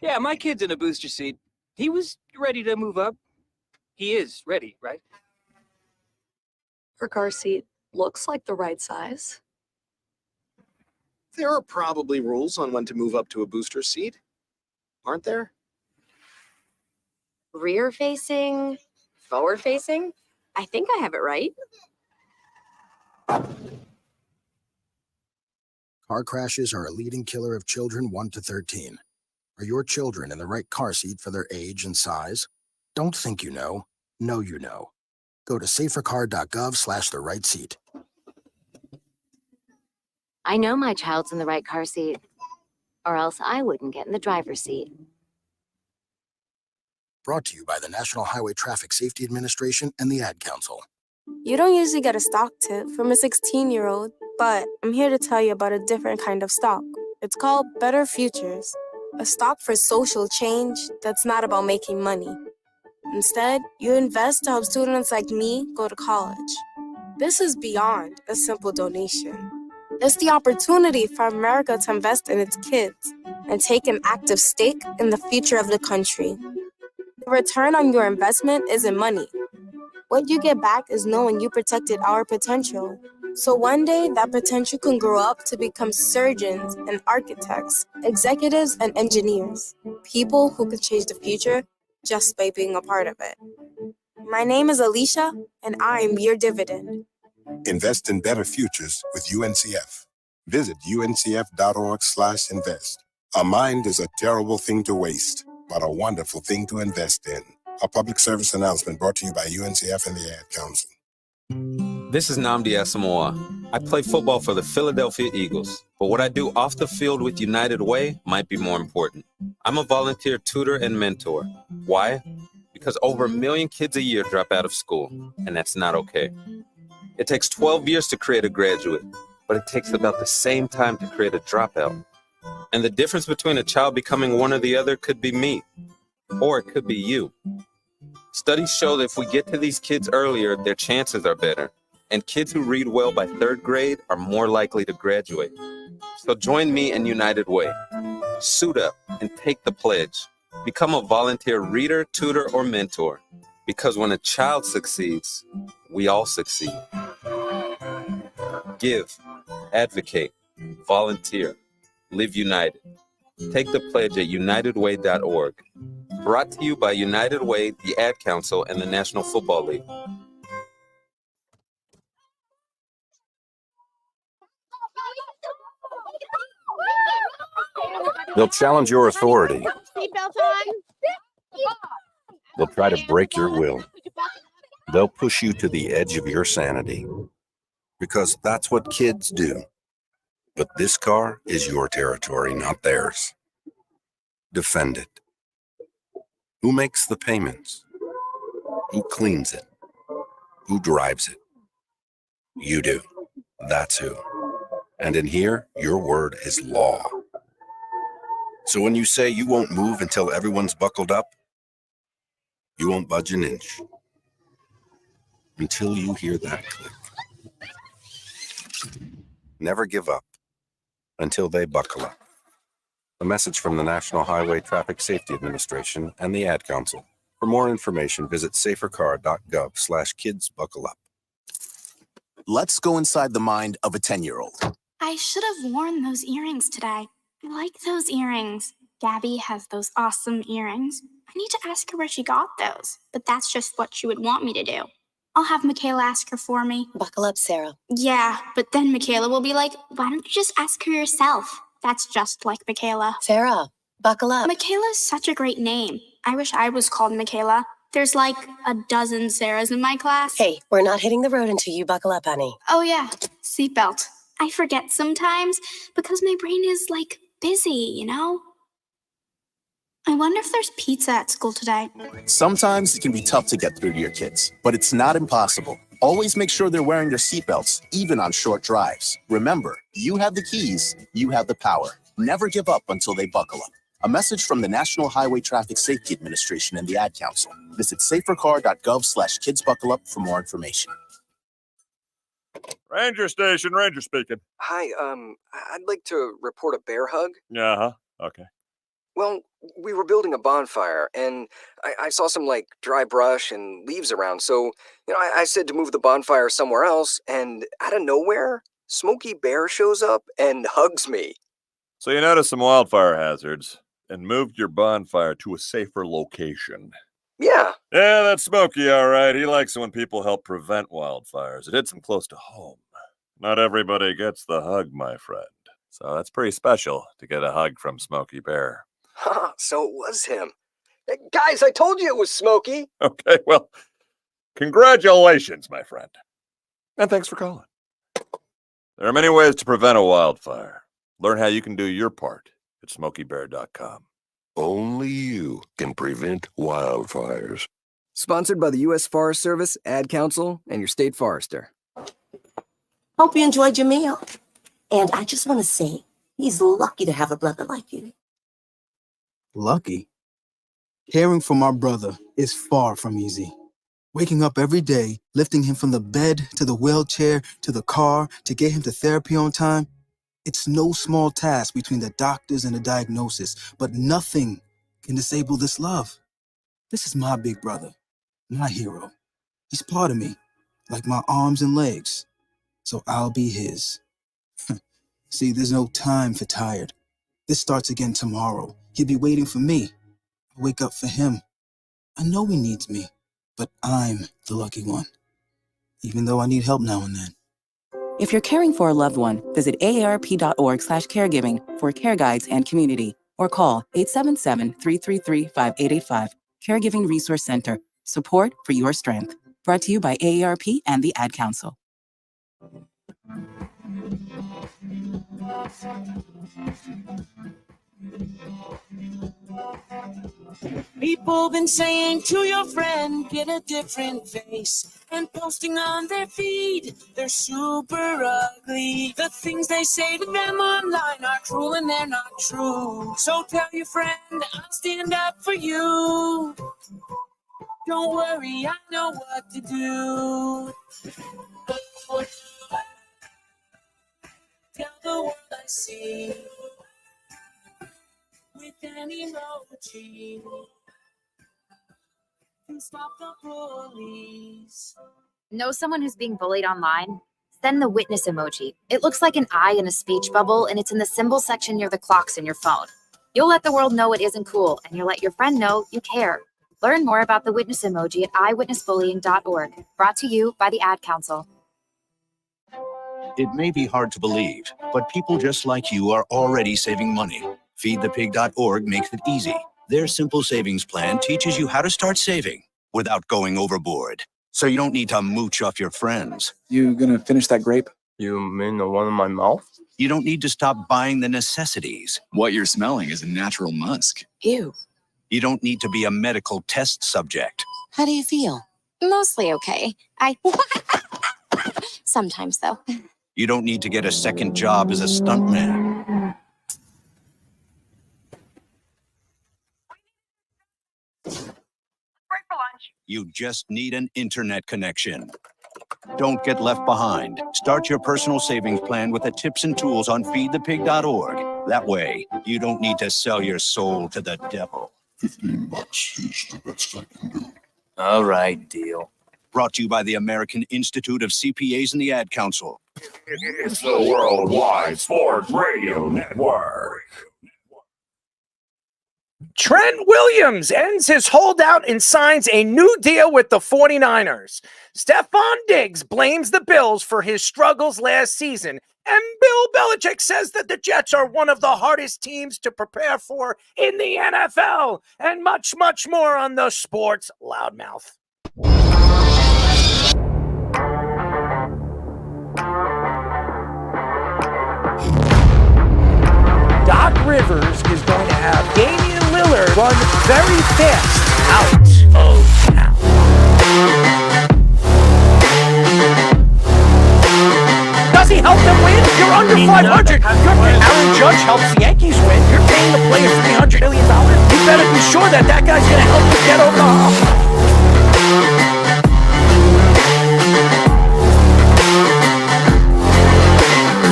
Yeah, my kid's in a booster seat. He was ready to move up. He is ready, right? Her car seat looks like the right size. There are probably rules on when to move up to a booster seat, aren't there? Rear facing, forward facing. I think I have it right. Car crashes are a leading killer of children 1 to 13. Are your children in the right car seat for their age and size? Don't think you know you know. Go to safercar.gov/the right seat. I know my child's in the right car seat, or else I wouldn't get in the driver's seat. Brought to you by the National Highway Traffic Safety Administration and the Ad Council. You don't usually get a stock tip from a 16-year-old, but I'm here to tell you about a different kind of stock. It's called Better Futures, a stock for social change that's not about making money. Instead, you invest to help students like me go to college. This is beyond a simple donation. It's the opportunity for America to invest in its kids and take an active stake in the future of the country. The return on your investment isn't money. What you get back is knowing you protected our potential. So one day, that potential can grow up to become surgeons and architects, executives and engineers, people who can change the future just by being a part of it. My name is Alicia, and I'm your dividend. Invest in better futures with UNCF. Visit uncf.org/invest. A mind is a terrible thing to waste, but a wonderful thing to invest in. A public service announcement brought to you by UNCF and the Ad Council. This is Nnamdi Asamoah. I play football for the Philadelphia Eagles, but what I do off the field with United Way might be more important. I'm a volunteer tutor and mentor. Why? Because over 1 million kids a year drop out of school, and that's not okay. It takes 12 years to create a graduate, but it takes about the same time to create a dropout. And the difference between a child becoming one or the other could be me, or it could be you. Studies show that if we get to these kids earlier, their chances are better. And kids who read well by 3rd grade are more likely to graduate. So join me in United Way. Suit up and take the pledge. Become a volunteer reader, tutor, or mentor. Because when a child succeeds, we all succeed. Give, advocate, volunteer, live united. Take the pledge at unitedway.org. Brought to you by United Way, the Ad Council, and the National Football League. They'll challenge your authority. They'll try to break your will. They'll push you to the edge of your sanity. Because that's what kids do. But this car is your territory, not theirs. Defend it. Who makes the payments? Who cleans it? Who drives it? You do. That's who. And in here, your word is law. So when you say you won't move until everyone's buckled up, you won't budge an inch. Until you hear that click. Never give up until they buckle up. A message from the National Highway Traffic Safety Administration and the Ad Council. For more information, visit safercar.gov/kidsbuckleup. Let's go inside the mind of a 10-year-old. I should have worn those earrings today. I like those earrings. Gabby has those awesome earrings. I need to ask her where she got those, but that's just what she would want me to do. I'll have Michaela ask her for me. Buckle up, Sarah. Yeah, but then Michaela will be like, why don't you just ask her yourself? That's just like Michaela. Sarah, buckle up. Michaela's such a great name. I wish I was called Michaela. There's like a dozen Sarahs in my class. Hey, we're not hitting the road until you buckle up, honey. Oh yeah, seatbelt. I forget sometimes because my brain is like busy, you know? I wonder if there's pizza at school today. Sometimes it can be tough to get through to your kids, but it's not impossible. Always make sure they're wearing their seatbelts, even on short drives. Remember, you have the keys, you have the power. Never give up until they buckle up. A message from the National Highway Traffic Safety Administration and the Ad Council. Visit safercar.gov/kidsbuckleup for more information. Ranger Station, Ranger speaking. Hi, I'd like to report a bear hug. Uh-huh, okay. Well, we were building a bonfire, and I saw some, dry brush and leaves around, so, I said to move the bonfire somewhere else, and out of nowhere, Smokey Bear shows up and hugs me. So you noticed some wildfire hazards and moved your bonfire to a safer location. Yeah. Yeah, that's Smokey, all right. He likes it when people help prevent wildfires. It hits him close to home. Not everybody gets the hug, my friend. So that's pretty special to get a hug from Smokey Bear. So it was him. Hey, guys, I told you it was Smokey. Okay, well, congratulations, my friend. And thanks for calling. There are many ways to prevent a wildfire. Learn how you can do your part at SmokeyBear.com. Only you can prevent wildfires. Sponsored by the U.S. Forest Service, Ad Council, and your state forester. Hope you enjoyed your meal. And I just want to say, he's lucky to have a brother like you. Lucky? Caring for my brother is far from easy. Waking up every day, lifting him from the bed to the wheelchair to the car to get him to therapy on time, it's no small task between the doctors and the diagnosis, but nothing can disable this love. This is my big brother, my hero. He's part of me, like my arms and legs, so I'll be his. See, there's no time for tired. This starts again tomorrow. He'll be waiting for me. I wake up for him. I know he needs me, but I'm the lucky one, even though I need help now and then. If you're caring for a loved one, visit aarp.org/caregiving for care guides and community, or call 877-333-5885. Caregiving Resource Center. Support for your strength. Brought to you by AARP and the Ad Council. People been saying to your friend, get a different face, and posting on their feed, they're super ugly. The things they say to them online are cruel and they're not true. So tell your friend, I'll stand up for you. Don't worry, I know what to do. Tell the world I see with an emoji to stop the bullies. Know someone who's being bullied online? Send the witness emoji. It looks like an eye in a speech bubble, and it's in the symbol section near the clocks in your phone. You'll let the world know it isn't cool, and you'll let your friend know you care. Learn more about the witness emoji at eyewitnessbullying.org. Brought to you by the Ad Council. It may be hard to believe, but people just like you are already saving money. Feedthepig.org makes it easy. Their simple savings plan teaches you how to start saving without going overboard. So you don't need to mooch off your friends. You gonna finish that grape? You mean the one in my mouth? You don't need to stop buying the necessities. What you're smelling is a natural musk. Ew. You don't need to be a medical test subject. How do you feel? Mostly okay. Sometimes, though. You don't need to get a second job as a stuntman. You just need an internet connection. Don't get left behind. Start your personal savings plan with the tips and tools on feedthepig.org. That way, you don't need to sell your soul to the devil. $15 is the best I can do. All right, deal. Brought to you by the American Institute of CPAs and the Ad Council. It's the Worldwide Sports Radio Network. Trent Williams ends his holdout and signs a new deal with the 49ers. Stefon Diggs blames the Bills for his struggles last season. And Bill Belichick says that the Jets are one of the hardest teams to prepare for in the NFL. And much, much more on the Sports Loudmouth. Doc Rivers is going to have Damian Lillard run very fast out of town. Does he help them win? You're under 500. Aaron Judge helps the Yankees win. You're paying the player $300 million. You better be sure that that guy's going to help you get over the hump.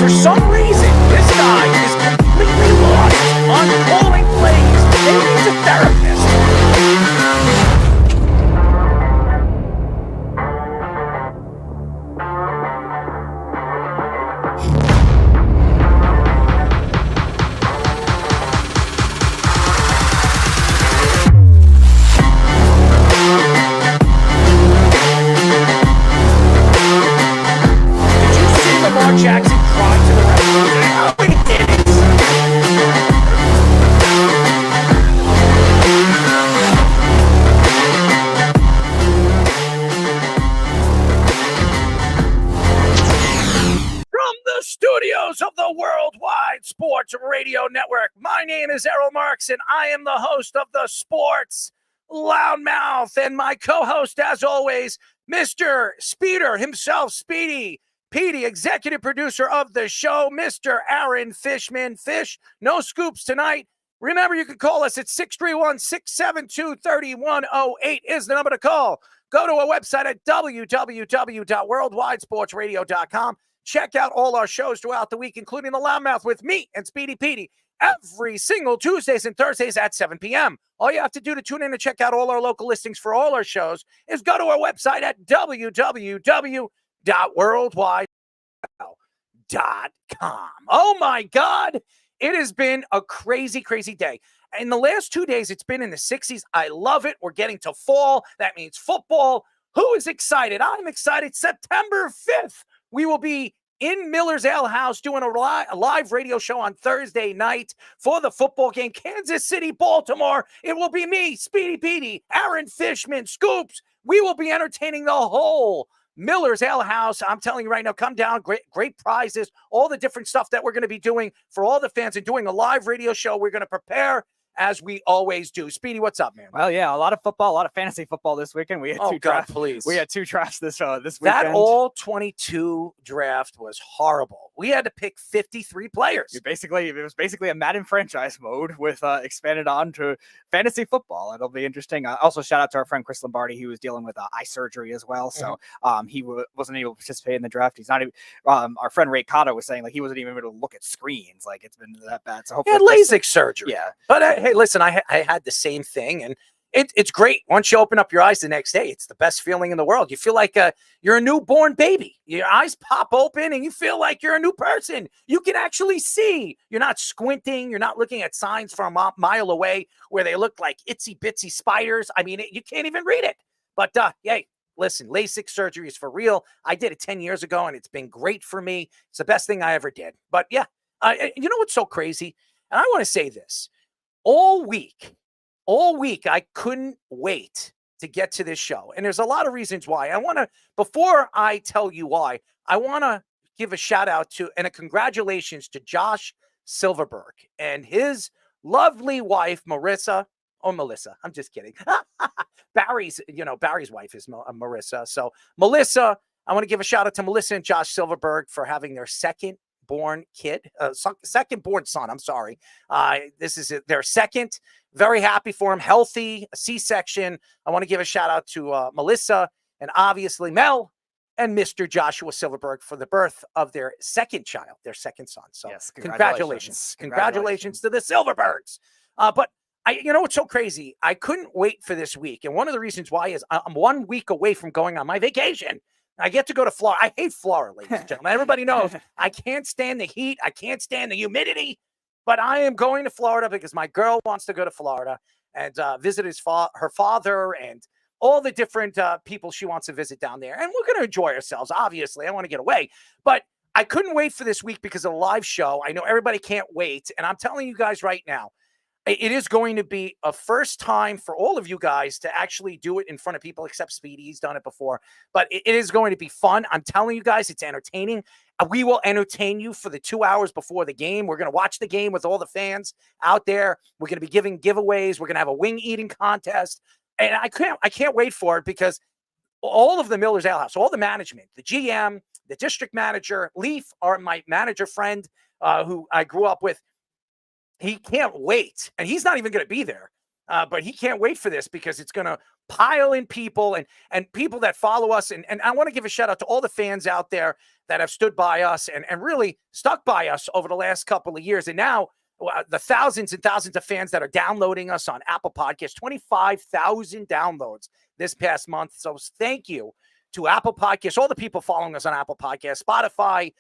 For some reason, this guy is completely lost on calling plays is Errol Marks, and I am the host of the Sports Loudmouth. And my co-host, as always, Mr. Speeder himself, Speedy Petey, executive producer of the show, Mr. Aaron Fishman. Fish, no scoops tonight. Remember, you can call us at 631-672-3108 is the number to call. Go to our website at www.worldwidesportsradio.com. Check out all our shows throughout the week, including The Loudmouth with me and Speedy Petey every single Tuesdays and Thursdays at 7 p.m. All you have to do to tune in and check out all our local listings for all our shows is go to our website at www.worldwide.com. Oh, my God. It has been a crazy, crazy day. In the last 2 days, it's been in the 60s. I love it. We're getting to fall. That means football. Who is excited? I'm excited. September 5th, we will be in Miller's Ale House doing a live radio show on Thursday night for the football game. Kansas City, Baltimore. It will be me, Speedy Petey, Aaron Fishman, Scoops. We will be entertaining the whole Miller's Ale House. I'm telling you right now, come down. Great prizes, all the different stuff that we're going to be doing for all the fans and doing a live radio show. We're going to prepare as we always do. Speedy, what's up, man? Well, yeah, a lot of football, a lot of fantasy football this weekend. We had two drafts. Please. We had two drafts this weekend. That all-22 draft was horrible. We had to pick 53 players. It was basically a Madden franchise mode with expanded on to fantasy football. It'll be interesting. Also, shout out to our friend Chris Lombardi. He was dealing with eye surgery as well, so he wasn't able to participate in the draft. He's not even. Our friend Ray Cotta was saying like he wasn't even able to look at screens. Like it's been that bad. So hopefully, LASIK surgery. Yeah, but hey, listen, I had the same thing, and it's great. Once you open up your eyes the next day, it's the best feeling in the world. You feel like you're a newborn baby. Your eyes pop open, and you feel like you're a new person. You can actually see. You're not squinting. You're not looking at signs from a mile away where they look like itsy-bitsy spiders. I mean, you can't even read it. But, hey, listen, LASIK surgery is for real. I did it 10 years ago, and it's been great for me. It's the best thing I ever did. But, yeah, you know what's so crazy? And I want to say this. All week, I couldn't wait to get to this show. And there's a lot of reasons why. Before I tell you why, I want to give a shout out to and a congratulations to Josh Silverberg and his lovely wife, Marissa. Oh, Melissa. I'm just kidding. Barry's wife is Marissa. So Melissa, I want to give a shout out to Melissa and Josh Silverberg for having their second born son. I'm sorry. This is their second. Very happy for him. Healthy, a C-section. I want to give a shout out to Melissa and obviously Mel and Mr. Joshua Silverberg for the birth of their second child, their second son. So yes, congratulations to the Silverbergs. But you know what's so crazy? I couldn't wait for this week. And one of the reasons why is I'm 1 week away from going on my vacation. I get to go to Florida. I hate Florida, ladies and gentlemen. Everybody knows I can't stand the heat. I can't stand the humidity. But I am going to Florida because my girl wants to go to Florida and visit her father and all the different people she wants to visit down there. And we're going to enjoy ourselves, obviously. I want to get away. But I couldn't wait for this week because of the live show. I know everybody can't wait. And I'm telling you guys right now, it is going to be a first time for all of you guys to actually do it in front of people, except Speedy. He's done it before. But it is going to be fun. I'm telling you guys, it's entertaining. We will entertain you for the 2 hours before the game. We're going to watch the game with all the fans out there. We're going to be giving giveaways. We're going to have a wing eating contest. And I can't wait for it because all of the Miller's Ale House, all the management, the GM, the district manager, Leaf, my manager friend who I grew up with, he can't wait. And he's not even going to be there. But he can't wait for this because it's going to pile in people and people that follow us. And I want to give a shout out to all the fans out there that have stood by us and really stuck by us over the last couple of years. And now the thousands and thousands of fans that are downloading us on Apple Podcasts, 25,000 downloads this past month. So thank you to Apple Podcasts, all the people following us on Apple Podcasts, Spotify,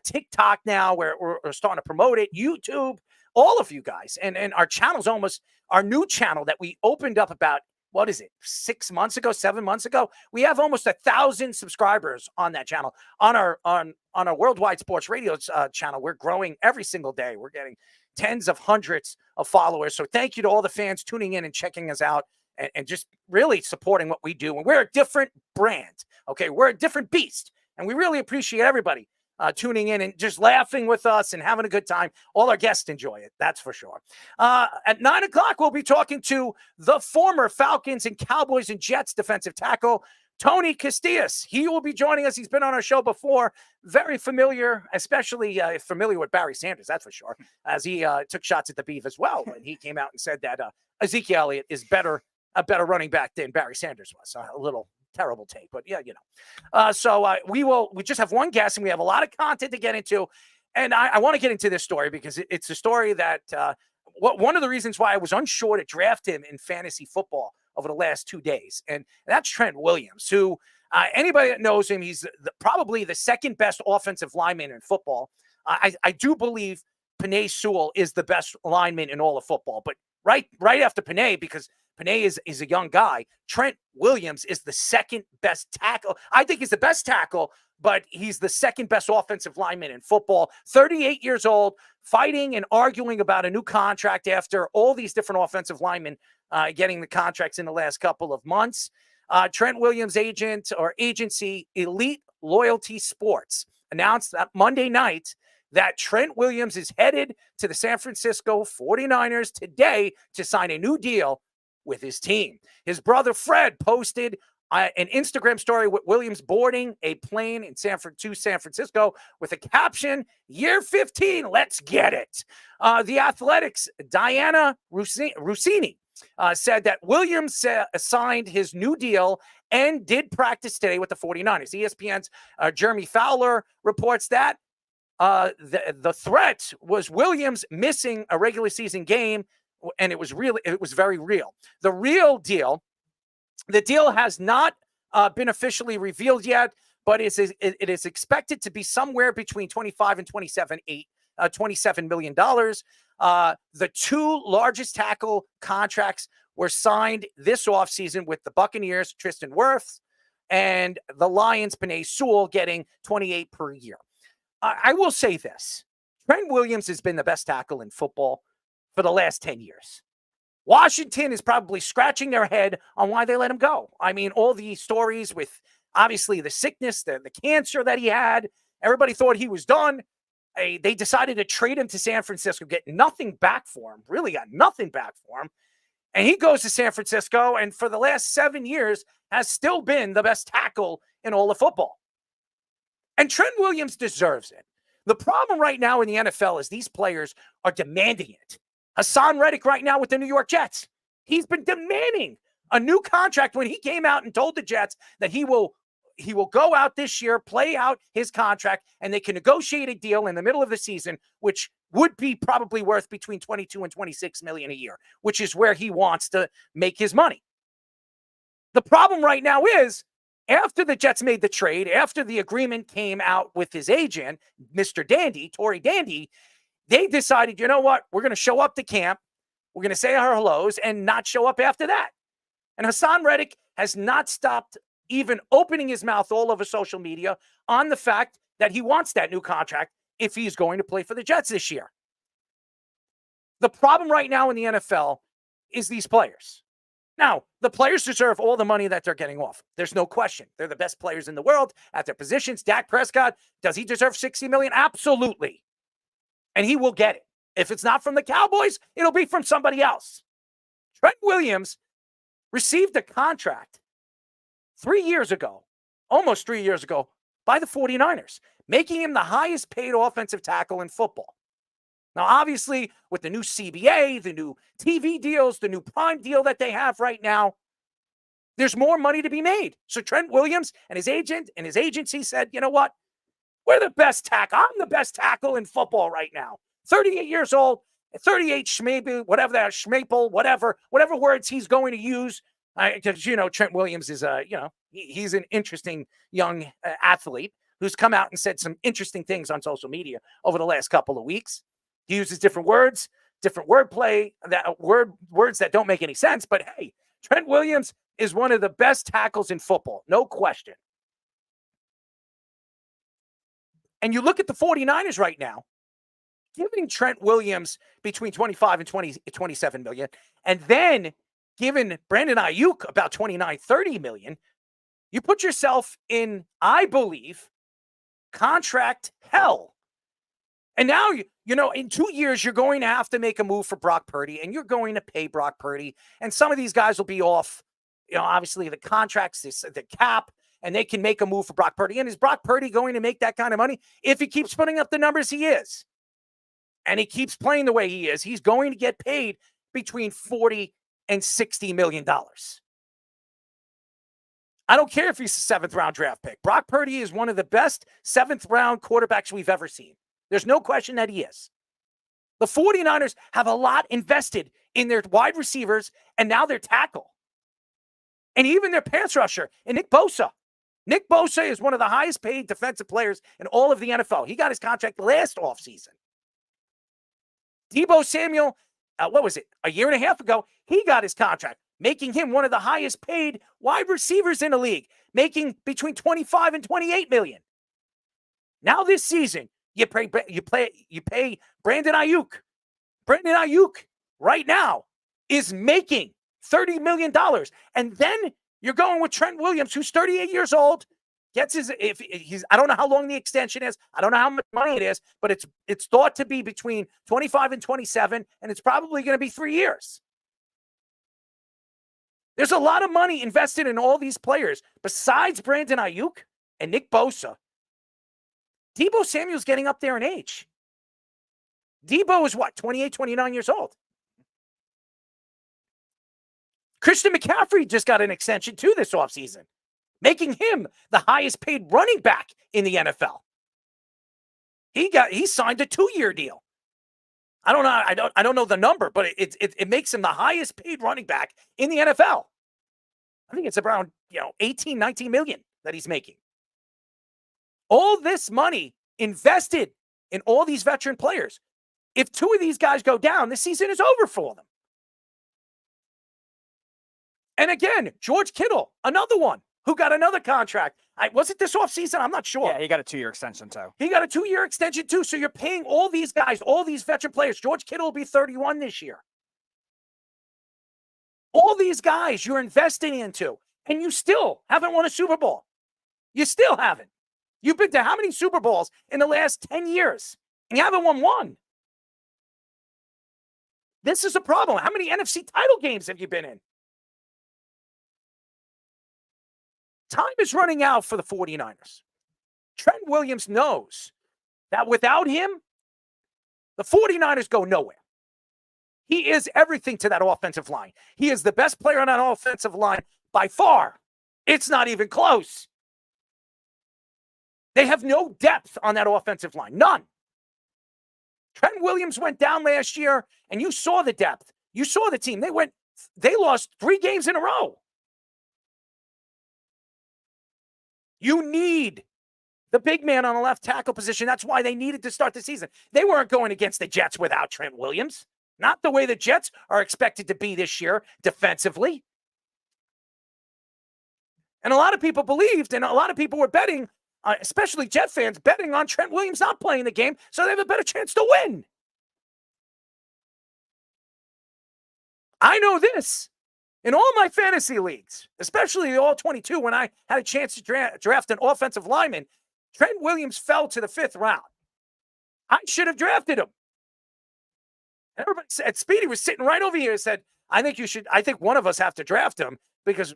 TikTok now, where we're starting to promote it, YouTube, all of you guys. And our channel's our new channel that we opened up about, 7 months ago? We have almost 1,000 subscribers on that channel. On our Worldwide Sports Radio channel, we're growing every single day. We're getting tens of hundreds of followers. So thank you to all the fans tuning in and checking us out and just really supporting what we do. And we're a different brand. Okay, we're a different beast. And we really appreciate everybody tuning in and just laughing with us and having a good time. All our guests enjoy it, that's for sure. At 9 o'clock, we'll be talking to the former Falcons and Cowboys and Jets defensive tackle, Tony Castillas. He will be joining us. He's been on our show before. Very familiar, especially familiar with Barry Sanders, that's for sure, as he took shots at the Beef as well when he came out and said that Ezekiel Elliott is a better running back than Barry Sanders was. A little terrible take, but yeah, we just have one guest and we have a lot of content to get into. And I want to get into this story because it's a story that one of the reasons why I was unsure to draft him in fantasy football over the last 2 days. And that's Trent Williams, who anybody that knows him, he's probably the second best offensive lineman in football. I do believe Penei Sewell is the best lineman in all of football, but right after Penei, because Penei is a young guy, Trent Williams is the second best tackle. I think he's the best tackle, but he's the second best offensive lineman in football. 38 years old, fighting and arguing about a new contract after all these different offensive linemen getting the contracts in the last couple of months. Trent Williams' agency, Elite Loyalty Sports, announced that Monday night that Trent Williams is headed to the San Francisco 49ers today to sign a new deal with his team. His brother Fred posted an Instagram story with Williams boarding a plane to San Francisco with a caption, "Year 15, let's get it." The Athletic's Diana Rossini said that Williams signed his new deal and did practice today with the 49ers. ESPN's Jeremy Fowler reports that the threat was Williams missing a regular season game, and it was very real. The deal has not been officially revealed yet, but it is expected to be somewhere between 25 and $27 million. The two largest tackle contracts were signed this offseason with the Buccaneers, Tristan Wirfs, and the Lions, Penei Sewell, getting 28 per year. I will say this. Trent Williams has been the best tackle in football for the last 10 years. Washington is probably scratching their head on why they let him go. I mean, all the stories with obviously the sickness, the cancer that he had, everybody thought he was done. They decided to trade him to San Francisco, get nothing back for him, really got nothing back for him. And he goes to San Francisco and for the last 7 years has still been the best tackle in all of football. And Trent Williams deserves it. The problem right now in the NFL is these players are demanding it. Hassan Reddick right now with the New York Jets. He's been demanding a new contract when he came out and told the Jets that he will go out this year, play out his contract, and they can negotiate a deal in the middle of the season, which would be probably worth between 22 and 26 million a year, which is where he wants to make his money. The problem right now is after the Jets made the trade, after the agreement came out with his agent, Mr. Dandy, Tory Dandy, they decided, you know what? We're going to show up to camp. We're going to say our hellos and not show up after that. And Hassan Reddick has not stopped even opening his mouth all over social media on the fact that he wants that new contract if he's going to play for the Jets this year. The problem right now in the NFL is these players. Now, the players deserve all the money that they're getting off. There's no question. They're the best players in the world at their positions. Dak Prescott, does he deserve $60 million? Absolutely. And he will get it. If it's not from the Cowboys, it'll be from somebody else. Trent Williams received a contract 3 years ago, almost 3 years ago, by the 49ers, making him the highest paid offensive tackle in football. Now, obviously, with the new CBA, the new TV deals, the new prime deal that they have right now, there's more money to be made. So Trent Williams and his agent and his agency said, you know what? We're the best tackle. I'm the best tackle in football right now. 38 years old, 38 schmaple, whatever that, schmaple, whatever words he's going to use. Because, Trent Williams is, he's an interesting young athlete who's come out and said some interesting things on social media over the last couple of weeks. He uses different words, different wordplay, words that don't make any sense. But hey, Trent Williams is one of the best tackles in football, no question. And you look at the 49ers right now, giving Trent Williams between 25 and 27 million, and then giving Brandon Ayuk about 29, 30 million, you put yourself in, I believe, contract hell. And now, in 2 years, you're going to have to make a move for Brock Purdy, and you're going to pay Brock Purdy. And some of these guys will be off, obviously the contracts, the cap, and they can make a move for Brock Purdy. And is Brock Purdy going to make that kind of money? If he keeps putting up the numbers he is, and he keeps playing the way he is, he's going to get paid between $40 and $60 million. I don't care if he's a 7th-round draft pick. Brock Purdy is one of the best 7th-round quarterbacks we've ever seen. There's no question that he is. The 49ers have a lot invested in their wide receivers and now their tackle. And even their pass rusher, and Nick Bosa. Nick Bosa is one of the highest paid defensive players in all of the NFL. He got his contract last offseason. Deebo Samuel, a year and a half ago, he got his contract, making him one of the highest paid wide receivers in the league, making between $25 and $28 million. Now this season, you pay Brandon Ayuk. Brandon Ayuk right now is making $30 million. And then you're going with Trent Williams, who's 38 years old, gets I don't know how long the extension is. I don't know how much money it is, but it's thought to be between 25 and 27, and it's probably going to be 3 years. There's a lot of money invested in all these players besides Brandon Ayuk and Nick Bosa. Deebo Samuel's getting up there in age. Deebo is 28, 29 years old. Christian McCaffrey just got an extension too this offseason, making him the highest paid running back in the NFL. He signed a 2-year deal. I don't know the number, but it makes him the highest paid running back in the NFL. I think it's around 18, 19 million that he's making. All this money invested in all these veteran players. If 2 of these guys go down, the season is over for them. And again, George Kittle, another one who got another contract. Was it this offseason? I'm not sure. Yeah, he got a 2-year extension too. He got a 2-year extension too. So you're paying all these guys, all these veteran players. George Kittle will be 31 this year. All these guys you're investing into, and you still haven't won a Super Bowl. You still haven't. You've been to how many Super Bowls in the last 10 years? And you haven't won one. This is a problem. How many NFC title games have you been in? Time is running out for the 49ers. Trent Williams knows that without him, the 49ers go nowhere. He is everything to that offensive line. He is the best player on that offensive line by far. It's not even close. They have no depth on that offensive line. None. Trent Williams went down last year, and you saw the depth. You saw the team. They lost 3 games in a row. You need the big man on the left tackle position. That's why they needed to start the season. They weren't going against the Jets without Trent Williams. Not the way the Jets are expected to be this year defensively. And a lot of people believed, and a lot of people were betting, especially Jet fans, betting on Trent Williams not playing the game so they have a better chance to win. I know this. In all my fantasy leagues, especially the All-22, when I had a chance to draft an offensive lineman, Trent Williams fell to the 5th round. I should have drafted him. And everybody said, Speedy was sitting right over here and said, I think one of us have to draft him because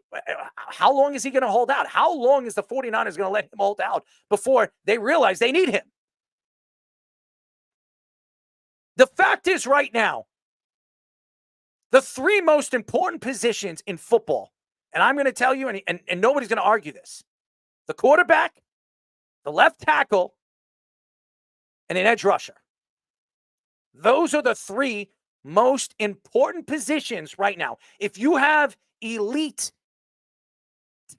how long is he going to hold out? How long is the 49ers going to let him hold out before they realize they need him? The fact is right now, the 3 most important positions in football, and I'm going to tell you, and nobody's going to argue this, the quarterback, the left tackle, and an edge rusher. Those are the 3 most important positions right now. If you have elite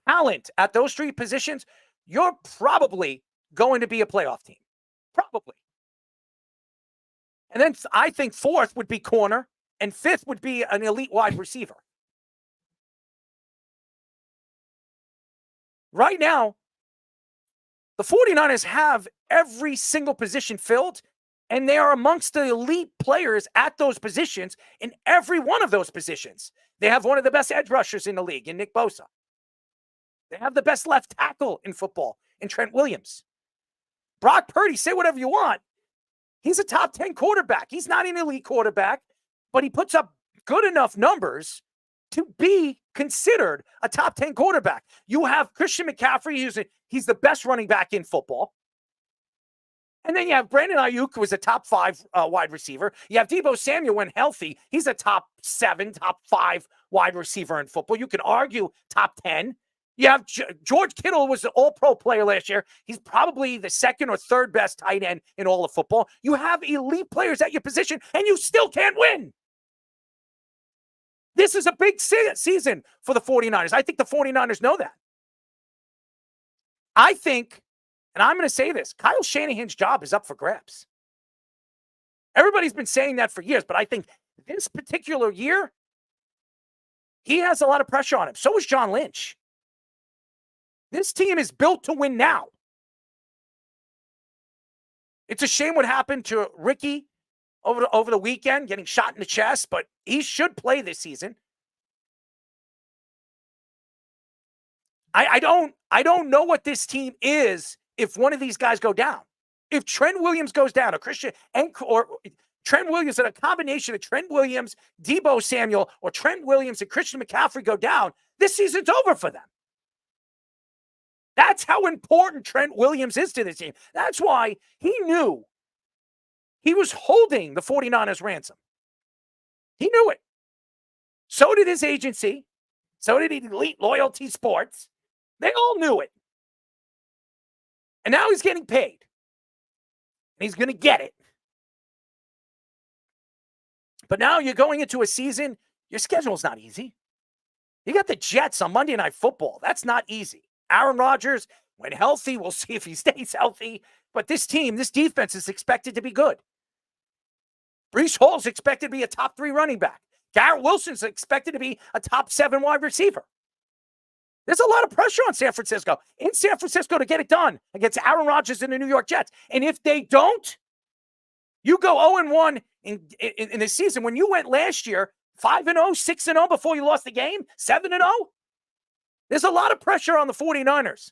talent at those 3 positions, you're probably going to be a playoff team. Probably. And then I think 4th would be corner, and 5th would be an elite wide receiver. Right now, the 49ers have every single position filled, and they are amongst the elite players at those positions in every one of those positions. They have one of the best edge rushers in the league in Nick Bosa. They have the best left tackle in football in Trent Williams. Brock Purdy, say whatever you want. He's a top 10 quarterback. He's not an elite quarterback, but he puts up good enough numbers to be considered a top 10 quarterback. You have Christian McCaffrey, he's the best running back in football. And then you have Brandon Ayuk, who is a top 5 wide receiver. You have Deebo Samuel when healthy. He's a top 7, top 5 wide receiver in football. You can argue top 10. You have George Kittle was an all-pro player last year. He's probably the second or third best tight end in all of football. You have elite players at your position, and you still can't win. This is a big season for the 49ers. I think the 49ers know that. I think, and I'm going to say this, Kyle Shanahan's job is up for grabs. Everybody's been saying that for years, but I think this particular year, he has a lot of pressure on him. So is John Lynch. This team is built to win now. It's a shame what happened to Ricky over the weekend, getting shot in the chest, but he should play this season. I don't know what this team is if one of these guys go down. If Trent Williams goes down, or Trent Williams and a combination of Trent Williams, Deebo Samuel, or Trent Williams and Christian McCaffrey go down, this season's over for them. That's how important Trent Williams is to this team. That's why he knew he was holding the 49ers ransom. He knew it. So did his agency. So did Elite Loyalty Sports. They all knew it. And now he's getting paid. And he's going to get it. But now you're going into a season, your schedule's not easy. You got the Jets on Monday Night Football. That's not easy. Aaron Rodgers, when healthy, we'll see if he stays healthy. But this team, this defense is expected to be good. Breece Hall's expected to be a top 3 running back. Garrett Wilson's expected to be a top 7 wide receiver. There's a lot of pressure on San Francisco. In San Francisco to get it done against Aaron Rodgers and the New York Jets. And if they don't, you go 0-1 in the season. When you went last year, 5-0, 6-0 before you lost the game, 7-0. There's a lot of pressure on the 49ers,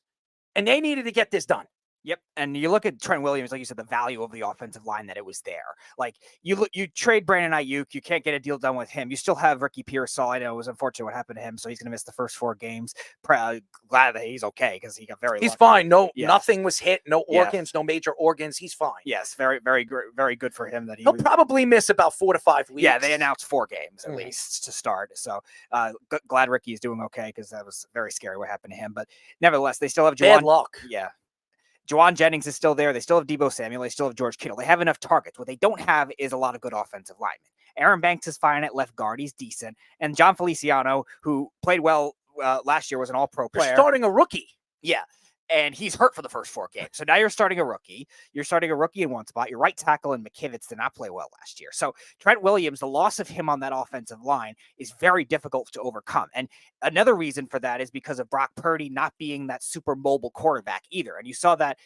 and they needed to get this done. Yep, and you look at Trent Williams, like you said, the value of the offensive line, that it was there. Like, you trade Brandon Ayuk, you can't get a deal done with him. You still have Ricky Pearsall. I know it was unfortunate what happened to him, so he's going to miss the first 4 games. Glad that he's okay, because he got He's lucky. fine. Nothing was hit. No organs, no major organs. He's fine. Yes, very, very, very good for him. He'll probably miss about 4 to 5 weeks. Yeah, they announced 4 games at least to start. So glad Ricky is doing okay, because that was very scary what happened to him. But nevertheless, they still have Bad luck. Yeah. Juwan Jennings is still there. They still have Deebo Samuel. They still have George Kittle. They have enough targets. What they don't have is a lot of good offensive linemen. Aaron Banks is fine at left guard. He's decent. And John Feliciano, who played well last year, was an all-pro player. You're starting a rookie. Yeah. And he's hurt for the first 4 games. So now you're starting a rookie. You're starting a rookie in one spot. Your right tackle and McKivitz did not play well last year. So Trent Williams, the loss of him on that offensive line is very difficult to overcome. And another reason for that is because of Brock Purdy not being that super mobile quarterback either. And you saw that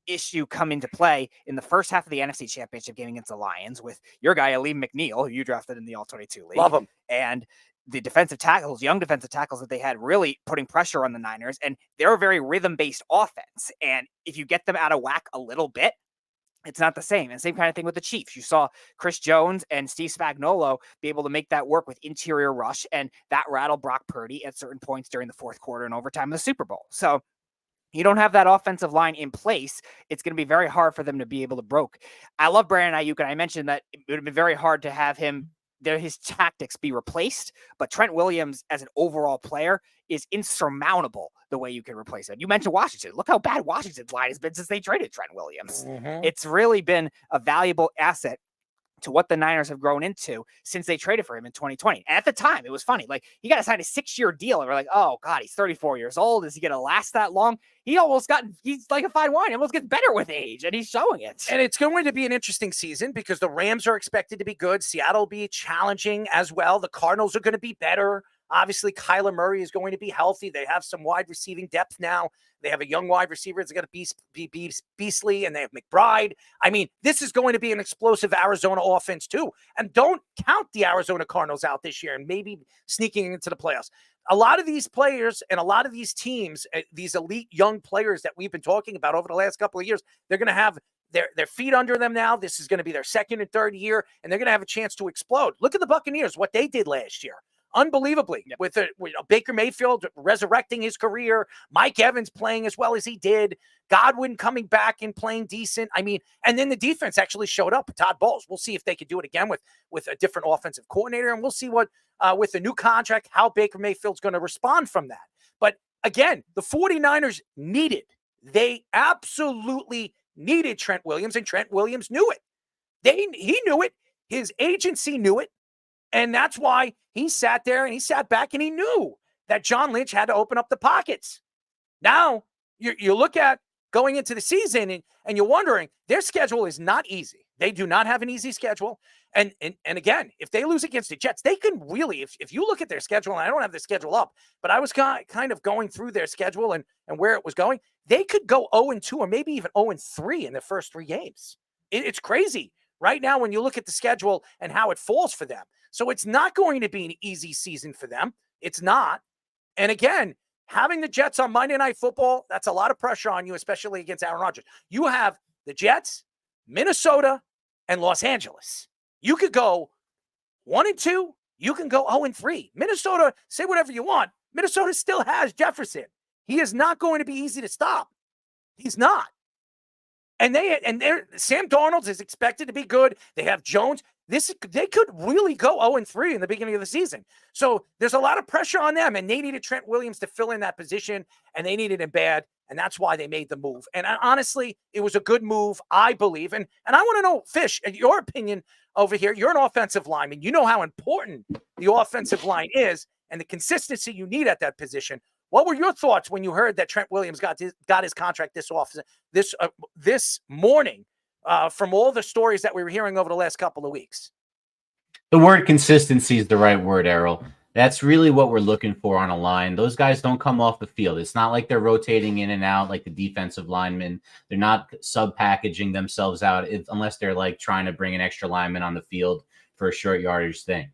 issue come into play in the first half of the NFC Championship game against the Lions with your guy, Aleem McNeil, who you drafted in the All-22 League. Love him. And the defensive tackles, young defensive tackles that they had, really putting pressure on the Niners, and they're a very rhythm-based offense. And if you get them out of whack a little bit, it's not the same. And same kind of thing with the Chiefs. You saw Chris Jones and Steve Spagnuolo be able to make that work with interior rush, and that rattled Brock Purdy at certain points during the fourth quarter and overtime of the Super Bowl. So you don't have that offensive line in place. It's going to be very hard for them to be able to broke. I love Brandon Ayuk, and I mentioned that it would have been very hard to have his tactics be replaced, but Trent Williams as an overall player is insurmountable the way you can replace it. You mentioned Washington. Look how bad Washington's line has been since they traded Trent Williams. It's really been a valuable asset to what the Niners have grown into since they traded for him in 2020. And at the time, it was funny. Like, he got to sign a 6-year deal, and we're like, oh, God, he's 34 years old. Is he going to last that long? He's like a fine wine. He almost gets better with age, and he's showing it. And it's going to be an interesting season because the Rams are expected to be good. Seattle will be challenging as well. The Cardinals are going to be better. Obviously, Kyler Murray is going to be healthy. They have some wide receiving depth now. They have a young wide receiver that's going to be beastly, and they have McBride. I mean, this is going to be an explosive Arizona offense too. And don't count the Arizona Cardinals out this year and maybe sneaking into the playoffs. A lot of these players and a lot of these teams, these elite young players that we've been talking about over the last couple of years, they're going to have their feet under them now. This is going to be their second and third year, and they're going to have a chance to explode. Look at the Buccaneers, what they did last year. Unbelievably, with Baker Mayfield resurrecting his career, Mike Evans playing as well as he did, Godwin coming back and playing decent. I mean, and then the defense actually showed up. Todd Bowles. We'll see if they could do it again with a different offensive coordinator, and we'll see what with the new contract, how Baker Mayfield's going to respond from that. But again, the 49ers they absolutely needed Trent Williams, and Trent Williams knew it. He knew it. His agency knew it. And that's why he sat there and he sat back and he knew that John Lynch had to open up the pockets. Now, you look at going into the season and you're wondering, their schedule is not easy. They do not have an easy schedule. And again, if they lose against the Jets, they can really, if you look at their schedule, and I don't have the schedule up, but I was kind of going through their schedule and where it was going, they could go 0-2 or maybe even 0-3 in the first 3 games. It's crazy right now when you look at the schedule and how it falls for them. So it's not going to be an easy season for them. It's not. And again, having the Jets on Monday Night Football, that's a lot of pressure on you, especially against Aaron Rodgers. You have the Jets, Minnesota, and Los Angeles. You could go 1-2. You can go 0-3. Minnesota, say whatever you want. Minnesota still has Jefferson. He is not going to be easy to stop. He's not. And Sam Darnold is expected to be good. They have Jones. They could really go 0-3 in the beginning of the season. So there's a lot of pressure on them, and they needed Trent Williams to fill in that position, and they needed him bad, and that's why they made the move. And honestly, it was a good move, I believe. And I want to know, Fish, your opinion over here. You're an offensive lineman. You know how important the offensive line is and the consistency you need at that position. What were your thoughts when you heard that Trent Williams got his contract this morning from all the stories that we were hearing over the last couple of weeks? The word consistency is the right word, Errol. That's really what we're looking for on a line. Those guys don't come off the field. It's not like they're rotating in and out like the defensive linemen. They're not sub-packaging themselves out unless they're like trying to bring an extra lineman on the field for a short yardage thing.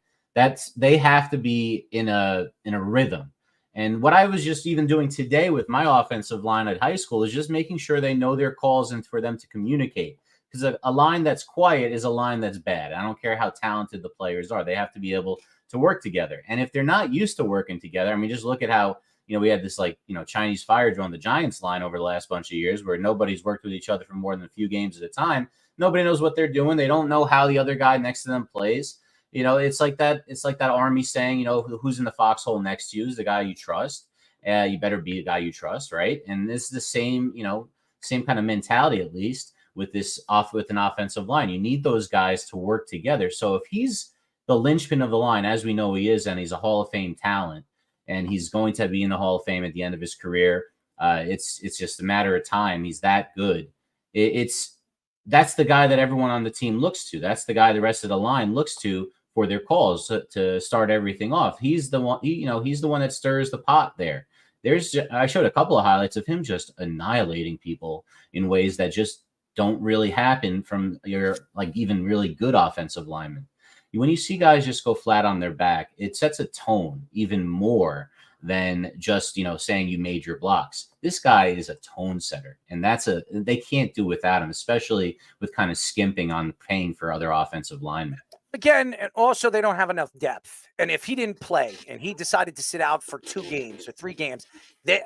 They have to be in a rhythm. And what I was just even doing today with my offensive line at high school is just making sure they know their calls and for them to communicate. Because a line that's quiet is a line that's bad. I don't care how talented the players are. They have to be able to work together. And if they're not used to working together, I mean, just look at how, we had this Chinese fire drill on the Giants line over the last bunch of years where nobody's worked with each other for more than a few games at a time. Nobody knows what they're doing. They don't know how the other guy next to them plays. It's like that Army saying, who's in the foxhole next to you is the guy you trust. You better be the guy you trust, right? And this is the same kind of mentality, at least with an offensive line. You need those guys to work together. So if he's the linchpin of the line, as we know he is, and he's a Hall of Fame talent, and he's going to be in the Hall of Fame at the end of his career, it's just a matter of time. He's that good. That's the guy that everyone on the team looks to. That's the guy the rest of the line looks to for their calls to start everything off. He's the one, he's the one that stirs the pot there. I showed a couple of highlights of him just annihilating people in ways that just don't really happen from your even really good offensive linemen. When you see guys just go flat on their back, it sets a tone even more than just, saying you made your blocks. This guy is a tone setter, and they can't do without him, especially with kind of skimping on paying for other offensive linemen. Again, and also they don't have enough depth. And if he didn't play and he decided to sit out for 2 games or 3 games,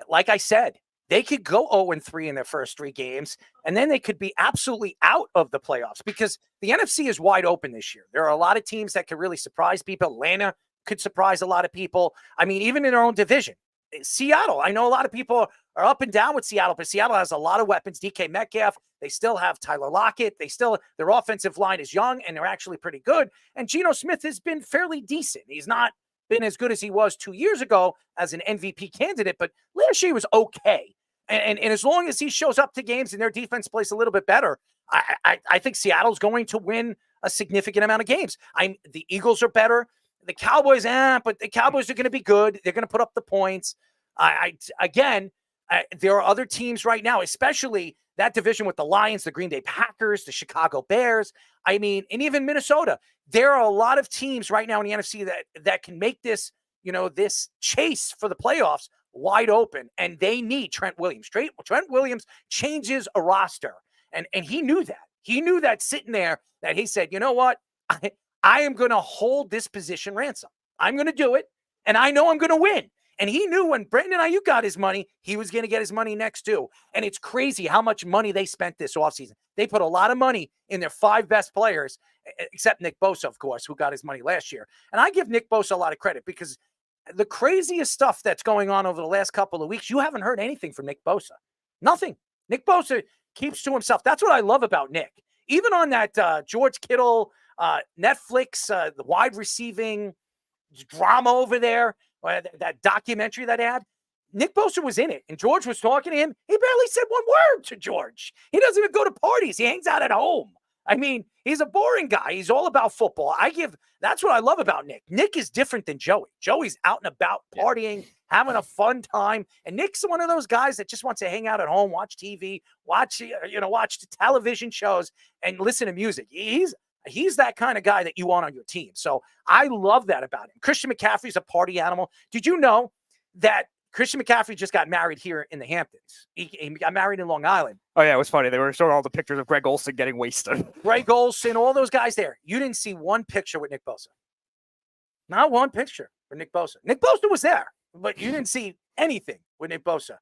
like I said, they could go 0-3 in their first 3 games, and then they could be absolutely out of the playoffs because the NFC is wide open this year. There are a lot of teams that could really surprise people. Atlanta could surprise a lot of people. I mean, even in their own division. Seattle, I know a lot of people are up and down with Seattle, but Seattle has a lot of weapons. DK Metcalf, they still have Tyler Lockett. Their offensive line is young, and they're actually pretty good. And Geno Smith has been fairly decent. He's not been as good as he was 2 years ago as an MVP candidate, but last year he was okay. And as long as he shows up to games and their defense plays a little bit better, I think Seattle's going to win a significant amount of games. The Eagles are better. The Cowboys, but the Cowboys are going to be good. They're going to put up the points. There are other teams right now, especially that division with the Lions, the Green Bay Packers, the Chicago Bears. I mean, and even Minnesota. There are a lot of teams right now in the NFC that can make this, this chase for the playoffs wide open, and they need Trent Williams. Trent Williams changes a roster, and he knew that. He knew that sitting there that he said, you know what? I am going to hold this position ransom. I'm going to do it, and I know I'm going to win. And he knew when Brandon Ayuk got his money, he was going to get his money next too. And it's crazy how much money they spent this offseason. They put a lot of money in their 5 best players, except Nick Bosa, of course, who got his money last year. And I give Nick Bosa a lot of credit because the craziest stuff that's going on over the last couple of weeks, you haven't heard anything from Nick Bosa. Nothing. Nick Bosa keeps to himself. That's what I love about Nick. Even on that George Kittle Netflix, the wide receiving drama over there, that documentary that had, Nick Bosa was in it, and George was talking to him. He barely said one word to George. He doesn't even go to parties. He hangs out at home. I mean, he's a boring guy. He's all about football. That's what I love about Nick. Nick is different than Joey. Joey's out and about partying, having a fun time. And Nick's one of those guys that just wants to hang out at home, watch TV, watch the television shows and listen to music. He's that kind of guy that you want on your team. So I love that about him. Christian McCaffrey's a party animal. Did you know that Christian McCaffrey just got married here in the Hamptons? He got married in Long Island. Oh, yeah, it was funny. They were showing all the pictures of Greg Olsen getting wasted. Greg Olsen, all those guys there. You didn't see one picture with Nick Bosa. Not one picture with Nick Bosa. Nick Bosa was there, but you didn't see anything with Nick Bosa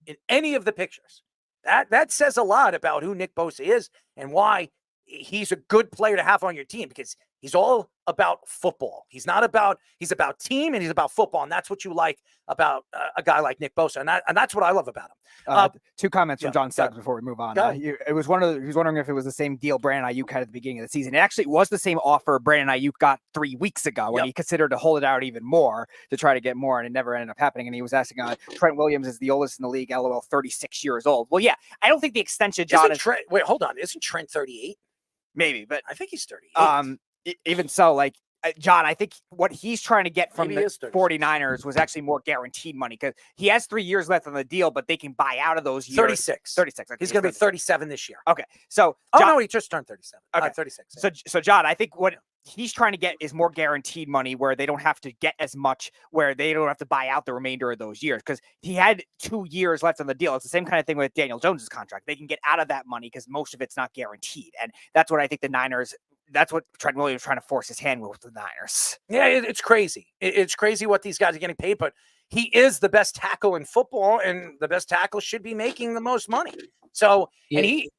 in any of the pictures. That says a lot about who Nick Bosa is and why he's a good player to have on your team, because he's all about football. He's about team, and he's about football. And that's what you like about a guy like Nick Bosa. And that's what I love about him. 2 comments from John Suggs before we move on. He was wondering if it was the same deal Brandon Ayuk had at the beginning of the season. It actually was the same offer Brandon Ayuk got 3 weeks ago when he considered to hold it out even more to try to get more, and it never ended up happening. And he was asking, Trent Williams is the oldest in the league, LOL, 36 years old. Well, yeah, I don't think the extension, John, wait, hold on. Isn't Trent 38? Maybe, but I think he's 38. Even so, like, John, I think what he's trying to get from the 49ers was actually more guaranteed money, because he has 3 years left on the deal, but they can buy out of those years. 36. Okay, he's going to be 37 this year. Okay. So, John, no, he just turned 37. Okay. 36. So, John, I think what he's trying to get is more guaranteed money, where they don't have to get as much, where they don't have to buy out the remainder of those years, because he had 2 years left on the deal. It's the same kind of thing with Daniel Jones's contract. They can get out of that money because most of it's not guaranteed. And that's what I think that's what Trent Williams is trying to force his hand with the Niners. Yeah, it's crazy. It's crazy what these guys are getting paid, but he is the best tackle in football, and the best tackle should be making the most money. So, and he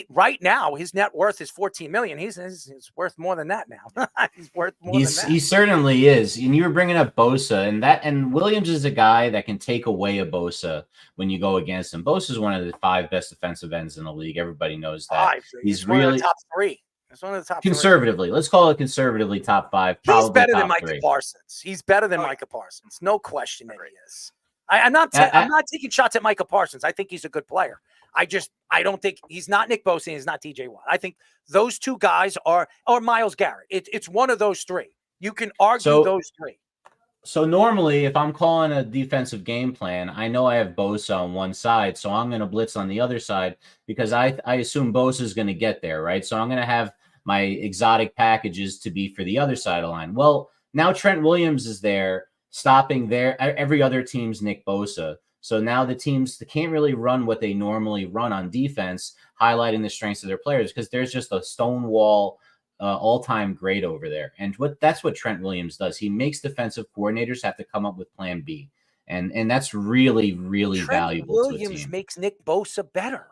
right now, his net worth is $14 million. He's worth more than that now. He's worth more than that. He certainly is. And you were bringing up Bosa, and Williams is a guy that can take away a Bosa when you go against him. Bosa is one of the 5 best defensive ends in the league. Everybody knows that. He's really one of the top 3. He's one of the top conservatively. 3. Let's call it conservatively top 5. He's better than Micah Parsons. He's better than Micah Parsons. No question that he is. I'm not taking shots at Micah Parsons. I think he's a good player. I don't think he's not Nick Bosa and he's not TJ Watt. I think those 2 guys or Myles Garrett. It's one of those 3. You can argue those 3. So normally, if I'm calling a defensive game plan, I know I have Bosa on one side, so I'm going to blitz on the other side, because I assume Bosa is going to get there, right? So I'm going to have my exotic packages to be for the other side of the line. Well, now Trent Williams is there, stopping every other team's Nick Bosa. So now the teams can't really run what they normally run on defense, highlighting the strengths of their players, because there's just a stonewall all-time great over there. And that's what Trent Williams does. He makes defensive coordinators have to come up with plan B. And that's really, really valuable. Trent Williams makes Nick Bosa better.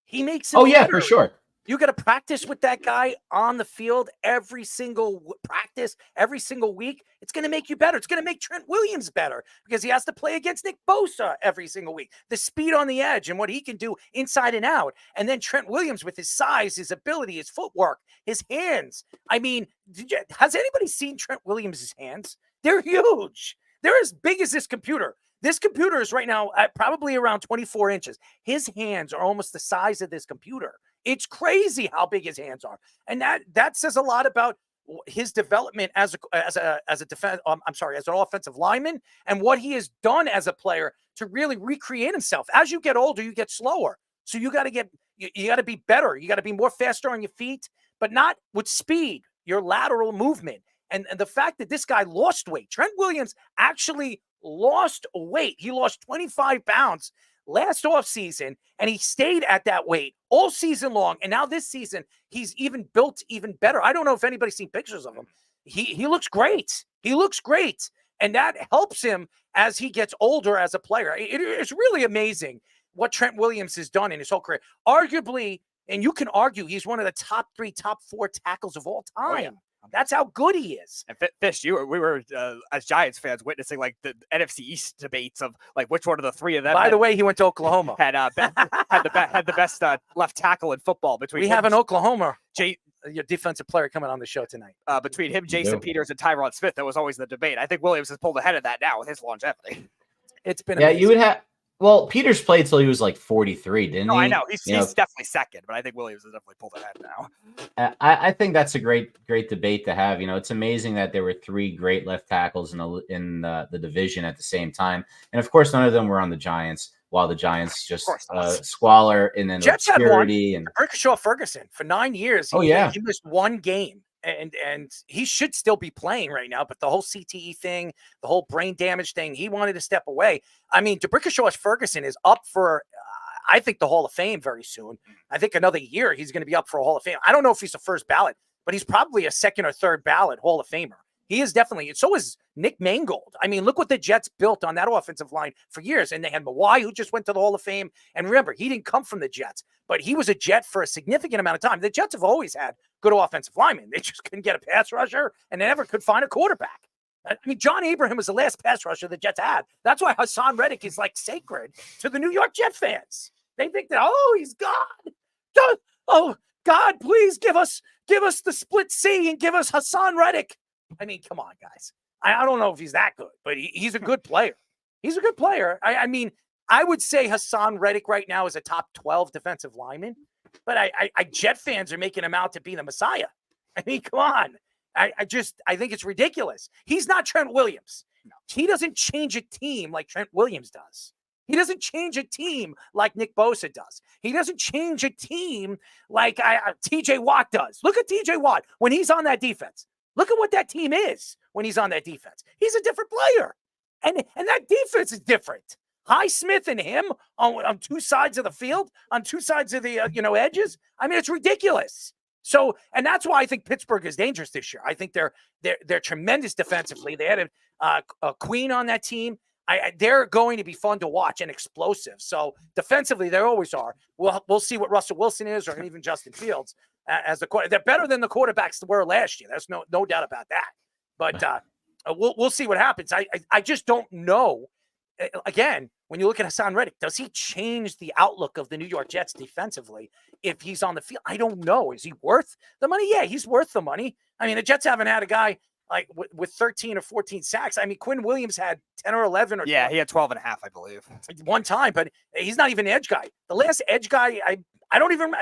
He makes him better. For sure. You got to practice with that guy on the field every single practice, every single week. It's going to make you better. It's going to make Trent Williams better, because he has to play against Nick Bosa every single week. The speed on the edge and what he can do inside and out. And then Trent Williams with his size, his ability, his footwork, his hands. I mean, has anybody seen Trent Williams' hands? They're huge. They're as big as this computer. This computer is right now at probably around 24 inches. His hands are almost the size of this computer. It's crazy how big his hands are. And that says a lot about his development as an offensive lineman, and what he has done as a player to really recreate himself. As you get older, you get slower. So you got to be better. You got to be more faster on your feet, but not with speed, your lateral movement. And the fact that this guy lost weight, Trent Williams actually lost weight. He lost 25 pounds last offseason, and he stayed at that weight all season long. And now this season, he's even built even better. I don't know if anybody's seen pictures of him. He looks great. He looks great. And that helps him as he gets older as a player. It's really amazing what Trent Williams has done in his whole career. Arguably, and you can argue, he's one of the top 3, top 4 tackles of all time. Oh, yeah. That's how good he is. And Fish, we were as Giants fans witnessing like the NFC East debates of like which one of the 3 of them. By the way, he went to Oklahoma. Had the best left tackle in football between. We have an Oklahoma your defensive player coming on the show tonight. Between him, Jason Peters, and Tyron Smith, that was always the debate. I think Williams has pulled ahead of that now with his longevity. It's been amazing. You would have. Well, Peters played till he was like 43, didn't he? No, I know. He's definitely second, but I think Williams has definitely pulled ahead now. I think that's a great debate to have. It's amazing that there were 3 great left tackles in the division at the same time. And, of course, none of them were on the Giants, while the Giants just squalor in an Jets obscurity. Had one. And Ferguson, for 9 years, he missed 1 game. And he should still be playing right now, but the whole CTE thing, the whole brain damage thing, he wanted to step away. I mean, DeBrickashaw Ferguson is up for, I think, the Hall of Fame very soon. I think another year he's going to be up for a Hall of Fame. I don't know if he's a first ballot, but he's probably a second or third ballot Hall of Famer. He is definitely, and so is Nick Mangold. I mean, look what the Jets built on that offensive line for years. And they had Mawai, who just went to the Hall of Fame. And remember, he didn't come from the Jets, but he was a Jet for a significant amount of time. The Jets have always had good offensive linemen. They just couldn't get a pass rusher, and they never could find a quarterback. I mean, John Abraham was the last pass rusher the Jets had. That's why Hassan Reddick is like sacred to the New York Jet fans. They think that, he's God. Oh, God, please give us the split C and give us Hassan Reddick. I mean, come on, guys. I don't know if he's that good, but he's a good player. He's a good player. I memean, I would say Hassan Reddick right now is a top 12 defensive lineman, but I Jet fans are making him out to be the Messiah. I mean, come on. I think it's ridiculous. He's not Trent Williams. No. He doesn't change a team like Trent Williams does. He doesn't change a team like Nick Bosa does. He doesn't change a team like TJ Watt does. Look at TJ Watt when he's on that defense. Look at what that team is when he's on that defense. He's a different player. And that defense is different. Highsmith and him on 2 sides of the field, on 2 sides of the edges. I mean, it's ridiculous. So, and that's why I think Pittsburgh is dangerous this year. I think they're tremendous defensively. They had a Queen on that team. They're going to be fun to watch and explosive. So defensively, they always are. We'll see what Russell Wilson is, or even Justin Fields as the quarterback. They're better than the quarterbacks were last year. There's no doubt about that. But we'll see what happens. I just don't know. Again, when you look at Hassan Reddick, does he change the outlook of the New York Jets defensively if he's on the field? I don't know. Is he worth the money? Yeah, he's worth the money. I mean, the Jets haven't had a guy like with 13 or 14 sacks. I mean, Quinn Williams had 10 or 11 or 12. He had 12 and a half, I believe. One time, but he's not even an edge guy. The last edge guy, I don't even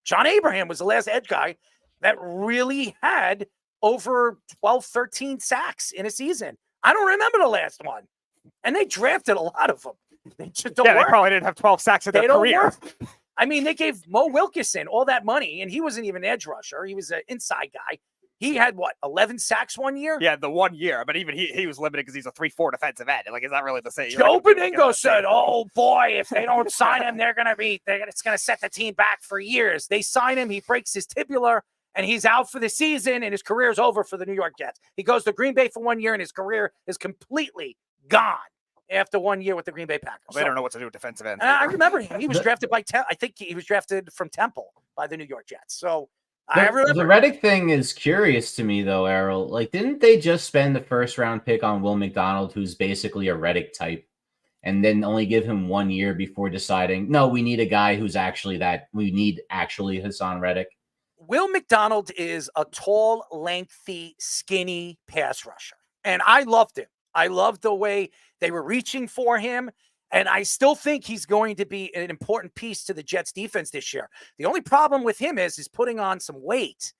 John Abraham was the last edge guy that really had over 12, 13 sacks in a season. I don't remember the last one. And they drafted a lot of them. They just don't work. They probably didn't have 12 sacks in their career. I mean, they gave Mo Wilkerson all that money, and he wasn't even an edge rusher. He was an inside guy. He had, 11 sacks one year? Yeah, the 1 year. But even he was limited because he's a 3-4 defensive end. Like, is that really the same? Joe Beningo said, oh, boy, if they don't sign him, it's going to set the team back for years. They sign him, he breaks his tibular, and he's out for the season, and his career is over for the New York Jets. He goes to Green Bay for 1 year, and his career is completely gone after 1 year with the Green Bay Packers. Well, they don't know what to do with defensive ends. I remember him. He was drafted by I think he was drafted from Temple by the New York Jets. So the Reddick thing is curious to me, though, Errol. Like, didn't they just spend the first-round pick on Will McDonald, who's basically a Reddick type, and then only give him 1 year before deciding, no, we need a guy who's actually Hassan Reddick? Will McDonald is a tall, lengthy, skinny pass rusher, and I loved him. I loved the way they were reaching for him, and I still think he's going to be an important piece to the Jets defense this year. The only problem with him is putting on some weight.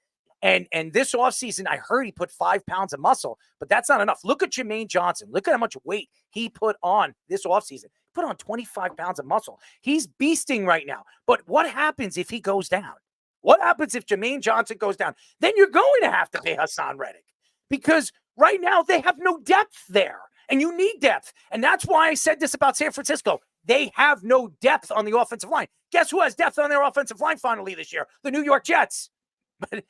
And this offseason, I heard he put 5 pounds of muscle, but that's not enough. Look at Jermaine Johnson. Look at how much weight he put on this offseason. He put on 25 pounds of muscle. He's beasting right now. But what happens if he goes down? What happens if Jermaine Johnson goes down? Then you're going to have to pay Hassan Reddick because right now they have no depth there, and you need depth. And that's why I said this about San Francisco. They have no depth on the offensive line. Guess who has depth on their offensive line finally this year? The New York Jets. But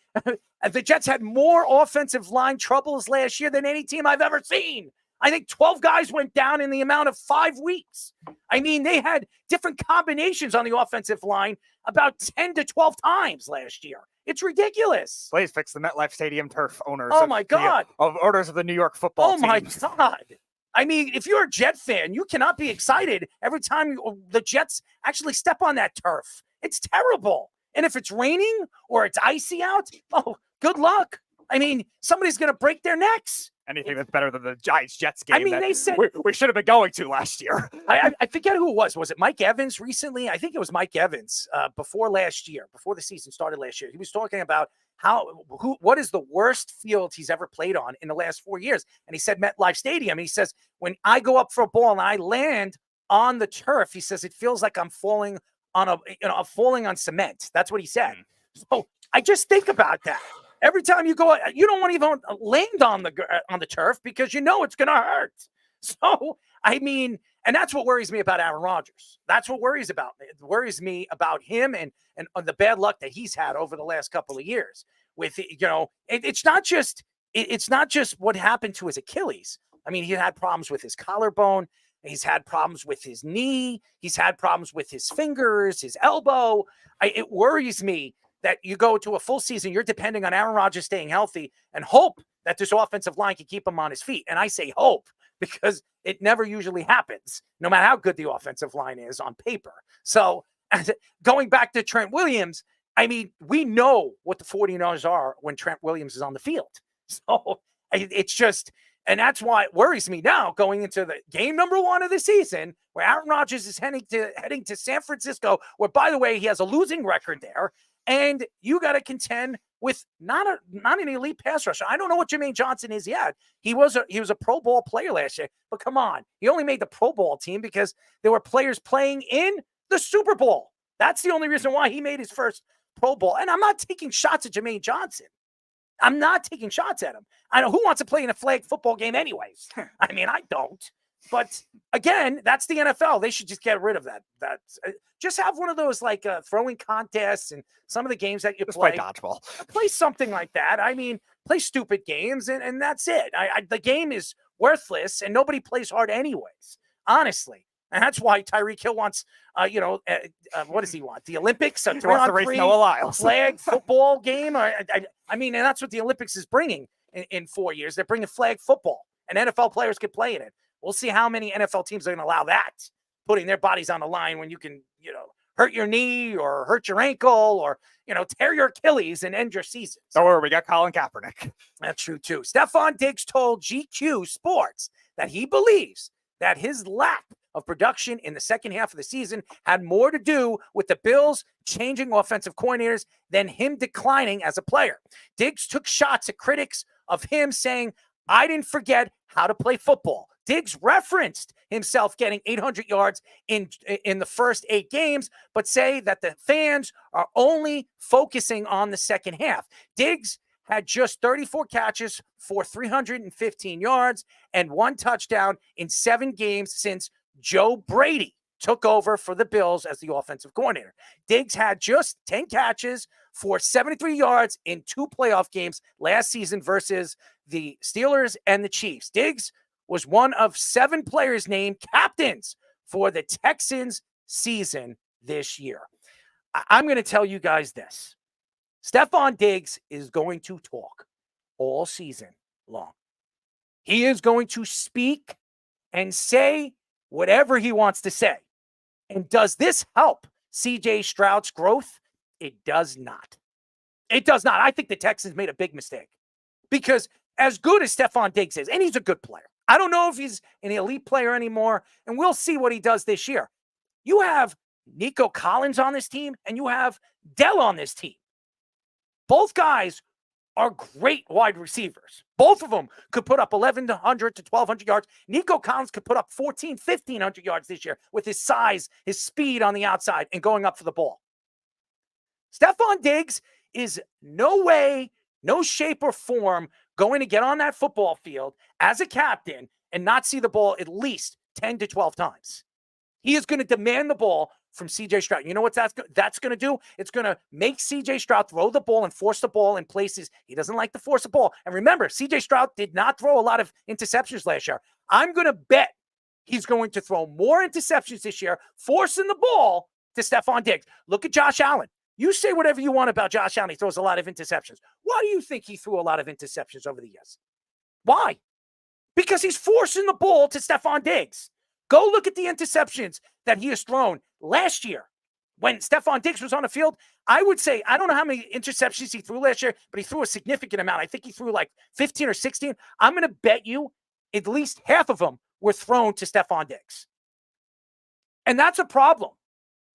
the Jets had more offensive line troubles last year than any team I've ever seen. I think 12 guys went down in the amount of 5 weeks. I mean, they had different combinations on the offensive line about 10 to 12 times last year. It's ridiculous. Please fix the MetLife Stadium turf owners. Oh, my God. Of owners of the New York football team. Oh, my God. I mean, if you're a Jet fan, you cannot be excited every time the Jets actually step on that turf. It's terrible. And if it's raining or it's icy out, oh, good luck. I mean, somebody's going to break their necks. Anything that's better than the Giants-Jets game. I mean, they said we should have been going to last year. I forget who it was. Was it Mike Evans recently? I think it was Mike Evans before last year, before the season started last year. He was talking about what is the worst field he's ever played on in the last 4 years. And he said MetLife Stadium. He says, when I go up for a ball and I land on the turf, he says, it feels like I'm falling on falling on cement. That's what he said. So I just think about that. Every time you go, you don't want to even land on the turf because you know it's going to hurt. So, I mean, and that's what worries me about Aaron Rodgers. That's what worries me about him and the bad luck that he's had over the last couple of years. With it's not just what happened to his Achilles. I mean, he had problems with his collarbone. He's had problems with his knee. He's had problems with his fingers, his elbow. It worries me that you go to a full season, you're depending on Aaron Rodgers staying healthy and hope that this offensive line can keep him on his feet. And I say hope because it never usually happens, no matter how good the offensive line is on paper. So going back to Trent Williams, I mean, we know what the 49ers are when Trent Williams is on the field. So it's just, and that's why it worries me now going into the game number 1 of the season where Aaron Rodgers is heading to San Francisco, where, by the way, he has a losing record there. And you got to contend with not an elite pass rusher. I don't know what Jermaine Johnson is yet. He was a Pro Bowl player last year, but come on. He only made the Pro Bowl team because there were players playing in the Super Bowl. That's the only reason why he made his first Pro Bowl. And I'm not taking shots at Jermaine Johnson. I'm not taking shots at him. I know who wants to play in a flag football game anyways. I mean, I don't. But again, that's the NFL. They should just get rid of that. Just have one of those like throwing contests and some of the games that you play. Play dodgeball. Play something like that. I mean, play stupid games and that's it. The game is worthless and nobody plays hard anyways, honestly. And that's why Tyreek Hill wants, what does he want? The Olympics? A 3-on-3 flag football game? I mean, and that's what the Olympics is bringing in 4 years. They're bringing flag football, and NFL players can play in it. We'll see how many NFL teams are going to allow that, putting their bodies on the line when you can, hurt your knee or hurt your ankle or, tear your Achilles and end your season. Don't worry, we got Colin Kaepernick. That's true, too. Stefon Diggs told GQ Sports that he believes that his lack of production in the second half of the season had more to do with the Bills changing offensive coordinators than him declining as a player. Diggs took shots at critics of him saying, I didn't forget how to play football. Diggs referenced himself getting 800 yards in the first 8 games, but say that the fans are only focusing on the second half. Diggs had just 34 catches for 315 yards and 1 touchdown in 7 games since Joe Brady took over for the Bills as the offensive coordinator. Diggs had just 10 catches for 73 yards in 2 playoff games last season versus the Steelers and the Chiefs. Diggs was one of 7 players named captains for the Texans season this year. I'm going to tell you guys this. Stefon Diggs is going to talk all season long. He is going to speak and say whatever he wants to say. And does this help CJ Stroud's growth? It does not. It does not. I think the Texans made a big mistake because as good as Stefon Diggs is, and he's a good player, I don't know if he's an elite player anymore, and we'll see what he does this year. You have Nico Collins on this team, and you have Dell on this team. Both guys are great wide receivers. Both of them could put up 1,100 to 1,200 yards. Nico Collins could put up 1,500 yards this year with his size, his speed on the outside, and going up for the ball. Stefon Diggs is no way, no shape or form going to get on that football field as a captain and not see the ball at least 10 to 12 times. He is going to demand the ball from C.J. Stroud. You know what that's going to do? It's going to make C.J. Stroud throw the ball and force the ball in places he doesn't like to force the ball. And remember, C.J. Stroud did not throw a lot of interceptions last year. I'm going to bet he's going to throw more interceptions this year, forcing the ball to Stefon Diggs. Look at Josh Allen. You say whatever you want about Josh Allen. He throws a lot of interceptions. Why do you think he threw a lot of interceptions over the years? Why? Because he's forcing the ball to Stefon Diggs. Go look at the interceptions that he has thrown last year. When Stefon Diggs was on the field, I would say, I don't know how many interceptions he threw last year, but he threw a significant amount. I think he threw like 15 or 16. I'm going to bet you at least half of them were thrown to Stefon Diggs. And that's a problem.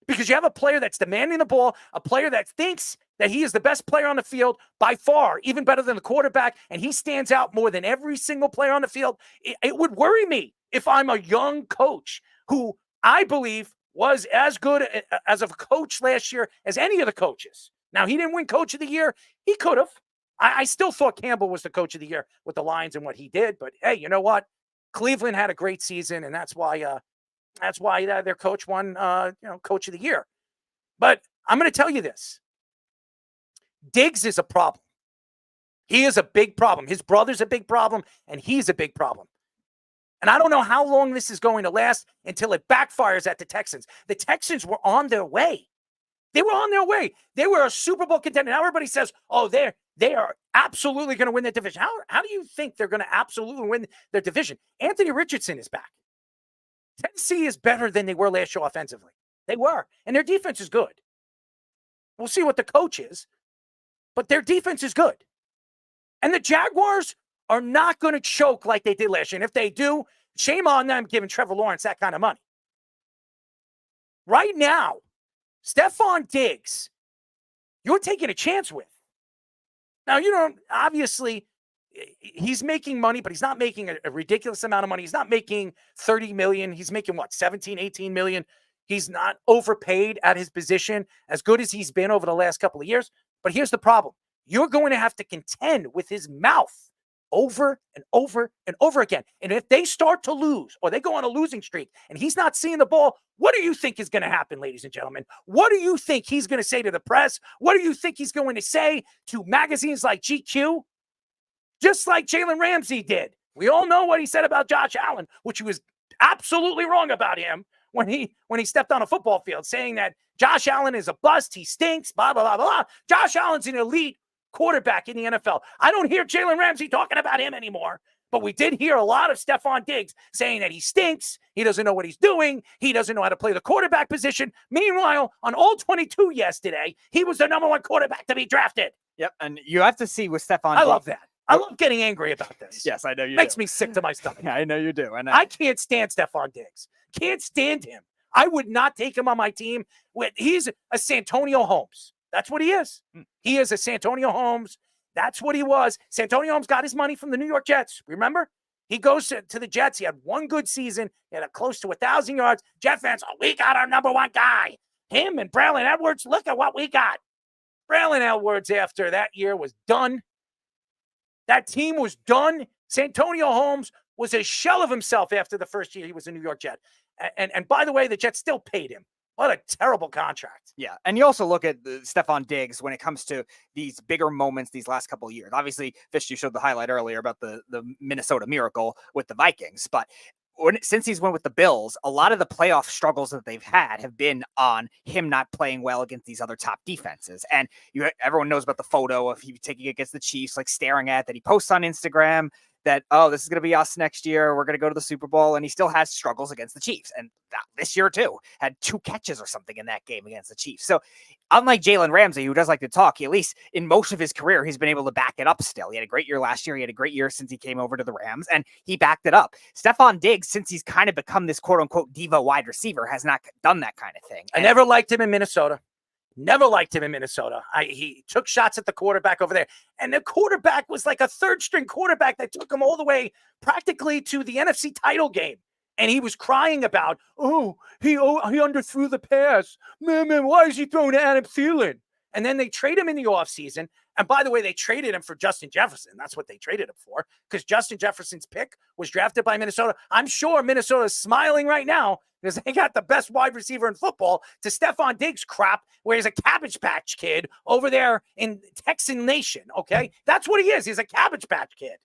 Because you have a player that's demanding the ball, a player that thinks that he is the best player on the field by far, even better than the quarterback, and he stands out more than every single player on the field. It would worry me if I'm a young coach who I believe was as good as a coach last year as any of the coaches. Now, he didn't win Coach of the Year. He could have. I still thought Campbell was the Coach of the Year with the Lions and what he did. But, hey, you know what? Cleveland had a great season, and that's why their coach won, Coach of the Year. But I'm going to tell you this. Diggs is a problem. He is a big problem. His brother's a big problem, and he's a big problem. And I don't know how long this is going to last until it backfires at the Texans. The Texans were on their way. They were on their way. They were a Super Bowl contender. Now everybody says, oh, they are absolutely going to win that division. How do you think they're going to absolutely win their division? Anthony Richardson is back. Tennessee is better than they were last year offensively. They were. And their defense is good. We'll see what the coach is. But their defense is good. And the Jaguars are not going to choke like they did last year. And if they do, shame on them giving Trevor Lawrence that kind of money. Right now, Stefon Diggs, you're taking a chance with. Now, obviously, he's making money, but he's not making a ridiculous amount of money. He's not making $30 million. He's making, 17, 18 million. He's not overpaid at his position, as good as he's been over the last couple of years. But here's the problem. You're going to have to contend with his mouth over and over and over again. And if they start to lose or they go on a losing streak and he's not seeing the ball, what do you think is going to happen, ladies and gentlemen? What do you think he's going to say to the press? What do you think he's going to say to magazines like GQ? Just like Jalen Ramsey did. We all know what he said about Josh Allen, which he was absolutely wrong about him when he stepped on a football field, saying that Josh Allen is a bust, he stinks, blah, blah, blah, blah. Josh Allen's an elite quarterback in the NFL. I don't hear Jalen Ramsey talking about him anymore, but we did hear a lot of Stefon Diggs saying that he stinks, he doesn't know what he's doing, he doesn't know how to play the quarterback position. Meanwhile, on All 22 yesterday, he was the number one quarterback to be drafted. Yep, and you have to see with Stefon Diggs. I love that. I love getting angry about this. Yes, I know you Makes do. me sick to my stomach. Yeah, I know you do. And I can't stand Stefon Diggs. Can't stand him. I would not take him on my team. He's a Santonio Holmes. That's what he is. He is a Santonio Holmes. That's what he was. Santonio Holmes got his money from the New York Jets. Remember? He goes to the Jets. He had one good season. He had close to 1,000 yards. Jet fans, we got our number one guy. Him and Braylon Edwards, look at what we got. Braylon Edwards, after that year, was done. That team was done. Santonio Holmes was a shell of himself after the first year he was a New York Jet. And by the way, the Jets still paid him. What a terrible contract. Yeah, and you also look at Stefon Diggs when it comes to these bigger moments these last couple of years. Obviously, Fish, you showed the highlight earlier about the Minnesota Miracle with the Vikings, but since he's went with the Bills, a lot of the playoff struggles that they've had have been on him not playing well against these other top defenses. And everyone knows about the photo of he taking it against the Chiefs, like staring at that he posts on Instagram that, oh, this is going to be us next year. We're going to go to the Super Bowl. And he still has struggles against the Chiefs. And this year, too, had 2 catches or something in that game against the Chiefs. So unlike Jalen Ramsey, who does like to talk, at least in most of his career, he's been able to back it up still. He had a great year last year. He had a great year since he came over to the Rams, and he backed it up. Stefon Diggs, since he's kind of become this quote-unquote diva wide receiver, has not done that kind of thing. I never liked him in Minnesota. Never liked him in Minnesota. He took shots at the quarterback over there. And the quarterback was like a third-string quarterback that took him all the way practically to the NFC title game. And he was crying about, he underthrew the pass. Man, why is he throwing to Adam Thielen? And then they trade him in the offseason. And by the way, they traded him for Justin Jefferson. That's what they traded him for, because Justin Jefferson's pick was drafted by Minnesota. I'm sure Minnesota's smiling right now because they got the best wide receiver in football to Stefon Diggs crap, where he's a Cabbage Patch Kid over there in Texan Nation, okay? That's what he is. He's a Cabbage Patch Kid.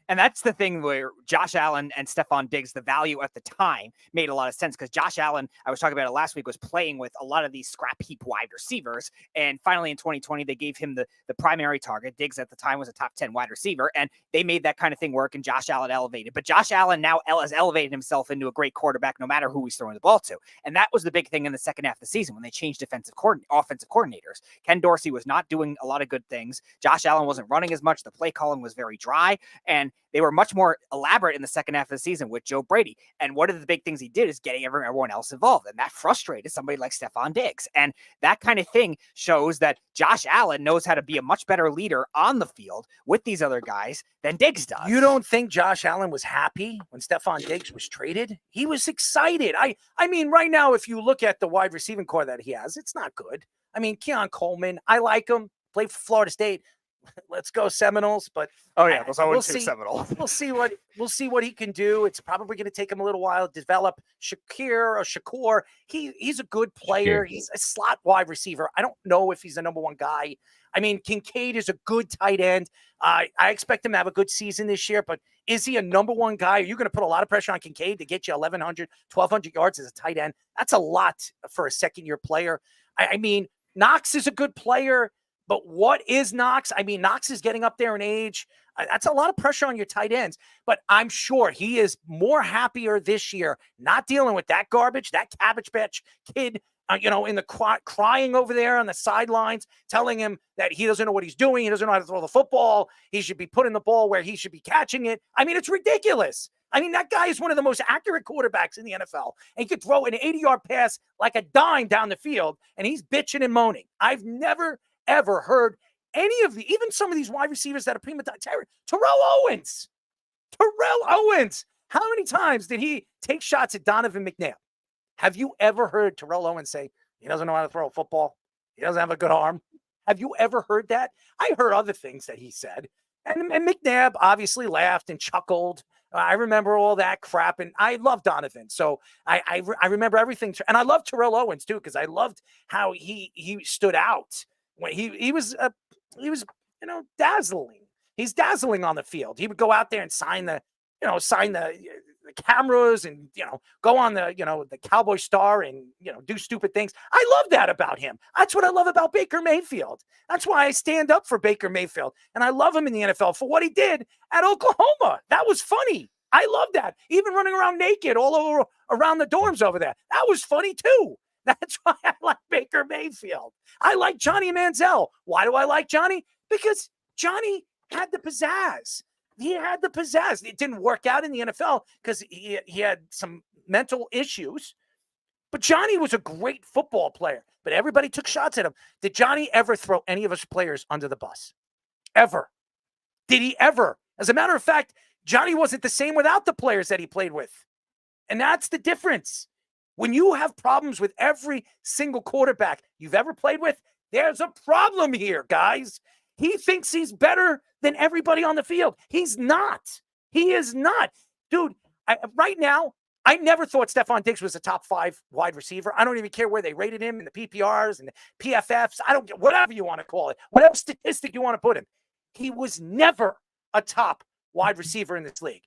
And that's the thing where Josh Allen and Stefon Diggs, the value at the time made a lot of sense, because Josh Allen, I was talking about it last week, was playing with a lot of these scrap heap wide receivers. And finally in 2020, they gave him the primary target. Diggs at the time was a top 10 wide receiver, and they made that kind of thing work, and Josh Allen elevated. But Josh Allen now has elevated himself into a great quarterback no matter who he's throwing the ball to. And that was the big thing in the second half of the season when they changed offensive coordinators. Ken Dorsey was not doing a lot of good things. Josh Allen wasn't running as much. The play calling was very dry, and they were much more elaborate in the second half of the season with Joe Brady. And one of the big things he did is getting everyone else involved. And that frustrated somebody like Stefon Diggs. And that kind of thing shows that Josh Allen knows how to be a much better leader on the field with these other guys than Diggs does. You don't think Josh Allen was happy when Stefon Diggs was traded? He was excited. I mean, right now, if you look at the wide receiving core that he has, it's not good. I mean, Keon Coleman, I like him. Played for Florida State. Let's go Seminoles, but those we'll 0-2 Seminoles. We'll see what he can do. It's probably going to take him a little while to develop. Shakur, he's a good player. He's a slot wide receiver. I don't know if he's the number one guy. I mean, Kincaid is a good tight end. I expect him to have a good season this year, but is he a number one guy? Are you going to put a lot of pressure on Kincaid to get you 1,100, 1,200 yards as a tight end? That's a lot for a second-year player. I mean, Knox is a good player. But what is Knox? I mean, Knox is getting up there in age. That's a lot of pressure on your tight ends. But I'm sure he is more happier this year not dealing with that garbage, that Cabbage Patch Kid, in the crying over there on the sidelines, telling him that he doesn't know what he's doing. He doesn't know how to throw the football. He should be putting the ball where he should be catching it. I mean, it's ridiculous. I mean, that guy is one of the most accurate quarterbacks in the NFL. And he could throw an 80-yard pass like a dime down the field, and he's bitching and moaning. I've never ever heard any of even some of these wide receivers that are prima donna. Terrell Owens. How many times did he take shots at Donovan McNabb? Have you ever heard Terrell Owens say he doesn't know how to throw a football? He doesn't have a good arm. Have you ever heard that? I heard other things that he said. And McNabb obviously laughed and chuckled. I remember all that crap, and I love Donovan. So I remember everything. And I love Terrell Owens too, because I loved how he stood out. When he was dazzling. He's dazzling on the field. He would go out there and sign the cameras and, go on the Cowboy Star and, do stupid things. I love that about him. That's what I love about Baker Mayfield. That's why I stand up for Baker Mayfield. And I love him in the NFL for what he did at Oklahoma. That was funny. I love that. Even running around naked all over around the dorms over there. That was funny too. That's why I like Baker Mayfield. I like Johnny Manziel. Why do I like Johnny? Because Johnny had the pizzazz. He had the pizzazz. It didn't work out in the NFL because he had some mental issues. But Johnny was a great football player. But everybody took shots at him. Did Johnny ever throw any of his players under the bus? Ever? Did he ever? As a matter of fact, Johnny wasn't the same without the players that he played with. And that's the difference. When you have problems with every single quarterback you've ever played with, there's a problem here, guys. He thinks he's better than everybody on the field. He's not. He is not. Dude, right now, I never thought Stefon Diggs was a top 5 wide receiver. I don't even care where they rated him in the PPRs and the PFFs. I don't get whatever you want to call it, whatever statistic you want to put him. He was never a top wide receiver in this league.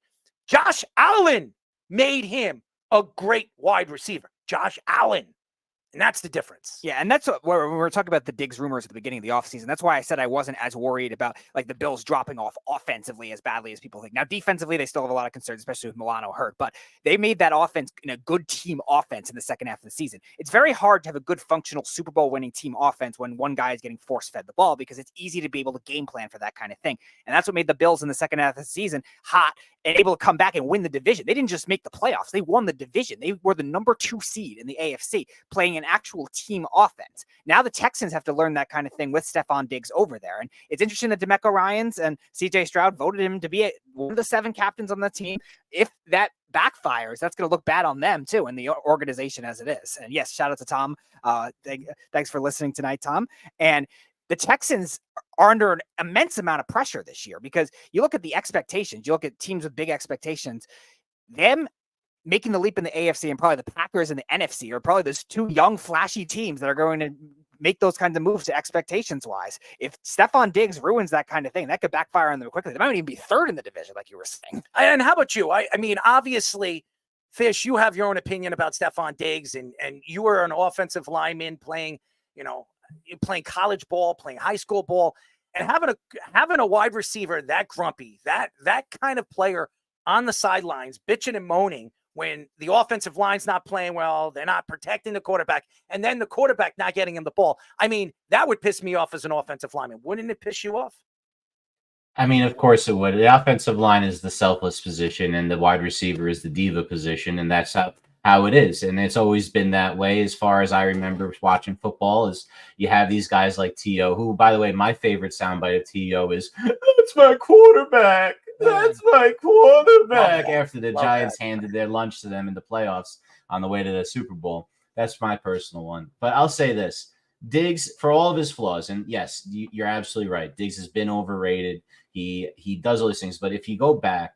Josh Allen made him a great wide receiver. Josh Allen. And that's the difference. Yeah, and that's what when we were talking about the Diggs rumors at the beginning of the offseason. That's why I said I wasn't as worried about like the Bills dropping off offensively as badly as people think. Now, defensively, they still have a lot of concerns, especially with Milano hurt. But they made that offense in a good team offense in the second half of the season. It's very hard to have a good functional Super Bowl winning team offense when one guy is getting force-fed the ball because it's easy to be able to game plan for that kind of thing. And that's what made the Bills in the second half of the season hot and able to come back and win the division. They didn't just make the playoffs. They won the division. They were the number 2 seed in the AFC, playing an actual team offense. Now the Texans have to learn that kind of thing with Stefon Diggs over there. And it's interesting that DeMeco Ryans and CJ Stroud voted him to be one of the 7 captains on the team. If that backfires, that's going to look bad on them too, and the organization as it is. And yes, shout out to Tom. Thanks for listening tonight, Tom. And the Texans are under an immense amount of pressure this year because you look at the expectations, you look at teams with big expectations, them making the leap in the AFC and probably the Packers and the NFC are probably those 2 young, flashy teams that are going to make those kinds of moves to expectations wise. If Stefon Diggs ruins that kind of thing, that could backfire on them quickly. They might even be 3rd in the division, like you were saying. And how about you? I mean, obviously, Fish, you have your own opinion about Stefon Diggs, and you were an offensive lineman playing, playing college ball, playing high school ball, and having a wide receiver that grumpy, that kind of player on the sidelines, bitching and moaning when the offensive line's not playing well, they're not protecting the quarterback, and then the quarterback not getting him the ball. I mean, that would piss me off as an offensive lineman. Wouldn't it piss you off? I mean, of course it would. The offensive line is the selfless position, and the wide receiver is the diva position, and that's how it is. And it's always been that way as far as I remember watching football. Is you have these guys like T.O., who, by the way, my favorite soundbite of T.O. is, "That's my quarterback. That's my quarterback." After the Giants handed their lunch to them in the playoffs on the way to the Super Bowl. That's my personal one. But I'll say this. Diggs, for all of his flaws, and yes, you're absolutely right. Diggs has been overrated. He does all these things. But if you go back,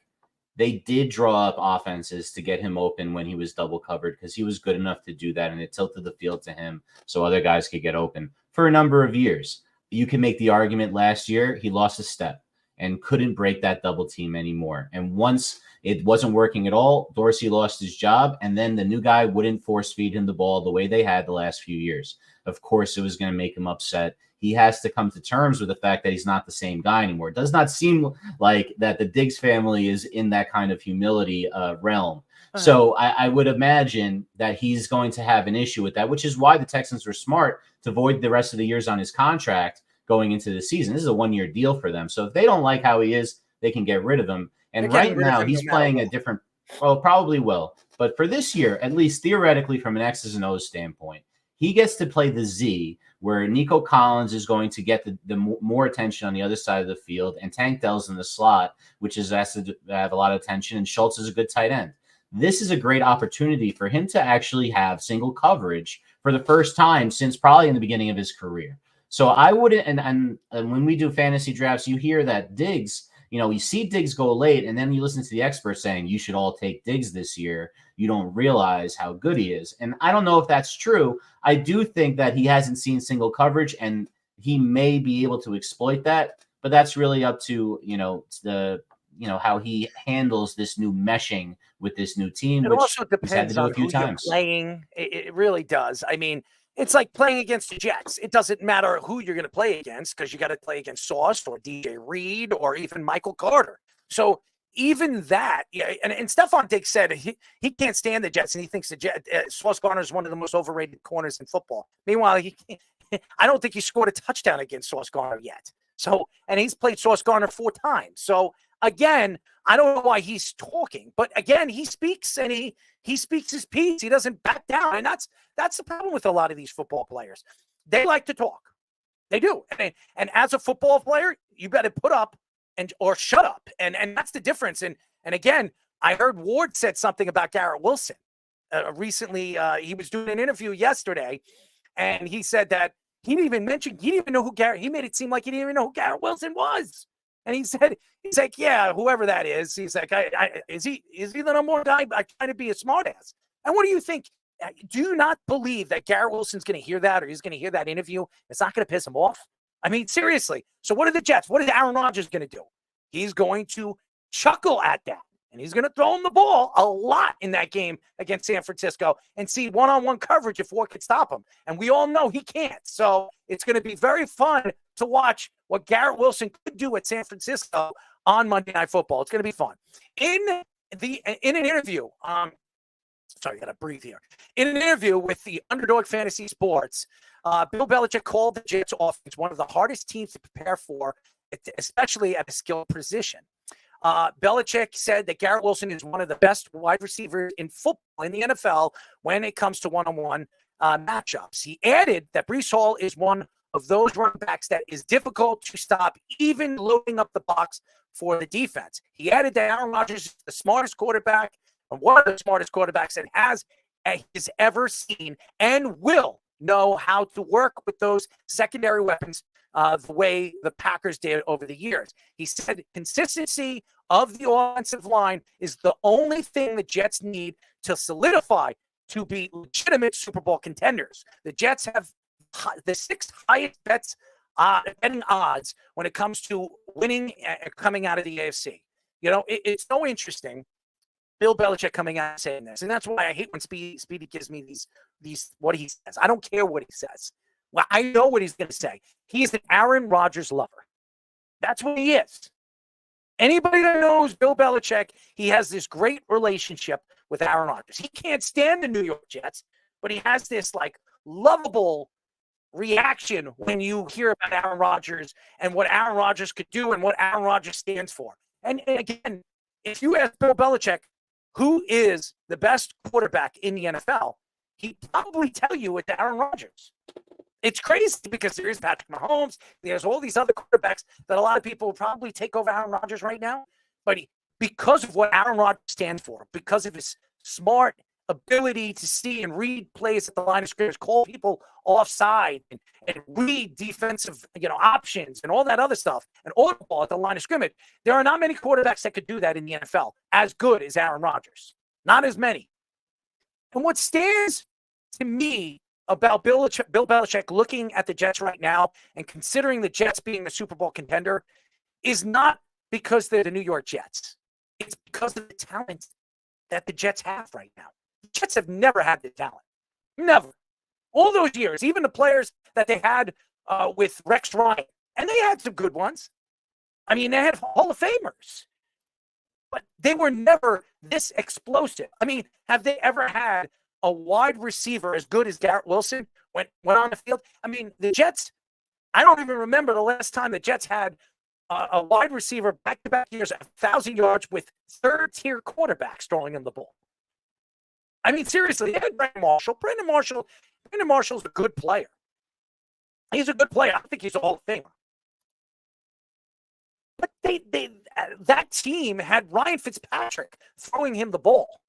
they did draw up offenses to get him open when he was double covered because he was good enough to do that, and it tilted the field to him so other guys could get open for a number of years. You can make the argument last year he lost a step and couldn't break that double team anymore. And once it wasn't working at all, Dorsey lost his job, and then the new guy wouldn't force feed him the ball the way they had the last few years. Of course, it was going to make him upset. He has to come to terms with the fact that he's not the same guy anymore. It does not seem like that the Diggs family is in that kind of humility realm. So I would imagine that he's going to have an issue with that, which is why the Texans were smart to void the rest of the years on his contract going into the season. This is a 1-year deal for them. So if they don't like how he is, they can get rid of him. And right now he's playing a different, well, probably will. But for this year, at least theoretically from an X's and O's standpoint, he gets to play the Z, where Nico Collins is going to get the more attention on the other side of the field, and Tank Dell's in the slot, which is asked to have a lot of attention, and Schultz is a good tight end. This is a great opportunity for him to actually have single coverage for the first time since probably in the beginning of his career. So I wouldn't, and when we do fantasy drafts, you hear that Diggs, you see Diggs go late, and then you listen to the experts saying you should all take Diggs this year. You don't realize how good he is. And I don't know if that's true. I do think that he hasn't seen single coverage, and he may be able to exploit that, but that's really up to, how he handles this new meshing with this new team. It which also he's had to depends do on a few who times. you're playing. It really does. I mean, it's like playing against the Jets. It doesn't matter who you're going to play against because you got to play against Sauce or DJ Reed or even Michael Carter. So even that, and Stefon Diggs said he can't stand the Jets, and he thinks Sauce Gardner is one of the most overrated corners in football. Meanwhile, I don't think he scored a touchdown against Sauce Gardner yet. So, and he's played Sauce Gardner 4 times. So again, I don't know why he's talking, but again, he speaks and he speaks his piece. He doesn't back down, and that's the problem with a lot of these football players. They like to talk. They do, and as a football player, you better put up or shut up, and that's the difference. And again, I heard Ward said something about Gerrit Wilson recently. He was doing an interview yesterday, and he said that he didn't even know who Gerrit. He made it seem like he didn't even know who Gerrit Wilson was. And he's like, yeah, whoever that is. He's like, is he the number one guy? I trying to be a smartass. And what do you think? Do you not believe that Gerrit Wilson's going to hear that, or he's going to hear that interview? It's not going to piss him off. I mean, seriously. So what are the Jets? What is Aaron Rodgers going to do? He's going to chuckle at that, and he's going to throw him the ball a lot in that game against San Francisco and see one-on-one coverage if Ward could stop him. And we all know he can't. So it's going to be very fun to watch what Gerrit Wilson could do at San Francisco on Monday Night Football. It's going to be fun. In an interview, sorry, I got to breathe here. In an interview with the Underdog Fantasy Sports, Bill Belichick called the Jets offense one of the hardest teams to prepare for, especially at a skilled position. Belichick said that Gerrit Wilson is one of the best wide receivers in football in the NFL when it comes to one-on-one matchups. He added that Breece Hall is one of those running backs that is difficult to stop, even loading up the box for the defense. He added that Aaron Rodgers is the smartest quarterback, and one of the smartest quarterbacks that has ever seen, and will know how to work with those secondary weapons the way the Packers did over the years. He said consistency of the offensive line is the only thing the Jets need to solidify to be legitimate Super Bowl contenders. The Jets have the 6th highest betting odds when it comes to winning coming out of the AFC. You know, it's so interesting. Bill Belichick coming out and saying this, and that's why I hate when Speedy gives me these what he says. I don't care what he says. Well, I know what he's going to say. He's an Aaron Rodgers lover. That's what he is. Anybody that knows Bill Belichick, he has this great relationship with Aaron Rodgers. He can't stand the New York Jets, but he has this like lovable reaction when you hear about Aaron Rodgers and what Aaron Rodgers could do and what Aaron Rodgers stands for. And again, if you ask Bill Belichick who is the best quarterback in the NFL, he'd probably tell you it's Aaron Rodgers. It's crazy because there is Patrick Mahomes. There's all these other quarterbacks that a lot of people will probably take over Aaron Rodgers right now. But because of what Aaron Rodgers stands for, because of his smart ability to see and read plays at the line of scrimmage, call people offside and read defensive options and all that other stuff, and audible at the line of scrimmage, there are not many quarterbacks that could do that in the NFL as good as Aaron Rodgers. Not as many. And what stands to me about Bill Belichick looking at the Jets right now and considering the Jets being the Super Bowl contender is not because they're the New York Jets. It's because of the talent that the Jets have right now. The Jets have never had the talent. Never. All those years, even the players that they had with Rex Ryan, and they had some good ones. I mean, they had Hall of Famers. But they were never this explosive. I mean, have they ever had a wide receiver as good as Gerrit Wilson went on the field? I mean, the Jets, I don't even remember the last time the Jets had a wide receiver back-to-back years, 1,000 yards with third-tier quarterbacks throwing him the ball. I mean, seriously, they had Brandon Marshall. Brandon Marshall's a good player. He's a good player. I think he's a Hall of Famer. But that team had Ryan Fitzpatrick throwing him the ball.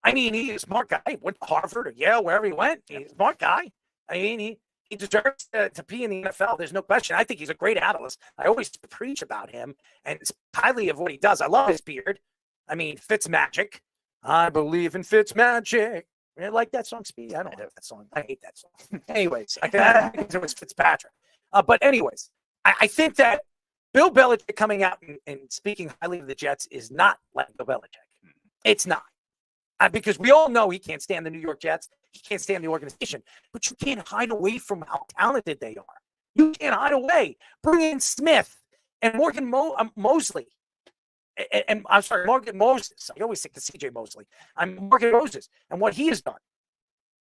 I mean, he's a smart guy. He went to Harvard or Yale, wherever he went. He's a smart guy. I mean, he deserves to be in the NFL. There's no question. I think he's a great analyst. I always preach about him and highly of what he does. I love his beard. I mean, Fitzmagic. I believe in Fitzmagic. You like that song, Speedy? I don't have that song. I hate that song. Anyways, I think it was Fitzpatrick. But anyways, I think that Bill Belichick coming out and speaking highly of the Jets is not like Bill Belichick. It's not. Because we all know he can't stand the New York Jets. He can't stand the organization. But you can't hide away from how talented they are. You can't hide away. Bring in Smith and Morgan Mosley. And I'm sorry, Morgan Moses. I always think to CJ Mosley. I'm Morgan Moses and what he has done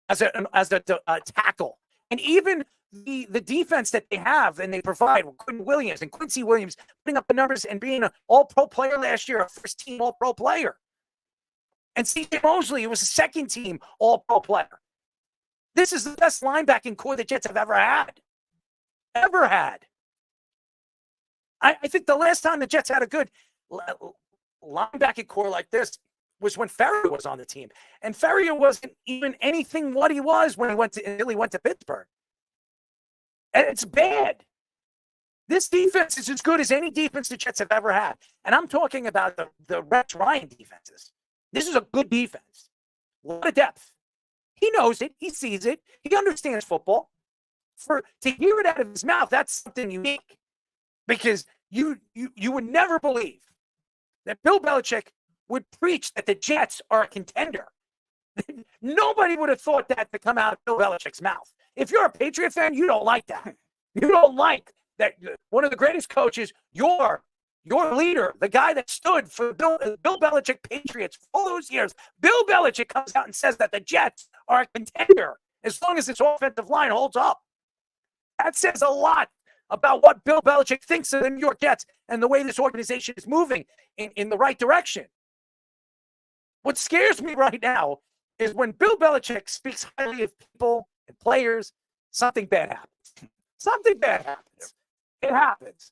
as a tackle. And even the defense that they have and they provide with Quincy Williams putting up the numbers and being an all-pro player last year, a first-team all-pro player. And CJ Mosley was a second-team all-pro player. This is the best linebacking core the Jets have ever had. Ever had. I think the last time the Jets had a good linebacking core like this was when Ferrier was on the team. And Ferrier wasn't even anything what he was when he went to Pittsburgh. And it's bad. This defense is as good as any defense the Jets have ever had. And I'm talking about the Rex Ryan defenses. This is a good defense. A lot of depth. He knows it. He sees it. He understands football. To hear it out of his mouth, that's something unique. Because you would never believe that Bill Belichick would preach that the Jets are a contender. Nobody would have thought that to come out of Bill Belichick's mouth. If you're a Patriot fan, you don't like that. You don't like that one of the greatest coaches, your leader, the guy that stood for Bill Belichick Patriots for all those years, Bill Belichick comes out and says that the Jets are a contender as long as its offensive line holds up. That says a lot about what Bill Belichick thinks of the New York Jets and the way this organization is moving in the right direction. What scares me right now is when Bill Belichick speaks highly of people and players, something bad happens. Something bad happens. It happens.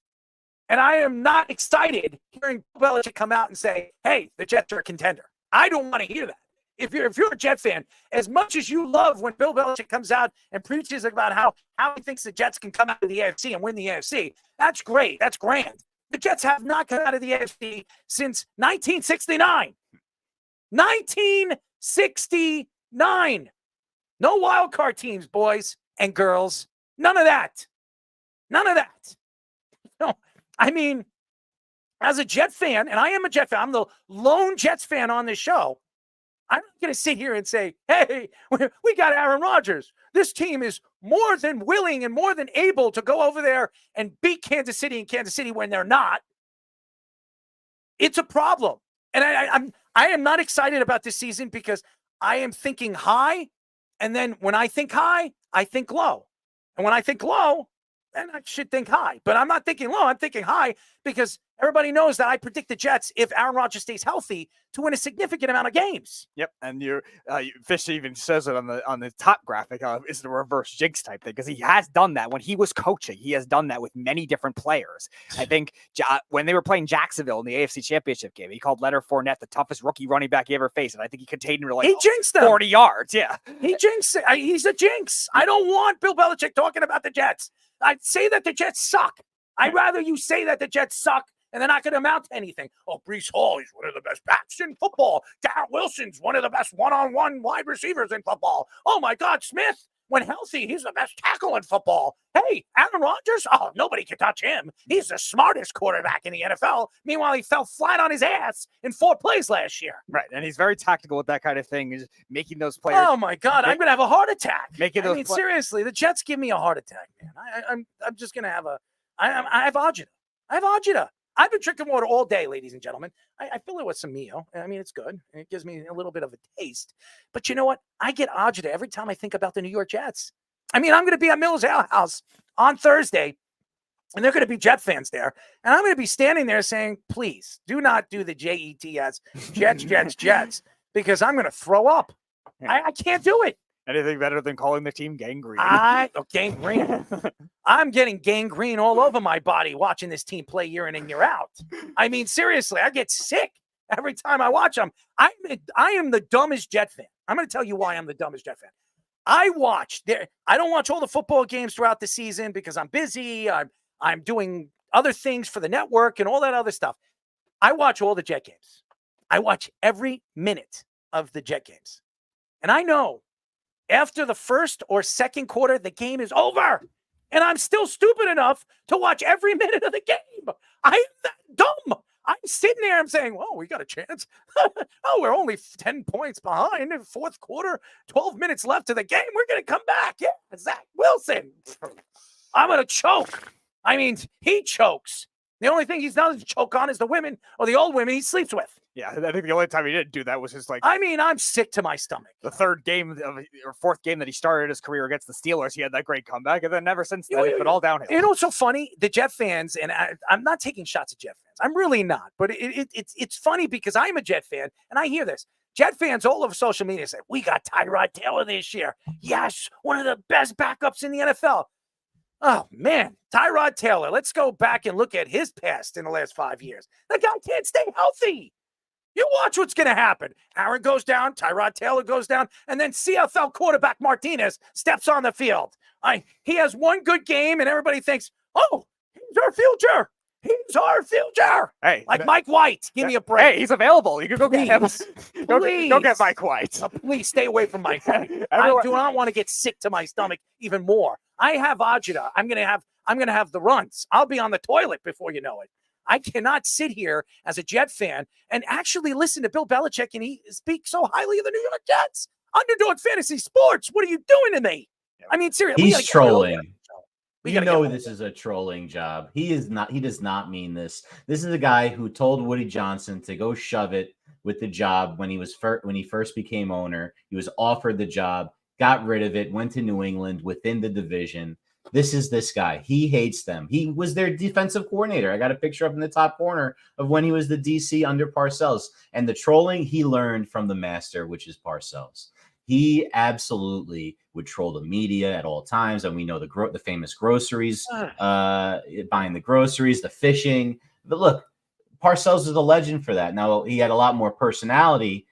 And I am not excited hearing Bill Belichick come out and say, hey, the Jets are a contender. I don't want to hear that. If you're a Jet fan, as much as you love when Bill Belichick comes out and preaches about how he thinks the Jets can come out of the AFC and win the AFC, that's great. That's grand. The Jets have not come out of the AFC since 1969. 1969. No wild card teams, boys and girls. None of that. None of that. No, I mean, as a Jet fan, and I am a Jet fan, I'm the lone Jets fan on this show. I'm not going to sit here and say, hey, we got Aaron Rodgers. This team is more than willing and more than able to go over there and beat Kansas City in Kansas City when they're not. It's a problem. And I am not excited about this season because I am thinking high. And then when I think high, I think low. And when I think low, then I should think high. But I'm not thinking low. I'm thinking high because everybody knows that I predict the Jets, if Aaron Rodgers stays healthy, to win a significant amount of games. Yep, and Fish even says it on the top graphic. It's the reverse jinx type thing because he has done that when he was coaching. He has done that with many different players. I think when they were playing Jacksonville in the AFC Championship game, he called Leonard Fournette the toughest rookie running back he ever faced, and I think he contained him like he jinxed them 40 yards. Yeah, he jinxed. He's a jinx. I don't want Bill Belichick talking about the Jets. I'd say that the Jets suck. I'd rather you say that the Jets suck and they're not going to amount to anything. Oh, Breece Hall, he's one of the best backs in football. Garrett Wilson's one of the best one-on-one wide receivers in football. Oh, my God, Smith, when healthy, he's the best tackle in football. Hey, Aaron Rodgers, oh, nobody can touch him. He's the smartest quarterback in the NFL. Meanwhile, he fell flat on his ass in 4 plays last year. Right, and he's very tactical with that kind of thing, is making those players. Oh, my God, I'm going to have a heart attack. Making seriously, the Jets give me a heart attack, man. I'm just going to have I have agita. I have agita. I've been drinking water all day, ladies and gentlemen. I fill it with some Mio. I mean, it's good. It gives me a little bit of a taste. But you know what? I get agita every time I think about the New York Jets. I mean, I'm going to be at Mills Ale House on Thursday, and they're going to be Jet fans there. And I'm going to be standing there saying, please, do not do the JETS, Jets, Jets, Jets, because I'm going to throw up. I can't do it. Anything better than calling the team gangrene? Gangrene. I'm getting gangrene all over my body watching this team play year in and year out. I mean, seriously, I get sick every time I watch them. I am the dumbest Jet fan. I'm going to tell you why I'm the dumbest Jet fan. I don't watch all the football games throughout the season because I'm busy. I'm doing other things for the network and all that other stuff. I watch all the Jet games. I watch every minute of the Jet games. And I know after the first or second quarter, the game is over. And I'm still stupid enough to watch every minute of the game. I am that dumb. I'm sitting there, I'm saying, well, we got a chance. Oh, we're only 10 points behind in fourth quarter, 12 minutes left of the game. We're going to come back. Yeah, Zach Wilson. I'm going to choke. I mean, he chokes. The only thing he's not to choke on is the women or the old women he sleeps with. Yeah, I think the only time he didn't do that was just I'm sick to my stomach. The fourth game that he started his career against the Steelers, he had that great comeback, and then ever since then, it's been all downhill. You know what's so funny? The Jet fans, and I'm not taking shots at Jet fans. I'm really not. But it's funny because I'm a Jet fan, and I hear this. Jet fans all over social media say, we got Tyrod Taylor this year. Yes, one of the best backups in the NFL. Oh, man, Tyrod Taylor. Let's go back and look at his past in the last 5 years. The guy can't stay healthy. You watch what's going to happen. Aaron goes down, Tyrod Taylor goes down, and then CFL quarterback Martinez steps on the field. He has one good game, and everybody thinks, oh, he's our future. He's our future. Hey, like Mike White. Give me a break. Hey, he's available. You can go get him. Go get Mike White. Please stay away from Mike White. I do not want to get sick to my stomach even more. I have agita. I'm gonna have the runs. I'll be on the toilet before you know it. I cannot sit here as a Jet fan and actually listen to Bill Belichick and he speaks so highly of the New York Jets. Underdog Fantasy Sports. What are you doing to me? I mean, seriously. He's trolling. You know this is a trolling job. He does not mean this. This is a guy who told Woody Johnson to go shove it with the job when he first became owner. He was offered the job, got rid of it, went to New England within the division. This is this guy. He hates them. He was their defensive coordinator. I got a picture up in the top corner of when he was the DC under Parcells. And the trolling he learned from the master, which is Parcells. He absolutely would troll the media at all times, and we know the famous groceries, buying the groceries, the fishing. But look, Parcells is a legend for that. Now, he had a lot more personality,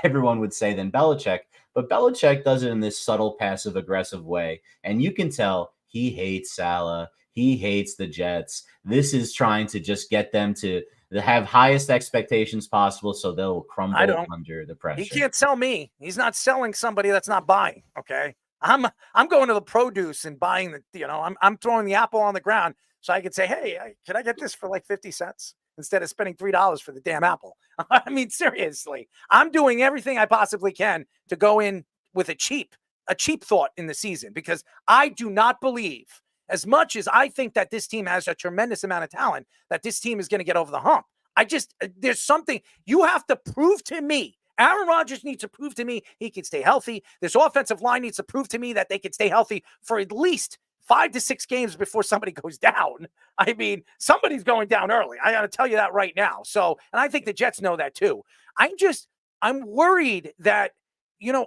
everyone would say, than Belichick, but Belichick does it in this subtle, passive-aggressive way, and you can tell he hates Salah. He hates the Jets. This is trying to just get them to have highest expectations possible so they'll crumble under the pressure. He can't sell me. He's not selling somebody that's not buying, okay? I'm going to the produce and buying I'm throwing the apple on the ground so I could say, hey, can I get this for like 50 cents instead of spending $3 for the damn apple? I mean, seriously, I'm doing everything I possibly can to go in with a cheap thought in the season, because I do not believe, as much as I think that this team has a tremendous amount of talent, that this team is going to get over the hump. There's something you have to prove to me. Aaron Rodgers needs to prove to me he can stay healthy. This offensive line needs to prove to me that they can stay healthy for at least 5 to 6 games before somebody goes down. I mean, somebody's going down early. I got to tell you that right now. So, and I think the Jets know that too. I'm worried that,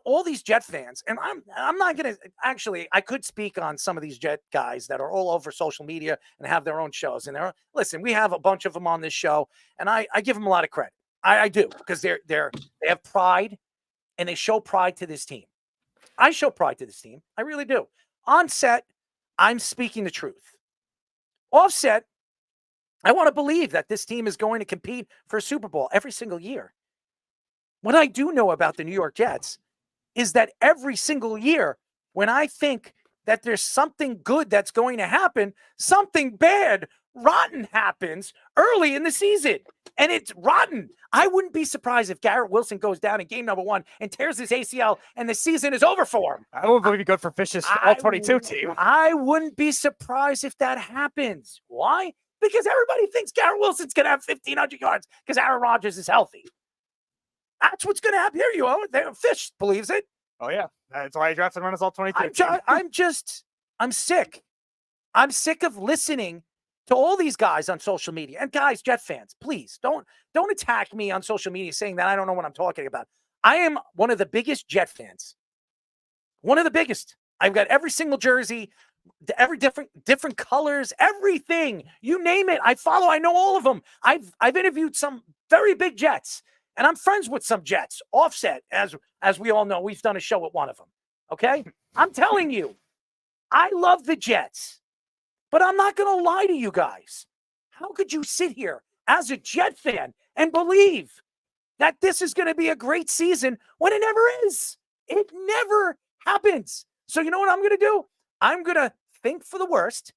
all these Jet fans, and I'm not going to actually, I could speak on some of these Jet guys that are all over social media and have their own shows. And listen, we have a bunch of them on this show, and I give them a lot of credit. I do, because they have pride, and they show pride to this team. I show pride to this team. I really do. On set, I'm speaking the truth. Offset, I want to believe that this team is going to compete for a Super Bowl every single year. What I do know about the New York Jets is that every single year, when I think that there's something good that's going to happen, something bad, rotten happens early in the season. And it's rotten. I wouldn't be surprised if Gerrit Wilson goes down in game number 1 and tears his ACL and the season is over for him. I wouldn't be good for Fish's all-22 team. I wouldn't be surprised if that happens. Why? Because everybody thinks Gerrit Wilson's going to have 1,500 yards because Aaron Rodgers is healthy. That's what's going to happen. Here you are. Fish believes it. Oh, yeah. That's why I drafted him as all-22. I'm sick. I'm sick of listening to all these guys on social media. And guys, Jet fans, please don't attack me on social media saying that I don't know what I'm talking about. I am one of the biggest Jet fans. One of the biggest. I've got every single jersey, every different colors, everything. You name it. I follow. I know all of them. I've interviewed some very big Jets. And I'm friends with some Jets. Offset, as we all know, we've done a show with one of them. Okay? I'm telling you, I love the Jets. But I'm not going to lie to you guys. How could you sit here as a Jet fan and believe that this is going to be a great season when it never is? It never happens. So you know what I'm going to do? I'm going to think for the worst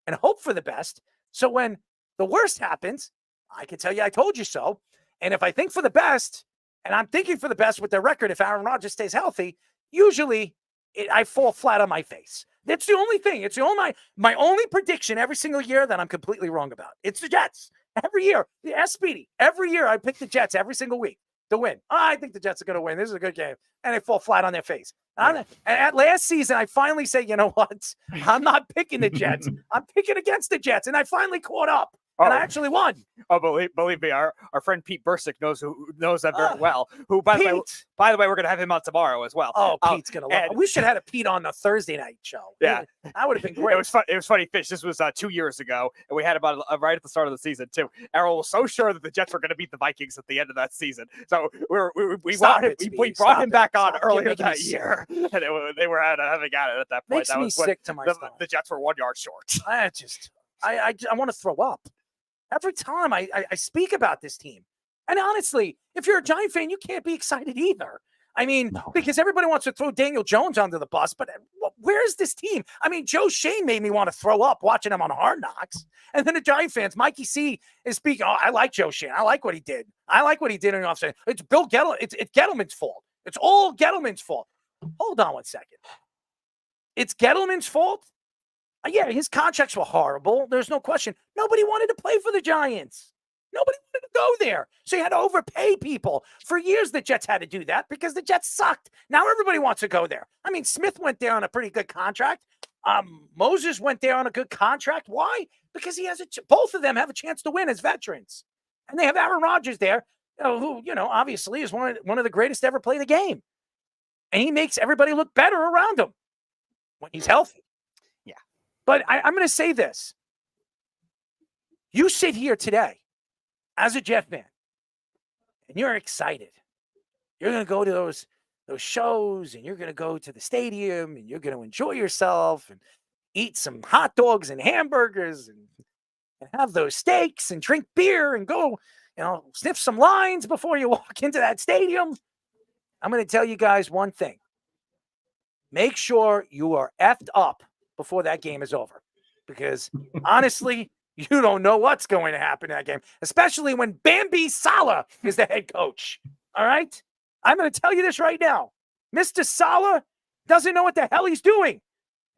and hope for the best. So when the worst happens, I can tell you I told you so. And if I think for the best, and I'm thinking for the best with their record, if Aaron Rodgers stays healthy, usually I fall flat on my face. That's the only thing. It's my only prediction every single year that I'm completely wrong about. It's the Jets. Every year. The SPD. Every year I pick the Jets every single week to win. I think the Jets are going to win. This is a good game. And they fall flat on their face. And at last season, I finally say, you know what? I'm not picking the Jets. I'm picking against the Jets. And I finally caught up. And I actually won. Oh, believe me, our friend Pete Bursick knows that very well. Who, by the way, we're gonna have him on tomorrow as well. Oh, Pete's gonna love it. We should have had a Pete on the Thursday night show. Yeah, that would have been great. It was funny, Fish. This was 2 years ago, and we had about right at the start of the season too. Errol was so sure that the Jets were going to beat the Vikings at the end of that season, so we brought him back on earlier that year, and they were having at it at that point. Makes me sick to my stomach. The Jets were 1 yard short. I want to throw up. Every time I speak about this team. And honestly, if you're a Giant fan, you can't be excited either. I mean, because everybody wants to throw Daniel Jones under the bus, but where's this team? I mean, Joe Shane made me want to throw up watching him on Hard Knocks. And then the Giant fans, Mikey C is speaking, oh, I like Joe Shane. I like what he did. I like what he did in the offseason. It's Bill Gettleman. It's Gettleman's fault. It's all Gettleman's fault. Hold on one second. It's Gettleman's fault? Yeah, his contracts were horrible. There's no question. Nobody wanted to play for the Giants. Nobody wanted to go there. So you had to overpay people. For years, the Jets had to do that because the Jets sucked. Now everybody wants to go there. I mean, Smith went there on a pretty good contract. Moses went there on a good contract. Why? Because he has both of them have a chance to win as veterans. And they have Aaron Rodgers there, who, obviously is one of the greatest to ever play the game. and he makes everybody look better around him when he's healthy. Yeah. But I'm going to say this. You sit here today as a Jet fan, and you're excited. You're going to go to those shows, and you're going to go to the stadium, and you're going to enjoy yourself and eat some hot dogs and hamburgers and have those steaks and drink beer and go, sniff some lines before you walk into that stadium. I'm going to tell you guys one thing. Make sure you are effed up before that game is over. Because honestly, you don't know what's going to happen in that game, especially when Bambi Saleh is the head coach. All right? I'm going to tell you this right now. Mr. Saleh doesn't know what the hell he's doing.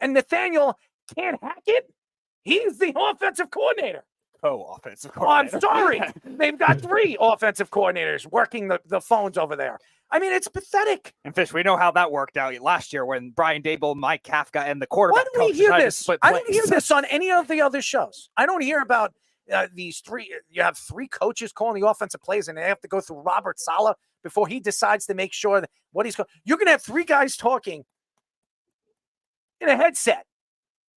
And Nathaniel can't hack it. He's the offensive coordinator. Co-offensive Oh, coordinator. I'm sorry. They've got 3 offensive coordinators working the phones over there. I mean, it's pathetic. And Fish, we know how that worked out last year when Brian Dable, Mike Kafka, and the quarterback Why don't we hear this? I don't hear plays. this on any of the other shows. I don't hear about these 3. You have 3 coaches calling the offensive plays, and they have to go through Robert Saleh before he decides to make sure that what he's going. You're going to have 3 guys talking in a headset.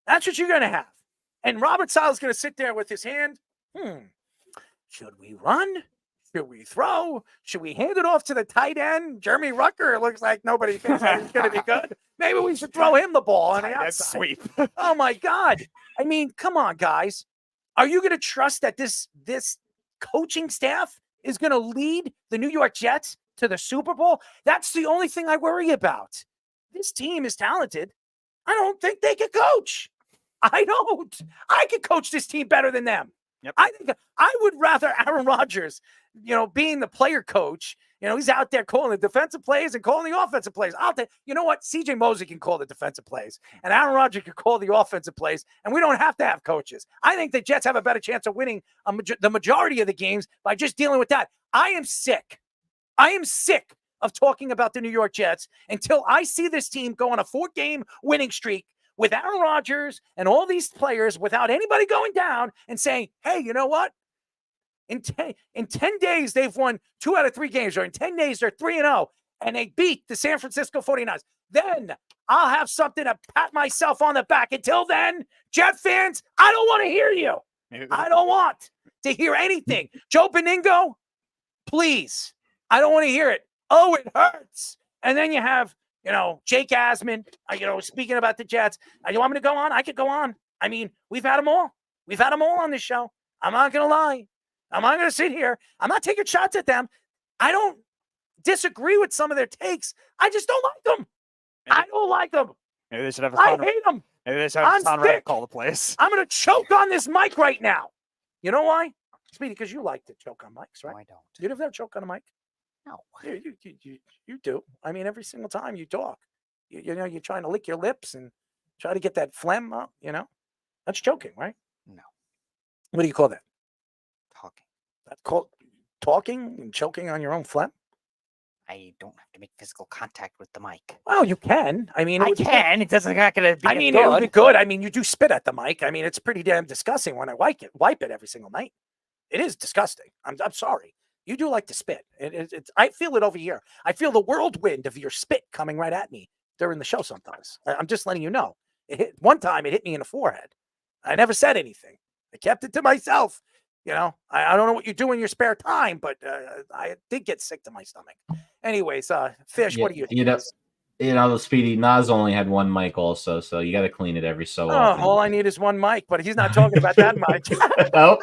That's what you're going to have. And Robert Saleh's going to sit there with his hand. Should we run? Should we throw? Should we hand it off to the tight end? Jeremy Rucker, it looks like nobody thinks that he's going to be good. Maybe we should throw him the ball on the outside. Sweep. Oh, my God. I mean, come on, guys. Are you going to trust that this coaching staff is going to lead the New York Jets to the Super Bowl? That's the only thing I worry about. This team is talented. I don't think they can coach. I don't. I could coach this team better than them. Yep. I think I would rather Aaron Rodgers, being the player coach. He's out there calling the defensive plays and calling the offensive plays. You know what? CJ Mosley can call the defensive plays, and Aaron Rodgers can call the offensive plays, and we don't have to have coaches. I think the Jets have a better chance of winning the majority of the games by just dealing with that. I am sick. I am sick of talking about the New York Jets until I see this team go on a 4-game winning streak with Aaron Rodgers and all these players without anybody going down and saying, hey, you know what? In 10 days, they've won 2 out of 3 games, or in 10 days, they're 3-0, and they beat the San Francisco 49ers. Then I'll have something to pat myself on the back. Until then, Jet fans, I don't want to hear you. I don't want to hear anything. Joe Beningo, please. I don't want to hear it. Oh, it hurts. And then you have, Jake Asman, speaking about the Jets. You want me to go on? I could go on. I mean, we've had them all. We've had them all on this show. I'm not going to lie. I'm not going to sit here. I'm not taking shots at them. I don't disagree with some of their takes. I just don't like them. I don't like them. Maybe they should have I hate them. Maybe they should have Conrad call the plays. I'm going to choke on this mic right now. You know why? Speedy, because you like to choke on mics, right? No, I don't. You ever choke on a mic? No. You do. I mean, every single time you talk, you're trying to lick your lips and try to get that phlegm up, That's choking, right? No. What do you call that? Talking. That's called talking and choking on your own phlegm? I don't have to make physical contact with the mic. Well, you can. I mean, It doesn't not going to be. It would be good. I mean, you do spit at the mic. I mean, it's pretty damn disgusting when I wipe it every single night. It is disgusting. I'm sorry. You do like to spit. I feel it over here. I feel the whirlwind of your spit coming right at me during the show sometimes. I'm just letting you know. One time it hit me in the forehead. I never said anything. I kept it to myself. I don't know what you do in your spare time, but I did get sick to my stomach. Anyways, Fish, what do you think? Speedy, Nas only had 1 mic also, so you got to clean it every so often. All I need is 1 mic, but he's not talking about that mic. Nope.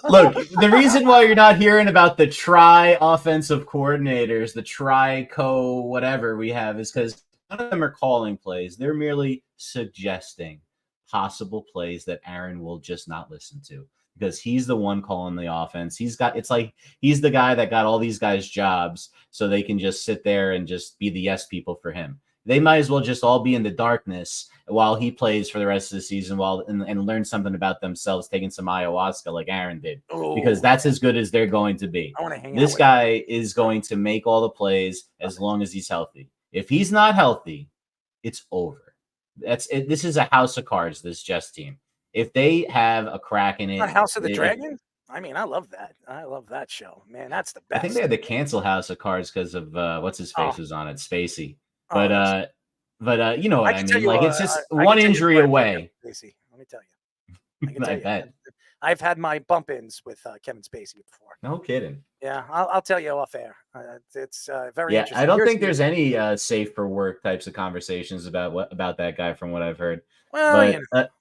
Look, the reason why you're not hearing about the offensive coordinators, the whatever we have, is because none of them are calling plays. They're merely suggesting possible plays that Aaron will just not listen to, because he's the one calling the offense. He's the guy that got all these guys jobs so they can just sit there and just be the yes people for him. They might as well just all be in the darkness while he plays for the rest of the season and learn something about themselves, taking some ayahuasca like Aaron did, because that's as good as they're going to be. This guy is going to make all the plays as long as he's healthy. If he's not healthy, it's over. This is a house of cards, this Jets team. If they have a crack in it. Not House of the Dragon? I mean, I love that. I love that show, man. That's the best. I think they had to cancel House of Cards because of what's his face was on it, Spacey. Oh, But you know what I can tell mean. you, Like it's just I one can tell you a injury story about away. Kevin Spacey. Let me tell you. I can tell I you. bet. I've had my bump-ins with Kevin Spacey before. No kidding. Yeah, I'll tell you off air. It's very Yeah, interesting. I don't think there's any safe for work types of conversations about that guy from what I've heard. Well, But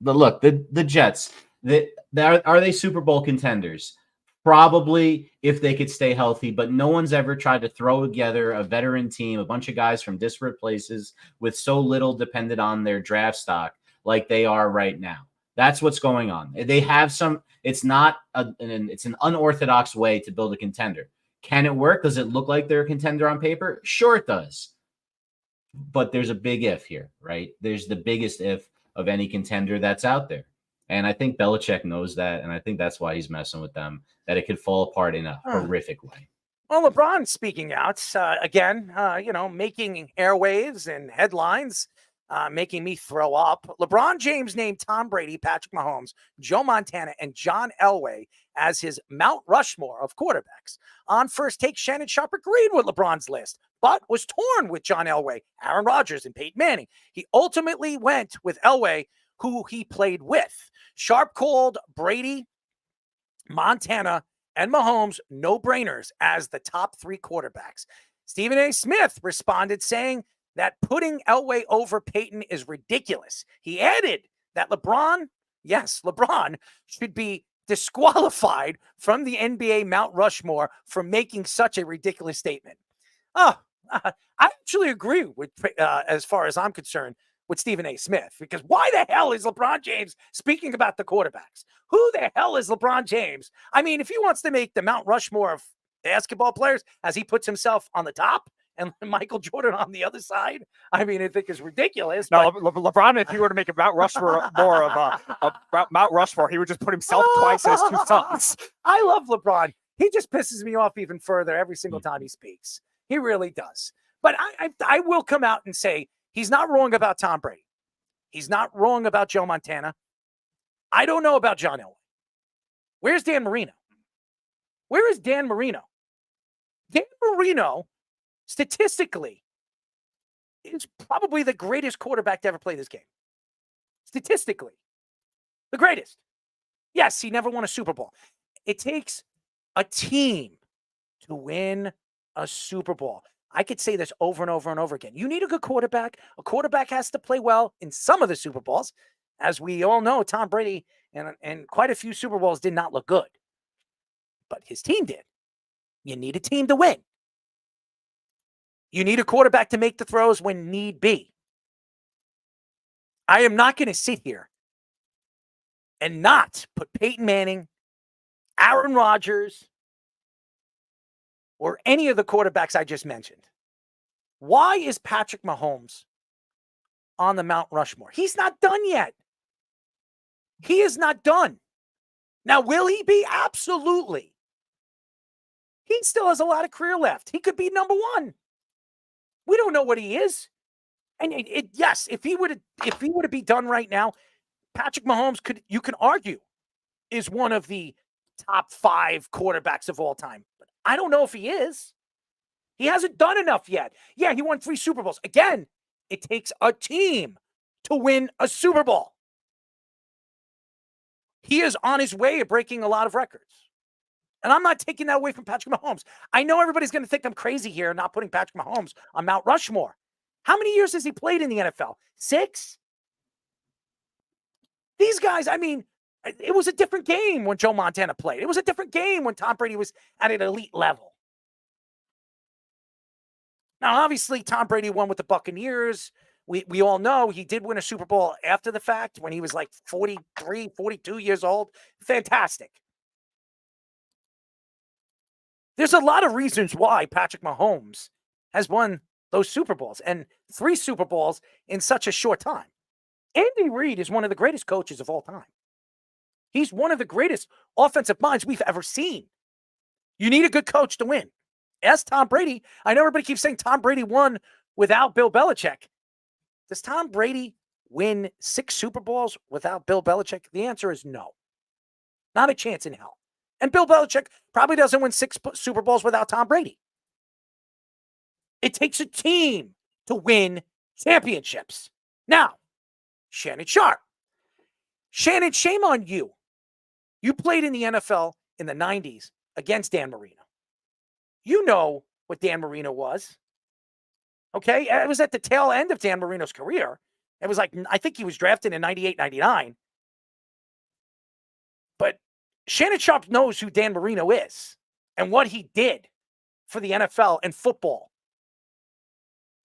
but look, the Jets, are they Super Bowl contenders? Probably if they could stay healthy, but no one's ever tried to throw together a veteran team, a bunch of guys from disparate places with so little dependent on their draft stock like they are right now. That's what's going on. They have some. It's not it's an unorthodox way to build a contender. Can it work? Does it look like they're a contender on paper? Sure, it does. But there's a big if here, right? There's the biggest if of any contender that's out there. And I think Belichick knows that. And I think that's why he's messing with them, that it could fall apart in a horrific way. Well, LeBron speaking out again, making airwaves and headlines, making me throw up. LeBron James named Tom Brady, Patrick Mahomes, Joe Montana, and John Elway as his Mount Rushmore of quarterbacks. On First Take, Shannon Sharp agreed with LeBron's list, but was torn with John Elway, Aaron Rodgers, and Peyton Manning. He ultimately went with Elway, who he played with. Sharp called Brady, Montana, and Mahomes no-brainers as the top three quarterbacks. Stephen A. Smith responded saying that putting Elway over Peyton is ridiculous. He added that LeBron should be disqualified from the NBA Mount Rushmore for making such a ridiculous statement. I actually agree with, as far as I'm concerned, with Stephen A. Smith, because why the hell is LeBron James speaking about the quarterbacks? Who the hell is LeBron James? I mean, if he wants to make the Mount Rushmore of basketball players as he puts himself on the top and Michael Jordan on the other side, I mean, I think it's ridiculous. No, LeBron, if he were to make a Mount Rushmore Mount Rushmore, he would just put himself twice as two sons. I love LeBron. He just pisses me off even further every single time he speaks. He really does. But I will come out and say, he's not wrong about Tom Brady. He's not wrong about Joe Montana. I don't know about John Elway. Where's Dan Marino? Where is Dan Marino? Dan Marino, statistically, is probably the greatest quarterback to ever play this game. Statistically, the greatest. Yes, he never won a Super Bowl. It takes a team to win a Super Bowl. I could say this over and over and over again. You need a good quarterback. A quarterback has to play well in some of the Super Bowls. As we all know, Tom Brady and quite a few Super Bowls did not look good. But his team did. You need a team to win. You need a quarterback to make the throws when need be. I am not going to sit here and not put Peyton Manning, Aaron Rodgers, or any of the quarterbacks I just mentioned. Why is Patrick Mahomes on the Mount Rushmore? He's not done yet. He is not done. Now, will he be? Absolutely. He still has a lot of career left. He could be number one. We don't know what he is. And yes, if he were to be done right now, Patrick Mahomes you can argue, is one of the top 5 quarterbacks of all time. But I don't know if he is. He hasn't done enough yet. Yeah, he won 3 Super Bowls. Again, it takes a team to win a Super Bowl. He is on his way of breaking a lot of records. And I'm not taking that away from Patrick Mahomes. I know everybody's going to think I'm crazy here not putting Patrick Mahomes on Mount Rushmore. How many years has he played in the NFL? 6? These guys, I mean, it was a different game when Joe Montana played. It was a different game when Tom Brady was at an elite level. Now, obviously, Tom Brady won with the Buccaneers. We all know he did win a Super Bowl after the fact when he was like 43, 42 years old. Fantastic. There's a lot of reasons why Patrick Mahomes has won those Super Bowls and 3 Super Bowls in such a short time. Andy Reid is one of the greatest coaches of all time. He's one of the greatest offensive minds we've ever seen. You need a good coach to win. Ask Tom Brady. I know everybody keeps saying Tom Brady won without Bill Belichick. Does Tom Brady win 6 Super Bowls without Bill Belichick? The answer is no. Not a chance in hell. And Bill Belichick probably doesn't win 6 Super Bowls without Tom Brady. It takes a team to win championships. Now, Shannon Sharpe. Shannon, shame on you. You played in the NFL in the 90s against Dan Marino. You know what Dan Marino was. Okay? It was at the tail end of Dan Marino's career. It was like, I think he was drafted in 98, 99. But Shannon Sharpe knows who Dan Marino is and what he did for the NFL and football.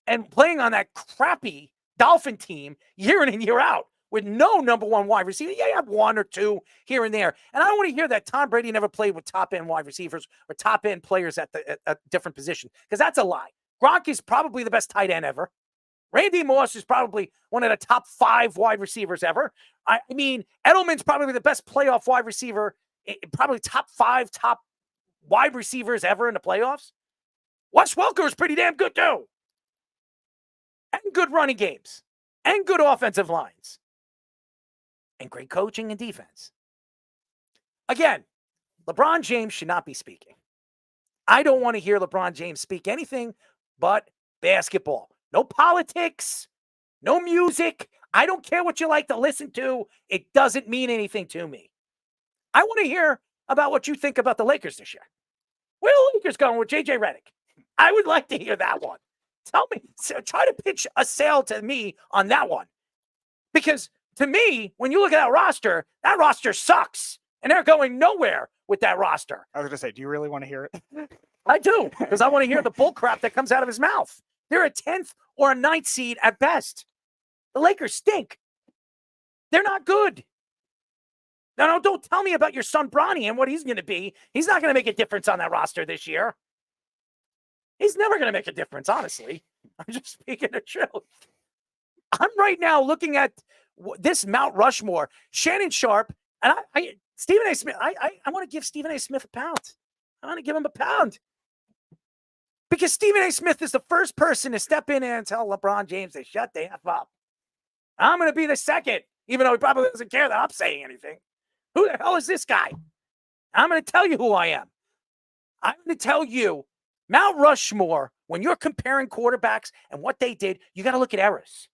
And playing on that crappy Dolphin team year in and year out with no number one wide receiver. Yeah, you have one or two here and there. And I don't want to hear that Tom Brady never played with top-end wide receivers or top-end players at different positions, because that's a lie. Gronk is probably the best tight end ever. Randy Moss is probably one of the top 5 wide receivers ever. I mean, Edelman's probably the best playoff wide receiver, probably top 5 top wide receivers ever in the playoffs. Wes Welker is pretty damn good too. And good running games. And good offensive lines. And great coaching and defense. Again, LeBron James should not be speaking. I don't want to hear LeBron James speak anything but basketball. No politics, no music. I don't care what you like to listen to. It doesn't mean anything to me. I want to hear about what you think about the Lakers this year. Where are the Lakers going with J.J. Redick? I would like to hear that one. Tell me, try to pitch a sale to me on that one. Because to me, when you look at that roster sucks. And they're going nowhere with that roster. I was going to say, do you really want to hear it? I do, because I want to hear the bull crap that comes out of his mouth. They're a 10th or a 9th seed at best. The Lakers stink. They're not good. No, don't tell me about your son Bronny and what he's going to be. He's not going to make a difference on that roster this year. He's never going to make a difference, honestly. I'm just speaking the truth. I'm right now looking at this Mount Rushmore. Shannon Sharpe, and Stephen A. Smith. I want to give Stephen A. Smith a pound. I want to give him a pound. Because Stephen A. Smith is the first person to step in and tell LeBron James to shut the F up. I'm going to be the second, even though he probably doesn't care that I'm saying anything. Who the hell is this guy? I'm going to tell you who I am. I'm going to tell you, Mount Rushmore, when you're comparing quarterbacks and what they did, you got to look at errors.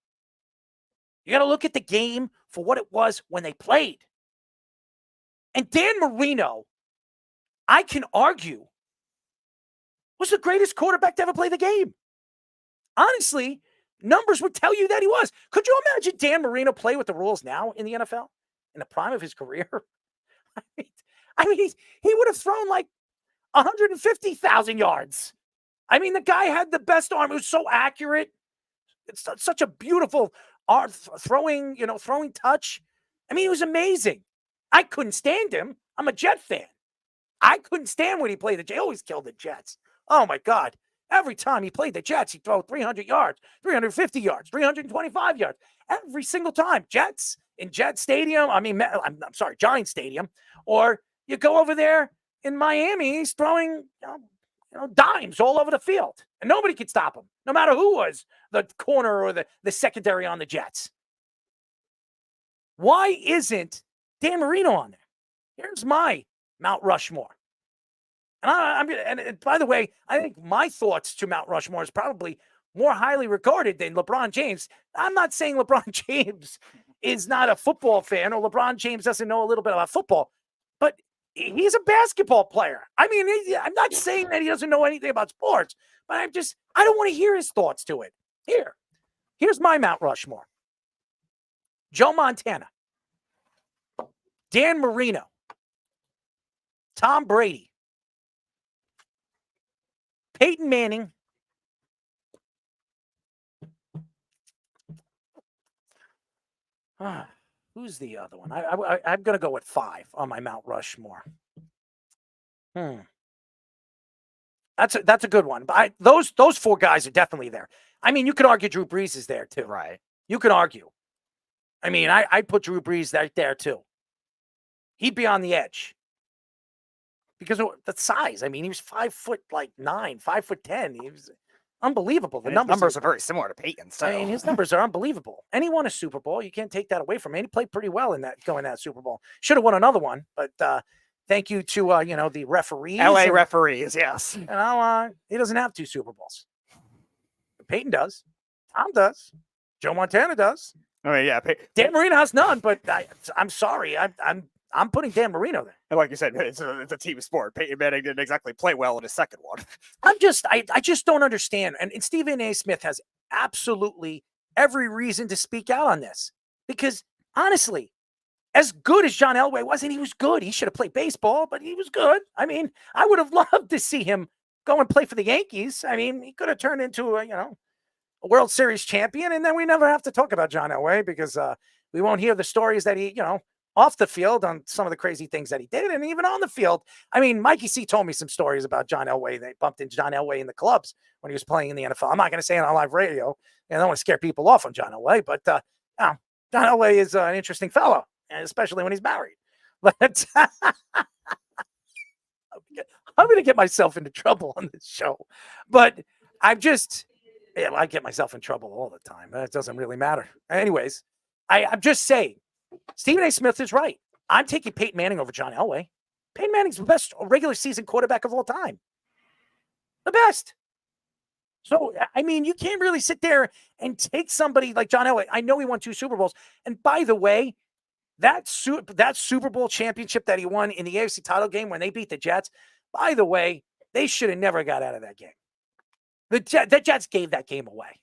You got to look at the game for what it was when they played. And Dan Marino, I can argue, was the greatest quarterback to ever play the game. Honestly, numbers would tell you that he was. Could you imagine Dan Marino play with the rules now in the NFL, in the prime of his career? I mean, he would have thrown like 150,000 yards. I mean, the guy had the best arm. It was so accurate. It's such a beautiful throwing touch. I mean, it was amazing. I couldn't stand him. I'm a Jet fan. I couldn't stand when he played the Jets. He always killed the Jets. Oh, my God. Every time he played the Jets, he'd throw 300 yards, 350 yards, 325 yards. Every single time. Jets in Jet Stadium. I'm sorry, Giant Stadium. Or you go over there in Miami, he's throwing dimes all over the field. And nobody could stop him, no matter who was the corner or the secondary on the Jets. Why isn't Dan Marino on there? Here's my Mount Rushmore. And by the way, I think my thoughts to Mount Rushmore is probably more highly regarded than LeBron James. I'm not saying LeBron James is not a football fan or LeBron James doesn't know a little bit about football, but he's a basketball player. I mean, I'm not saying that he doesn't know anything about sports, but I don't want to hear his thoughts to it. Here's my Mount Rushmore. Joe Montana, Dan Marino, Tom Brady, Peyton Manning, who's the other one? I'm going to go with 5 on my Mount Rushmore. That's a good one. But those 4 guys are definitely there. I mean, you could argue Drew Brees is there too. Right. You could argue. I mean, I'd put Drew Brees right there too. He'd be on the edge. Because of the size. I mean, he was 5'9", 5'10". He was Unbelievable. The And his numbers are are very similar to Peyton's. So. I mean, his numbers are unbelievable. And he won a Super Bowl. You can't take that away from him. He played pretty well in that Super Bowl. Should have won another one, but thank you to the referees. LA referees, yes. He doesn't have 2 Super Bowls. Peyton does. Tom does. Joe Montana does. I mean, yeah. Dan Marino has none, but I'm sorry. I'm putting Dan Marino there. And like you said, it's a team sport. Peyton Manning didn't exactly play well in his second one. I just don't understand. And Stephen A. Smith has absolutely every reason to speak out on this. Because honestly, as good as John Elway was, and he was good. He should have played baseball, but he was good. I mean, I would have loved to see him go and play for the Yankees. I mean, he could have turned into a World Series champion, and then we never have to talk about John Elway because we won't hear the stories that he, off the field on some of the crazy things that he did, and even on the field. I mean, Mikey C told me some stories about John Elway. They bumped into John Elway in the clubs when he was playing in the NFL. I'm not going to say it on live radio, and I don't want to scare people off on John Elway, but John Elway is an interesting fellow, and especially when he's married. But I'm going to get myself into trouble on this show, but I get myself in trouble all the time. That doesn't really matter. Anyways, I'm just saying, Stephen A. Smith is right. I'm taking Peyton Manning over John Elway. Peyton Manning's the best regular season quarterback of all time. The best. So, I mean, you can't really sit there and take somebody like John Elway. I know he won 2 Super Bowls. And by the way, that Super Bowl championship that he won in the AFC title game when they beat the Jets, by the way, they should have never got out of that game. The Jets gave that game away.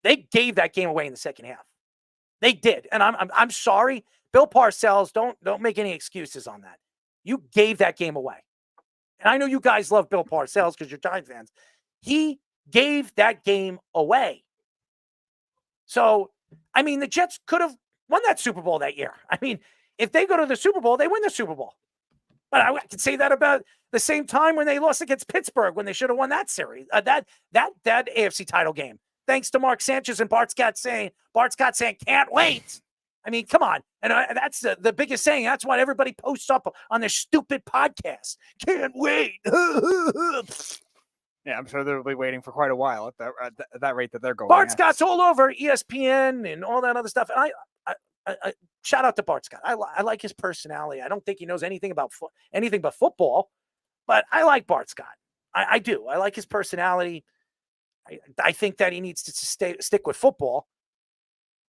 They gave that game away in the second half. They did. And I'm sorry. Bill Parcells, don't make any excuses on that. You gave that game away. And I know you guys love Bill Parcells because you're Giant fans. He gave that game away. So, I mean, the Jets could have won that Super Bowl that year. I mean, if they go to the Super Bowl, they win the Super Bowl. But I can say that about the same time when they lost against Pittsburgh when they should have won that series, that AFC title game. Thanks to Mark Sanchez and Bart Scott saying, can't wait. I mean, come on. And that's the biggest saying. That's why everybody posts up on their stupid podcast. Can't wait. Yeah, I'm sure they'll be waiting for quite a while at that rate that they're going. Bart Scott's all over ESPN and all that other stuff. And I shout out to Bart Scott. I like his personality. I don't think he knows anything about anything but football, but I like Bart Scott. I do. I like his personality. I think that he needs to stick with football.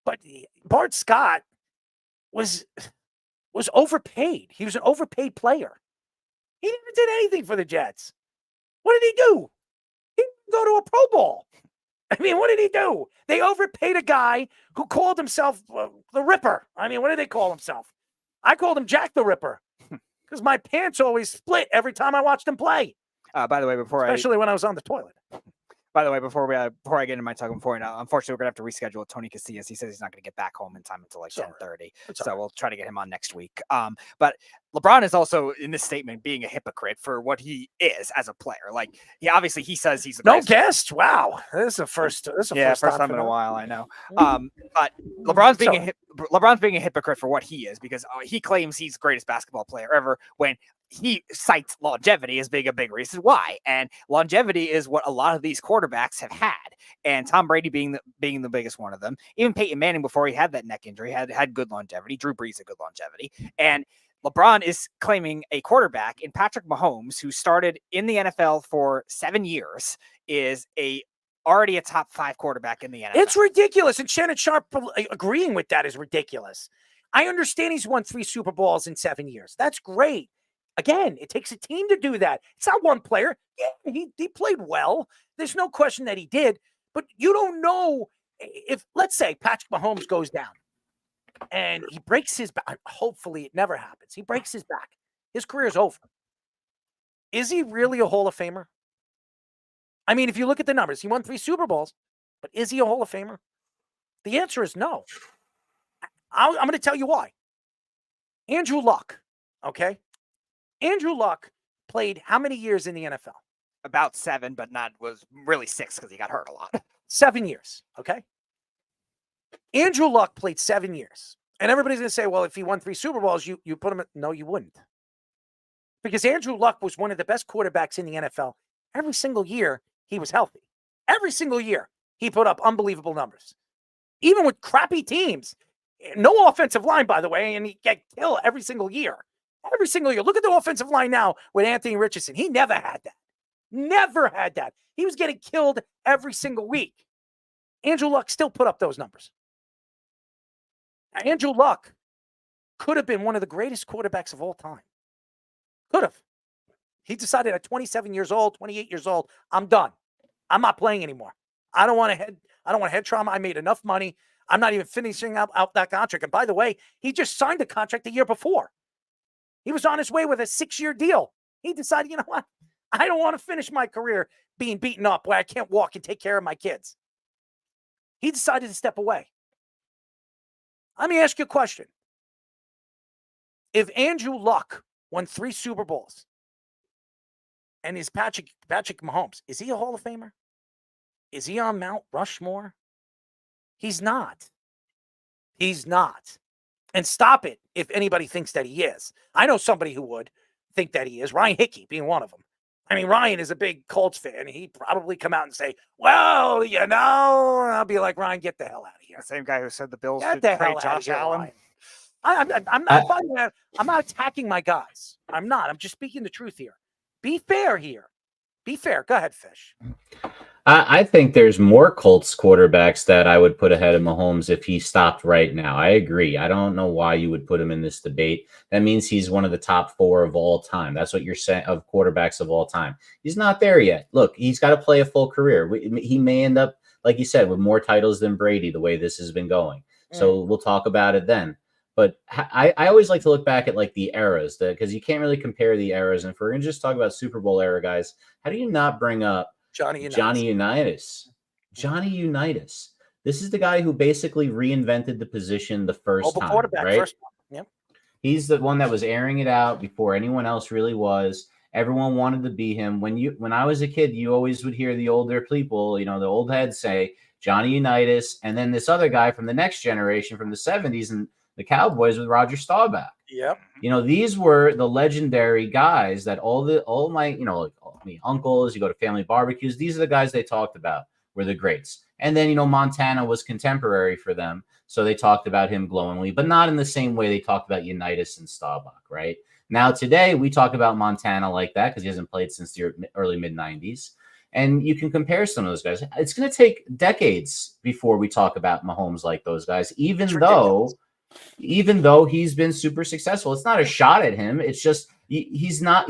But Bart Scott was overpaid. He was an overpaid player. He never did anything for the Jets. What did he do? He didn't go to a Pro Bowl. I mean, what did he do? They overpaid a guy who called himself the Ripper. I mean, what did they call himself? I called him Jack the Ripper because my pants always split every time I watched him play. By the way, especially when I was on the toilet. By the way, before I get into my talking point, unfortunately, we're going to have to reschedule with Tony Casillas. He says he's not going to get back home in time until like 10:30. So we'll try to get him on next week. But LeBron is also in this statement being a hypocrite for what he is as a player. Like he says he's no guest. Wow, this is a first. First time in a while. I know. But LeBron's being a hypocrite for what he is because he claims he's the greatest basketball player ever when he cites longevity as being a big reason why. And longevity is what a lot of these quarterbacks have had. And Tom Brady being the biggest one of them. Even Peyton Manning, before he had that neck injury, had good longevity. Drew Brees had good longevity. And LeBron is claiming a quarterback in Patrick Mahomes, who started in the NFL for 7 years, is already a top 5 quarterback in the NFL. It's ridiculous. And Shannon Sharp agreeing with that is ridiculous. I understand he's won 3 Super Bowls in 7 years. That's great. Again, it takes a team to do that. It's not one player. Yeah, he played well. There's no question that he did. But you don't know if, let's say, Patrick Mahomes goes down and he breaks his back. Hopefully it never happens. He breaks his back. His career's over. Is he really a Hall of Famer? I mean, if you look at the numbers, he won 3 Super Bowls, but is he a Hall of Famer? The answer is no. I'm going to tell you why. Andrew Luck, okay? Andrew Luck played how many years in the NFL? About 7, but was really 6 because he got hurt a lot. 7 years, okay? Andrew Luck played 7 years. And everybody's going to say, well, if he won 3 Super Bowls, you put him in. No, you wouldn't. Because Andrew Luck was one of the best quarterbacks in the NFL. Every single year, he was healthy. Every single year, he put up unbelievable numbers. Even with crappy teams. No offensive line, by the way, and he get killed every single year. Every single year. Look at the offensive line now with Anthony Richardson. He never had that. Never had that. He was getting killed every single week. Andrew Luck still put up those numbers. Now, Andrew Luck could have been one of the greatest quarterbacks of all time. Could have. He decided at 27 years old, 28 years old, I'm done. I'm not playing anymore. I don't want head trauma. I made enough money. I'm not even finishing out that contract. And by the way, he just signed a contract the year before. He was on his way with a 6-year deal. He decided, you know what? I don't want to finish my career being beaten up where I can't walk and take care of my kids. He decided to step away. Let me ask you a question. If Andrew Luck won 3 Super Bowls and is Patrick Mahomes, is he a Hall of Famer? Is he on Mount Rushmore? He's not. He's not. And stop it if anybody thinks that he is. I know somebody who would think that he is. Ryan Hickey being one of them. I mean, Ryan is a big Colts fan. He'd probably come out and say, well, you know, I'll be like, Ryan, get the hell out of here. The same guy who said the Bills Get should the trade hell out of Josh here, Allen. Ryan. I'm not attacking my guys. I'm not. I'm just speaking the truth here. Be fair here. Be fair. Go ahead, Fish. I think there's more Colts quarterbacks that I would put ahead of Mahomes if he stopped right now. I agree. I don't know why you would put him in this debate. That means he's one of the top 4 of all time. That's what you're saying, of quarterbacks of all time. He's not there yet. Look, he's got to play a full career. He may end up, like you said, with more titles than Brady, the way this has been going. So we'll talk about it then. But I always like to look back at like the eras, because you can't really compare the eras. And if we're going to just talk about Super Bowl era guys, how do you not bring up Johnny Unitas? Johnny Unitas. This is the guy who basically reinvented the position the first time, right? First one. Yep. He's the one that was airing it out before anyone else really was. Everyone wanted to be him. When I was a kid, you always would hear the older people, you know, the old heads say Johnny Unitas, and then this other guy from the next generation from the 70s and the Cowboys with Roger Staubach. Yep. You know, these were the legendary guys that all my, you know, like all my uncles, you go to family barbecues, these are the guys they talked about were the greats. And then, you know, Montana was contemporary for them. So they talked about him glowingly, but not in the same way they talked about Unitas and Staubach, right? Now, today, we talk about Montana like that because he hasn't played since the early mid-90s. And you can compare some of those guys. It's going to take decades before we talk about Mahomes like those guys, even though he's been super successful. It's not a shot at him. It's just he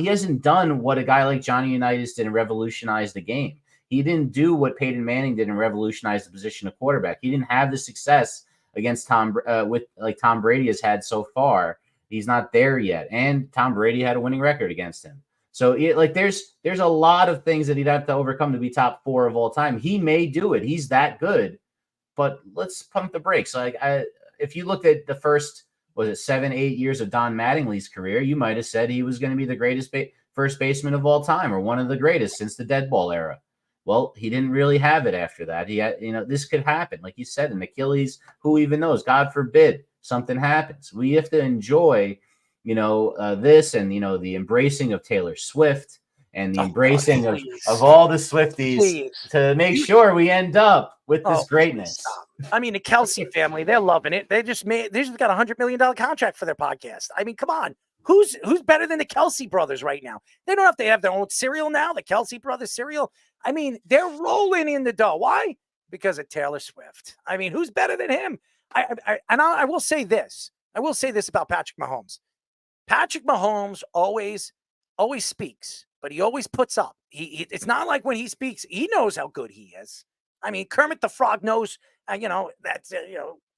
hasn't done what a guy like Johnny Unitas did and revolutionized the game. He didn't do what Peyton Manning did and revolutionize the position of quarterback. He didn't have the success against Tom Brady has had so far. He's not there yet. And Tom Brady had a winning record against him. So there's a lot of things that he'd have to overcome to be top 4 of all time. He may do it. He's that good. But let's pump the brakes. If you looked at the first, 7-8 years of Don Mattingly's career, you might have said he was going to be the greatest first baseman of all time or one of the greatest since the dead ball era. Well, he didn't really have it after that. He had, this could happen. Like you said, an Achilles, who even knows? God forbid something happens. We have to enjoy, this and, the embracing of Taylor Swift and the embracing of all the Swifties to make sure we end up with this greatness. I mean, the Kelsey family, they're loving it. They just got a $100 million contract for their podcast. I mean, come on. Who's better than the Kelsey brothers right now? They don't have to have their own cereal now, the Kelsey brothers cereal. I mean, they're rolling in the dough. Why? Because of Taylor Swift. I mean, who's better than him? I will say this. I will say this about Patrick Mahomes. Patrick Mahomes always speaks, but he always puts up. It's not like when he speaks, he knows how good he is. I mean, Kermit the Frog knows, that's,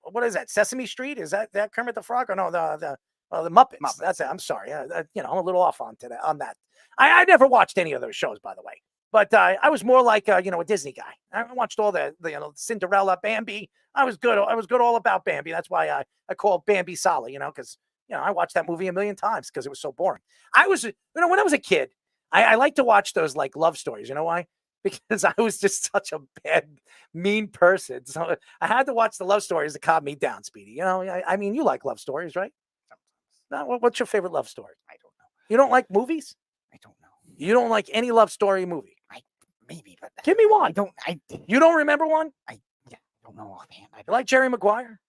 what is that? Sesame Street? Is that Kermit the Frog? Or no, the Muppets. That's it. I'm sorry. I'm a little off on that. I never watched any of those shows, by the way. But I was more like, a Disney guy. I watched all the Cinderella, Bambi. I was good all about Bambi. That's why I call Bambi Sala, because, I watched that movie a million times because it was so boring. I was, when I was a kid, I like to watch those like love stories. You know why? Because I was just such a bad, mean person. So I had to watch the love stories to calm me down, Speedy. I mean, you like love stories, right? What's your favorite love story? I don't know. You don't like movies? I don't know. You don't like any love story movie? maybe, but give me one. You don't remember one? I don't know offhand. You like Jerry Maguire?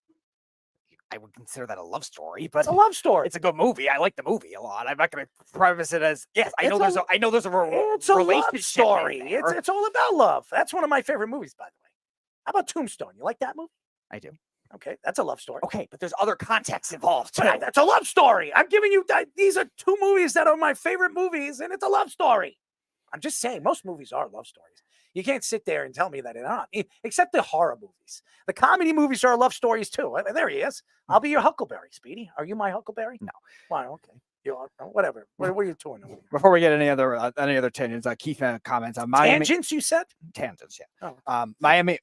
I would consider that a love story, but it's a love story. It's a good movie. I like the movie a lot. I'm not going to preface it as yes. I know there's a it's a relationship love story. in there. It's all about love. That's one of my favorite movies, by the way. How about Tombstone? You like that movie? I do. Okay, that's a love story. Okay, but there's other context involved too. But that's a love story. I'm giving you these are two movies that are my favorite movies, and it's a love story. I'm just saying, most movies are love stories. You can't sit there and tell me that they're not, except the horror movies. The comedy movies are love stories too. There he is. I'll be your Huckleberry, Speedy. Are you my Huckleberry? No. Why? Okay. You are, whatever. What are you doing? Before we get any other tangents, Keith comments on Miami. Tangents, you said? Tangents, yeah. Oh. Miami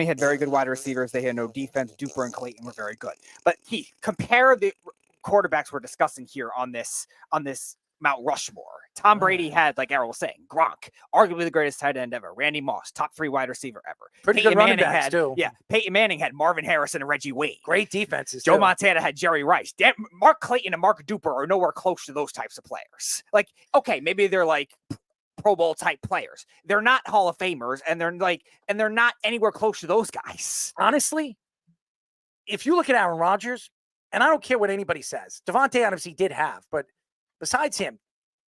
had very good wide receivers. They had no defense. Duper and Clayton were very good. But Keith, compare the quarterbacks we're discussing here on this Mount Rushmore. Tom Brady had, like Errol was saying, Gronk, arguably the greatest tight end ever. Randy Moss, top 3 wide receiver ever. Pretty good running backs, too. Yeah, Peyton Manning had Marvin Harrison and Reggie Wade. Great defenses, Joe too. Montana had Jerry Rice. Mark Clayton and Mark Duper are nowhere close to those types of players. Like, okay, maybe they're like Pro Bowl type players. They're not Hall of Famers, and they're not anywhere close to those guys. Honestly, if you look at Aaron Rodgers, and I don't care what anybody says, Devontae Adams he did have, but besides him,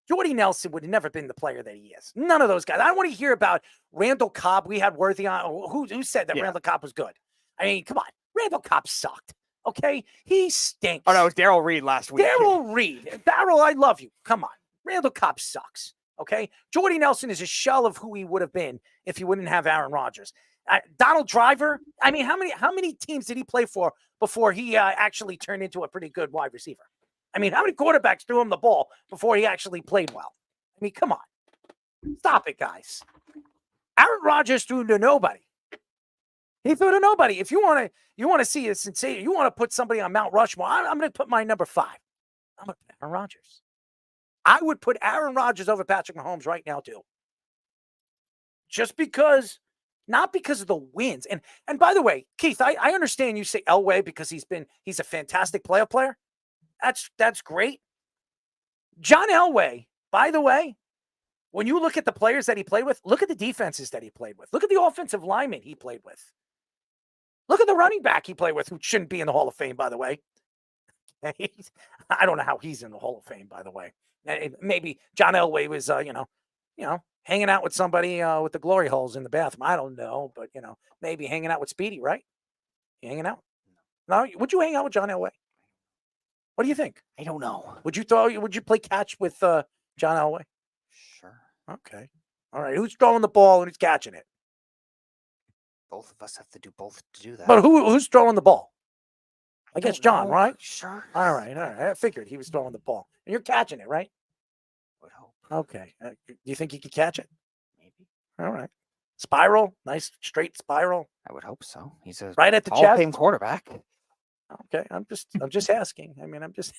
Jordy Nelson would have never been the player that he is. None of those guys. I don't want to hear about Randall Cobb. We had Worthy on. Who said that Randall Cobb was good? I mean, come on. Randall Cobb sucked. Okay? He stinks. Oh, no, it was Darrell Reed last week. Darrell Reed. Darrell, I love you. Come on. Randall Cobb sucks. Okay? Jordy Nelson is a shell of who he would have been if he wouldn't have Aaron Rodgers. Donald Driver, I mean, how many teams did he play for before he actually turned into a pretty good wide receiver? I mean, how many quarterbacks threw him the ball before he actually played well? I mean, come on. Stop it, guys. Aaron Rodgers threw to nobody. He threw to nobody. If you want to see a sensation, you want to put somebody on Mount Rushmore, I'm going to put my number 5. I'm going to put Aaron Rodgers. I would put Aaron Rodgers over Patrick Mahomes right now, too. Just because, not because of the wins. And by the way, Keith, I understand you say Elway because he's a fantastic playoff player. That's great. John Elway, by the way, when you look at the players that he played with, look at the defenses that he played with. Look at the offensive lineman he played with. Look at the running back he played with, who shouldn't be in the Hall of Fame, by the way. I don't know how he's in the Hall of Fame, by the way. Maybe John Elway was, hanging out with somebody with the glory holes in the bathroom. I don't know, but, maybe hanging out with Speedy, right? You hanging out? No, would you hang out with John Elway? What do you think? I don't know. Would you play catch with John Elway? Sure. Okay. All right. Who's throwing the ball and who's catching it? Both of us have to do both to do that. But who's throwing the ball? I guess John, know. right? Sure. All right. I figured he was throwing the ball. And you're catching it, right? Would hope. Okay. Do you think you could catch it? Maybe. All right. Spiral? Nice straight spiral? I would hope so. He's a right at the Hall of chest? Fame quarterback. Okay, I'm just asking. I mean, I'm just.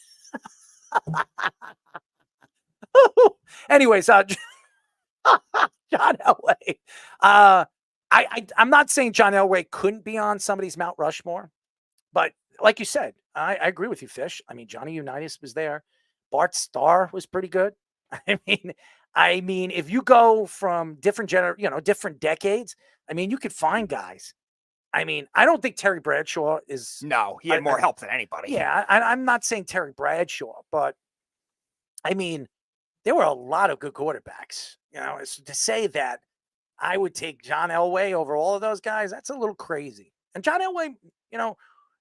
Anyways, John Elway. I'm not saying John Elway couldn't be on somebody's Mount Rushmore, but like you said, I agree with you, Fish. I mean, Johnny Unitas was there. Bart Starr was pretty good. I mean, if you go from different different decades, I mean, you could find guys. I mean, I don't think Terry Bradshaw is... No, he had more help than anybody. Yeah, I'm not saying Terry Bradshaw, but, I mean, there were a lot of good quarterbacks. To say that I would take John Elway over all of those guys, that's a little crazy. And John Elway,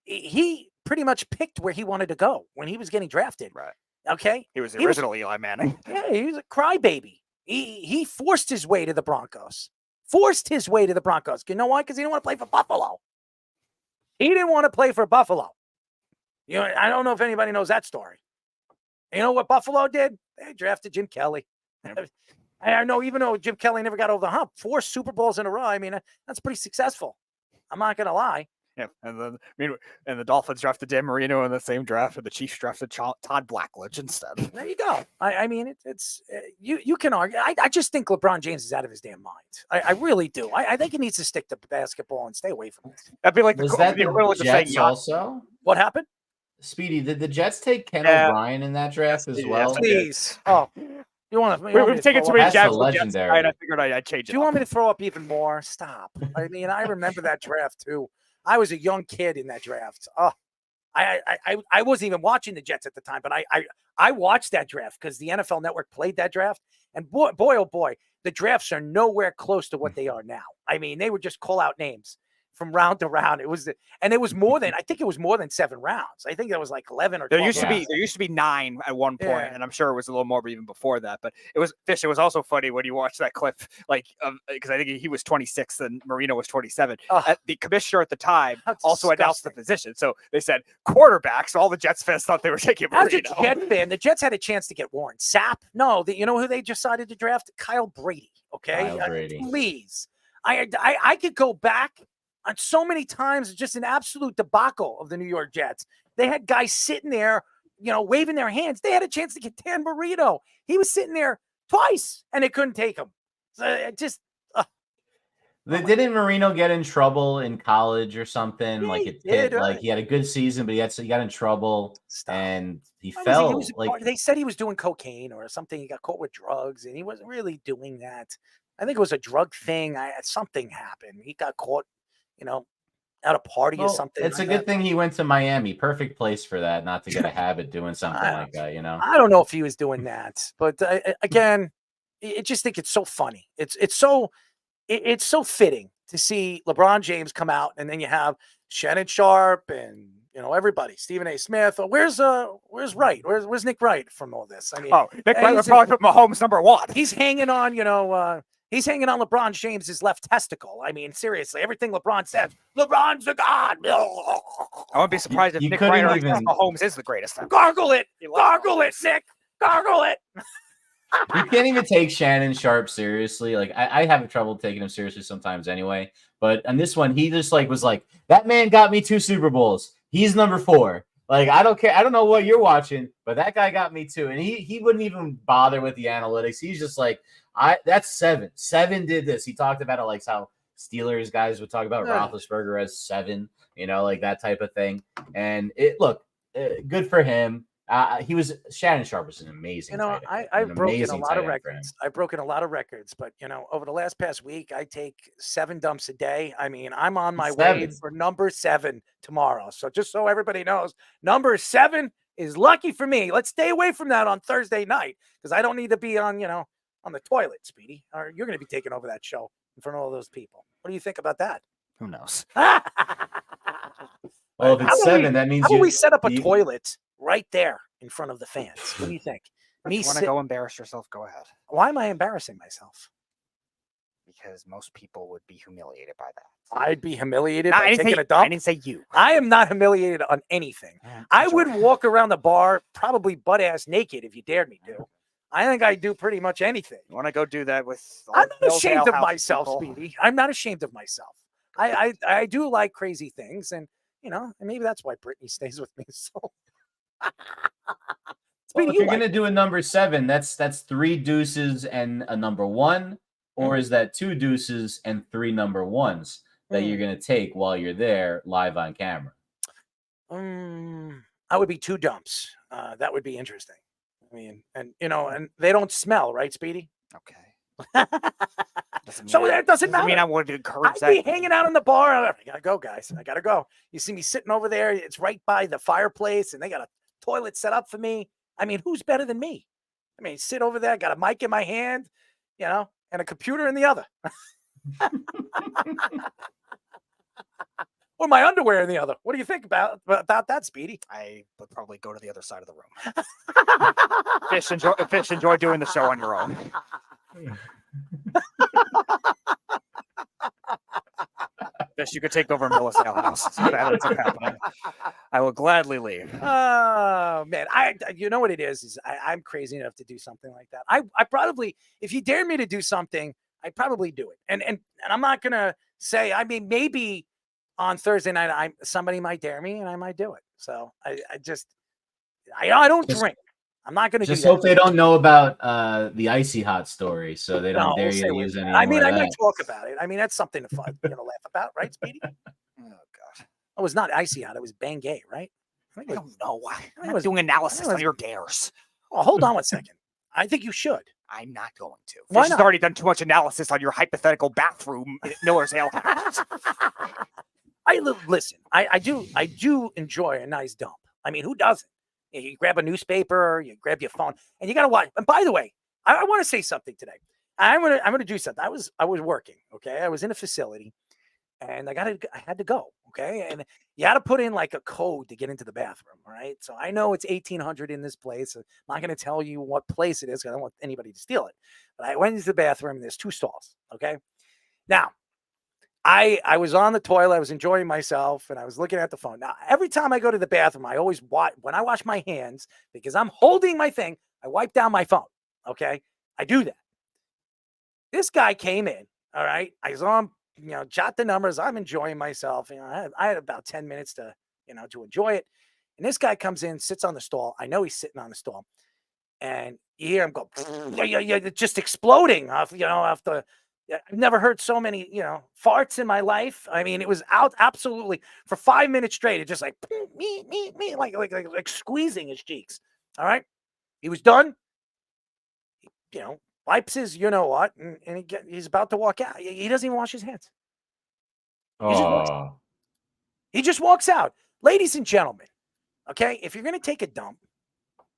he pretty much picked where he wanted to go when he was getting drafted. Right. Okay? He was the original Eli Manning. Yeah, he was a crybaby. He forced his way to the Broncos. Forced his way to the Broncos. You know why? Because he didn't want to play for Buffalo. He didn't want to play for Buffalo. I don't know if anybody knows that story. You know what Buffalo did? They drafted Jim Kelly. I know, even though Jim Kelly never got over the hump, 4 Super Bowls in a row. I mean, that's pretty successful. I'm not going to lie. Yeah, and the Dolphins drafted Dan Marino in the same draft, and the Chiefs drafted Todd Blackledge instead. There you go. I mean, it's you can argue. I just think LeBron James is out of his damn mind. I really do. I think he needs to stick to basketball and stay away from it. That'd be like Was that the Jets also? What happened? Speedy, did the Jets take Ken O'Brien in that draft as well? Please. Oh, You want to? We've taken too many That's jabs a at the Jets, legendary. and I figured I'd change it. Do you want me to throw up even more? Stop. I mean, I remember that draft too. I was a young kid in that draft. Oh, I wasn't even watching the Jets at the time, but I watched that draft because the NFL Network played that draft. And boy, oh boy, the drafts are nowhere close to what they are now. I mean, they would just call out names from round to round. It was more than, I think it was more than 7 rounds. I think it was like 11 or 12. There used to be 9 at one point, Yeah. and I'm sure it was a little more even before that. But it was also funny when you watch that clip, like because I think he was 26 and Marino was 27. The commissioner at the time also announced the position, so they said quarterback. So all the Jets fans thought they were taking Marino. As a Jet fan, the Jets had a chance to get Warren Sapp. No, you know who they decided to draft? Kyle Brady. Okay, Kyle Brady. Please, I could go back on so many times, just an absolute debacle of the New York Jets. They had guys sitting there, waving their hands. They had a chance to get Dan Marino. He was sitting there twice, and they couldn't take him. So it just. Didn't Marino get in trouble in college or something? Yeah, Like he it did, hit, like right. he had a good season, but he got in trouble and he He fell. was- they said he was doing cocaine or something. He got caught with drugs, and he wasn't really doing that. I think it was a drug thing. Something happened. He got caught, at a party or something. It's a good thing he went to Miami. Perfect place for that, not to get a habit doing something like that, I don't know if he was doing that, but again, I just think it's so funny. It's so fitting to see LeBron James come out, and then you have Shannon Sharp and everybody, Stephen A. Smith. Where's Wright? Where's Nick Wright from all this? I mean, Nick Wright would probably put Mahomes number 1. He's hanging on, he's hanging on LeBron James's left testicle. I mean, seriously, everything LeBron says, LeBron's a god. I wouldn't be surprised if Nick Wright or Mahomes is the greatest. Gargle it, Nick. Gargle it. You can't even take Shannon Sharp seriously. Like I have trouble taking him seriously sometimes anyway. But on this one, he just was like, that man got me 2 Super Bowls. He's number 4. Like, I don't care. I don't know what you're watching, but that guy got me 2. And he wouldn't even bother with the analytics. He's just like, that's 7. 7 did this. He talked about it like how Steelers guys would talk about Roethlisberger as 7, like that type of thing. And good for him. Shannon Sharp was an amazing. I've broken a lot of records. I've broken a lot of records, but over the last past week, I take 7 dumps a day. I mean, I'm on my way for number 7 tomorrow. So just so everybody knows, number 7 is lucky for me. Let's stay away from that on Thursday night because I don't need to be on the toilet, Speedy. Or you're going to be taking over that show in front of all those people. What do you think about that? Who knows? Well, if it's 7, that means how about we set up a toilet right there in front of the fans? What do you think? If you want to go embarrass yourself, go ahead. Why am I embarrassing myself? Because most people would be humiliated by that. I'd be humiliated No, by taking a dump. I didn't say you. I am not humiliated on anything. I would walk around the bar probably butt ass naked if you dared me to. I think I do pretty much anything. You want to go do that with? I'm not ashamed of myself, Speedy. I'm not ashamed of myself. I do like crazy things, and and maybe that's why Brittany stays with me. So, well, if you're gonna do a number 7, that's 3 deuces and a number 1, or is that 2 deuces and 3 number 1s that you're gonna take while you're there live on camera? I would be 2 dumps. That would be interesting. I mean, and they don't smell, right, Speedy? Okay. So that doesn't matter. I mean, I would encourage I'd that. be hanging out in the bar. I gotta go, guys. I gotta go. You see me sitting over there. It's right by the fireplace, and they got a toilet set up for me. I mean, who's better than me? I mean, sit over there. Got a mic in my hand, and a computer in the other, or my underwear in the other. What do you think about that, Speedy? I would probably go to the other side of the room. Fish, enjoy doing the show on your own. Fish, you could take over Millis Ale House. That's what's happening. I will gladly leave. Oh man, you know what it is I'm crazy enough to do something like that. I probably, if you dare me to do something, I'd probably do it. And I'm not gonna say. I mean, maybe on Thursday night, somebody might dare me, and I might do it. So I don't drink. I'm not going to just do that. hope they don't know about the icy hot story, so they don't dare you to use any. I mean, I more of might that. talk about it. I mean, that's something to laugh about, right, Speedy? Oh God, it was not icy hot. It was Bengay, right? I don't know. I'm not doing analysis on your dares. Oh, hold on one second. I think you should. I'm not going to. Why Fish has not? already done too much analysis on your hypothetical bathroom at Miller's Ale House. Listen. I do enjoy a nice dump. I mean, who doesn't? You grab a newspaper, you grab your phone, and you got to watch. And by the way, I want to say something today. I'm gonna do something. I was working. Okay, I was in a facility, and I had to go. Okay, and you had to put in like a code to get into the bathroom. All right, so I know it's 1800 in this place. I'm not going to tell you what place it is because I don't want anybody to steal it. But I went into the bathroom. And there's 2 stalls. Okay, now I was on the toilet. I was enjoying myself, and I was looking at the phone. Now every time I go to the bathroom, I always when I wash my hands because I'm holding my thing. I wipe down my phone. Okay, I do that. This guy came in. All right, I saw him. Jot the numbers. I'm enjoying myself. I had about 10 minutes to enjoy it. And this guy comes in, sits on the stall. I know he's sitting on the stall. And you hear him go, just exploding off, off the, I've never heard so many, farts in my life. I mean, it was out absolutely for 5 minutes straight. It just like, me, like squeezing his cheeks. All right. He was done. Wipes his, what, and he's about to walk out. He doesn't even wash his hands. He just walks out. Ladies and gentlemen, okay, if you're going to take a dump,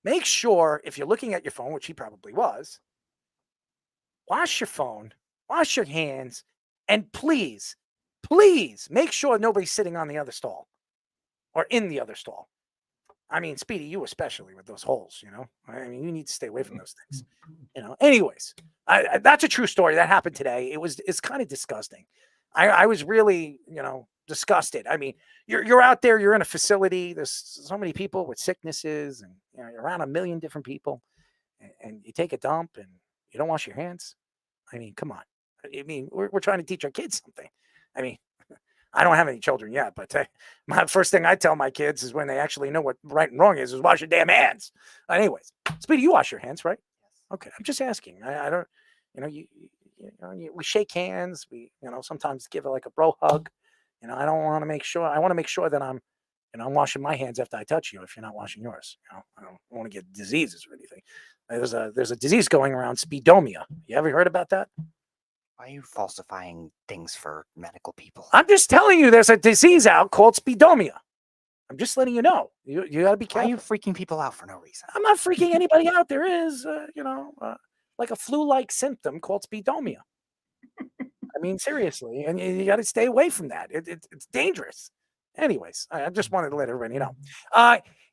make sure, if you're looking at your phone, which he probably was, wash your phone, wash your hands, and please make sure nobody's sitting on the other stall or in the other stall. I mean, Speedy, you especially with those holes, I mean, you need to stay away from those things, Anyways, that's a true story that happened today. It's kind of disgusting. I was really, disgusted. I mean, you're out there, you're in a facility. There's so many people with sicknesses, and you're around 1 million different people, and you take a dump and you don't wash your hands. I mean, come on. I mean, we're trying to teach our kids something. I mean, I don't have any children yet, but my first thing I tell my kids is when they actually know what right and wrong is wash your damn hands. Anyways, Speedy, you wash your hands, right? Okay, I'm just asking. I don't, we shake hands. We, sometimes give it like a bro hug. I don't want to make sure. I want to make sure that I'm washing my hands after I touch you. If you're not washing yours, I don't want to get diseases or anything. There's a disease going around, speedomia. You ever heard about that? Why are you falsifying things for medical people? I'm just telling you, there's a disease out called speedomia. I'm just letting you know. You got to be careful. Why are you freaking people out for no reason? I'm not freaking anybody out. There is, like a flu-like symptom called speedomia. I mean, seriously, and you got to stay away from that. It's dangerous. Anyways, I just wanted to let everybody know.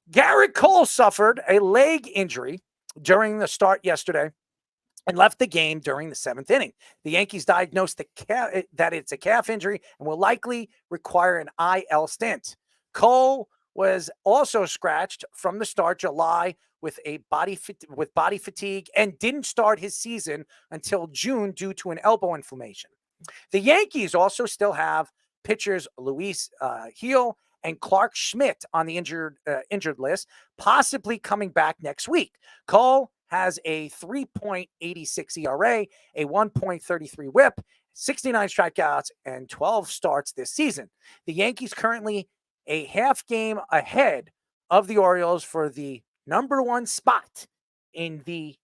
Gerrit Cole suffered a leg injury during the start yesterday and left the game during the 7th inning. The Yankees diagnosed that it's a calf injury and will likely require an IL stint. Cole was also scratched from the start July with body fatigue and didn't start his season until June due to an elbow inflammation. The Yankees also still have pitchers Luis Heel and Clark Schmidt on the injured list, possibly coming back next week. Cole has a 3.86 ERA, a 1.33 whip, 69 strikeouts, and 12 starts this season. The Yankees currently a half game ahead of the Orioles for the number 1 spot in the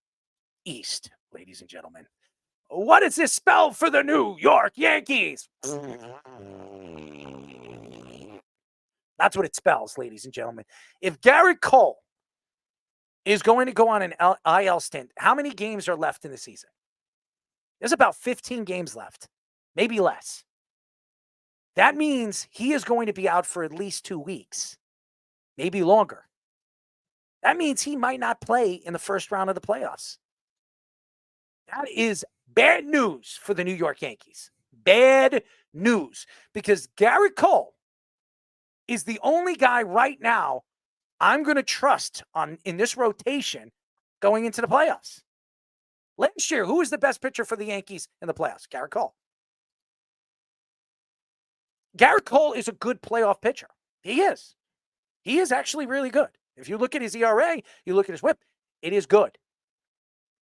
East, ladies and gentlemen. What does this spell for the New York Yankees? That's what it spells, ladies and gentlemen. If Gerrit Cole is going to go on an IL stint, how many games are left in the season? There's about 15 games left, maybe less. That means he is going to be out for at least 2 weeks, maybe longer. That means he might not play in the first round of the playoffs. That is bad news for the New York Yankees. Bad news, because Gerrit Cole is the only guy right now I'm going to trust in this rotation going into the playoffs. Last year, who was the best pitcher for the Yankees in the playoffs? Gerrit Cole. Gerrit Cole is a good playoff pitcher. He is. He is actually really good. If you look at his ERA, you look at his whip, it is good.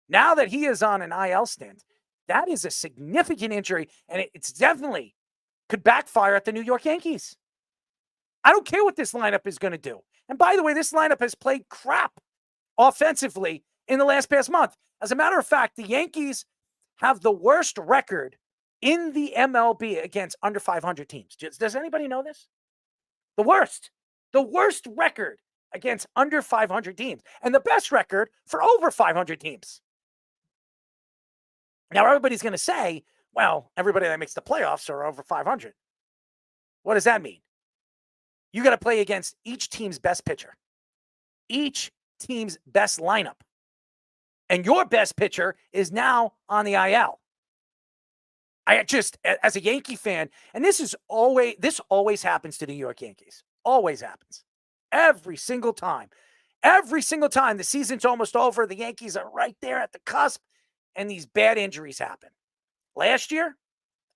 Now that he is on an IL stint, that is a significant injury, and it's definitely could backfire at the New York Yankees. I don't care what this lineup is going to do. And by the way, this lineup has played crap offensively in the last past month. As a matter of fact, the Yankees have the worst record in the MLB against under 500 teams. Does anybody know this? The worst record against under 500 teams, and the best record for over 500 teams. Now, everybody's going to say, well, everybody that makes the playoffs are over 500. What does that mean? You got to play against each team's best pitcher, each team's best lineup. And your best pitcher is now on the IL. I just, as a Yankee fan, and this always happens to the New York Yankees. Always happens. Every single time. Every single time the season's almost over, the Yankees are right there at the cusp, and these bad injuries happen. Last year,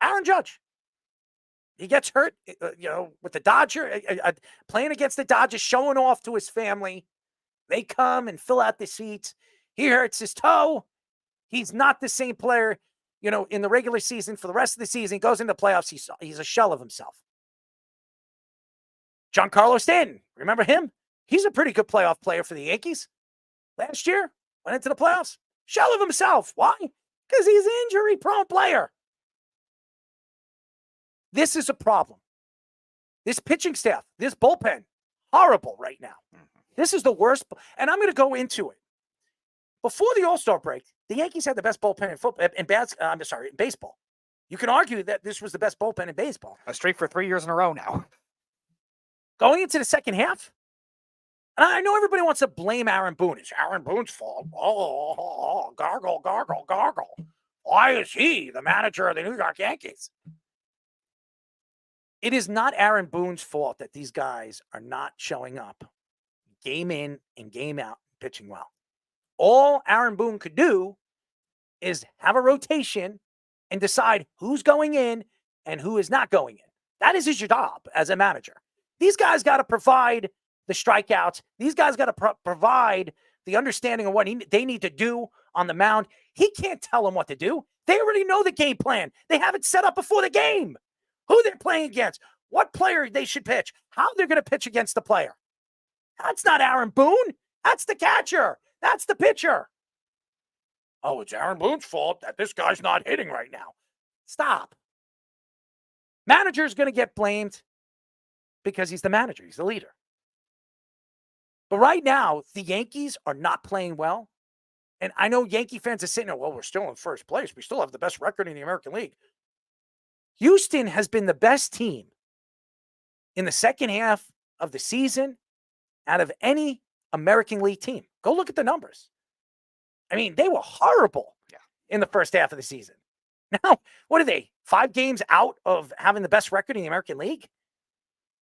Aaron Judge. He gets hurt, with the Dodgers, playing against the Dodgers, showing off to his family. They come and fill out the seats. He hurts his toe. He's not the same player, in the regular season. For the rest of the season, goes into playoffs. He's a shell of himself. Giancarlo Stanton, remember him? He's a pretty good playoff player for the Yankees. Last year, went into the playoffs. Shell of himself. Why? Because he's an injury-prone player. This is a problem. This pitching staff, this bullpen, horrible right now. This is the worst. And I'm going to go into it. Before the All-Star break, the Yankees had the best bullpen in football, in baseball. You can argue that this was the best bullpen in baseball. A streak for 3 years in a row now. Going into the second half, and I know everybody wants to blame Aaron Boone. It's Aaron Boone's fault. Gargle. Why is he the manager of the New York Yankees? It is not Aaron Boone's fault that these guys are not showing up game in and game out, pitching well. All Aaron Boone could do is have a rotation and decide who's going in and who is not going in. That is his job as a manager. These guys got to provide the strikeouts. These guys got to provide the understanding of what they need to do on the mound. He can't tell them what to do. They already know the game plan. They have it set up before the game. Who they're playing against, what player they should pitch, how they're going to pitch against the player. That's not Aaron Boone. That's the catcher. That's the pitcher. Oh, it's Aaron Boone's fault that this guy's not hitting right now. Stop. Manager's going to get blamed because he's the manager. He's the leader. But right now, the Yankees are not playing well. And I know Yankee fans are sitting there, well, we're still in first place. We still have the best record in the American League. Houston has been the best team in the second half of the season out of any American League team. Go look at the numbers. I mean, they were horrible in the first half of the season. Now, what are they? 5 games out of having the best record in the American League?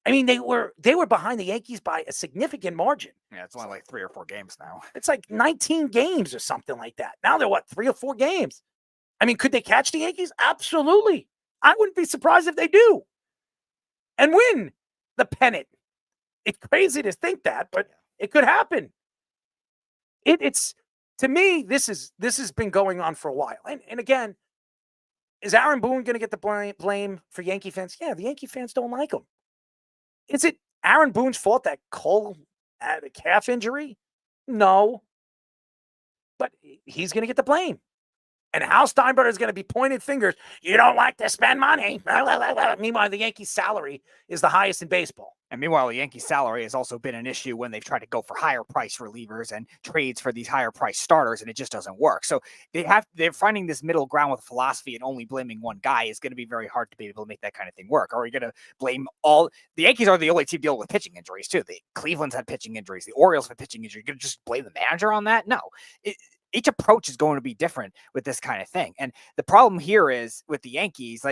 I mean, they were behind the Yankees by a significant margin. Yeah, it's only like 3 or 4 games now. It's like 19 games or something like that. Now they're 3 or 4 games? I mean, could they catch the Yankees? Absolutely. I wouldn't be surprised if they do and win the pennant. It's crazy to think that, but it could happen. It's to me, this has been going on for a while. And again, is Aaron Boone going to get the blame for Yankee fans? Yeah, the Yankee fans don't like him. Is it Aaron Boone's fault that Cole had a calf injury? No. But he's going to get the blame. And Hal Steinbrenner is going to be pointing fingers. You don't like to spend money. Meanwhile, the Yankees' salary is the highest in baseball. And meanwhile, the Yankees' salary has also been an issue when they've tried to go for higher price relievers and trades for these higher price starters, and it just doesn't work. So they're finding this middle ground with philosophy, and only blaming one guy is going to be very hard to be able to make that kind of thing work. Or are you going to blame all the Yankees are the only team dealing with pitching injuries too. The Cleveland's had pitching injuries, the Orioles have pitching injuries. You're going to just blame the manager on that? No. Each approach is going to be different with this kind of thing. And the problem here is with the Yankees,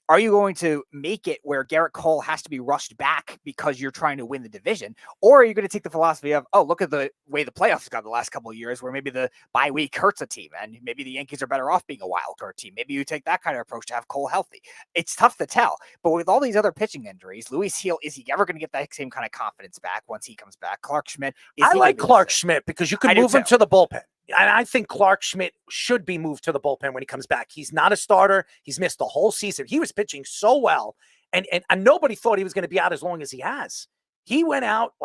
are you going to make it where Gerrit Cole has to be rushed back because you're trying to win the division? Or are you going to take the philosophy of, oh, look at the way the playoffs got the last couple of years where maybe the bye week hurts a team and maybe the Yankees are better off being a wild card team. Maybe you take that kind of approach to have Cole healthy. It's tough to tell. But with all these other pitching injuries, Luis Heel, is he ever going to get that same kind of confidence back once he comes back? Clark Schmidt. I like Clark Schmidt because you can move him to the bullpen. And I think Clark Schmidt should be moved to the bullpen when he comes back. He's not a starter. He's missed the whole season. He was pitching so well, and nobody thought he was going to be out as long as he has. He went out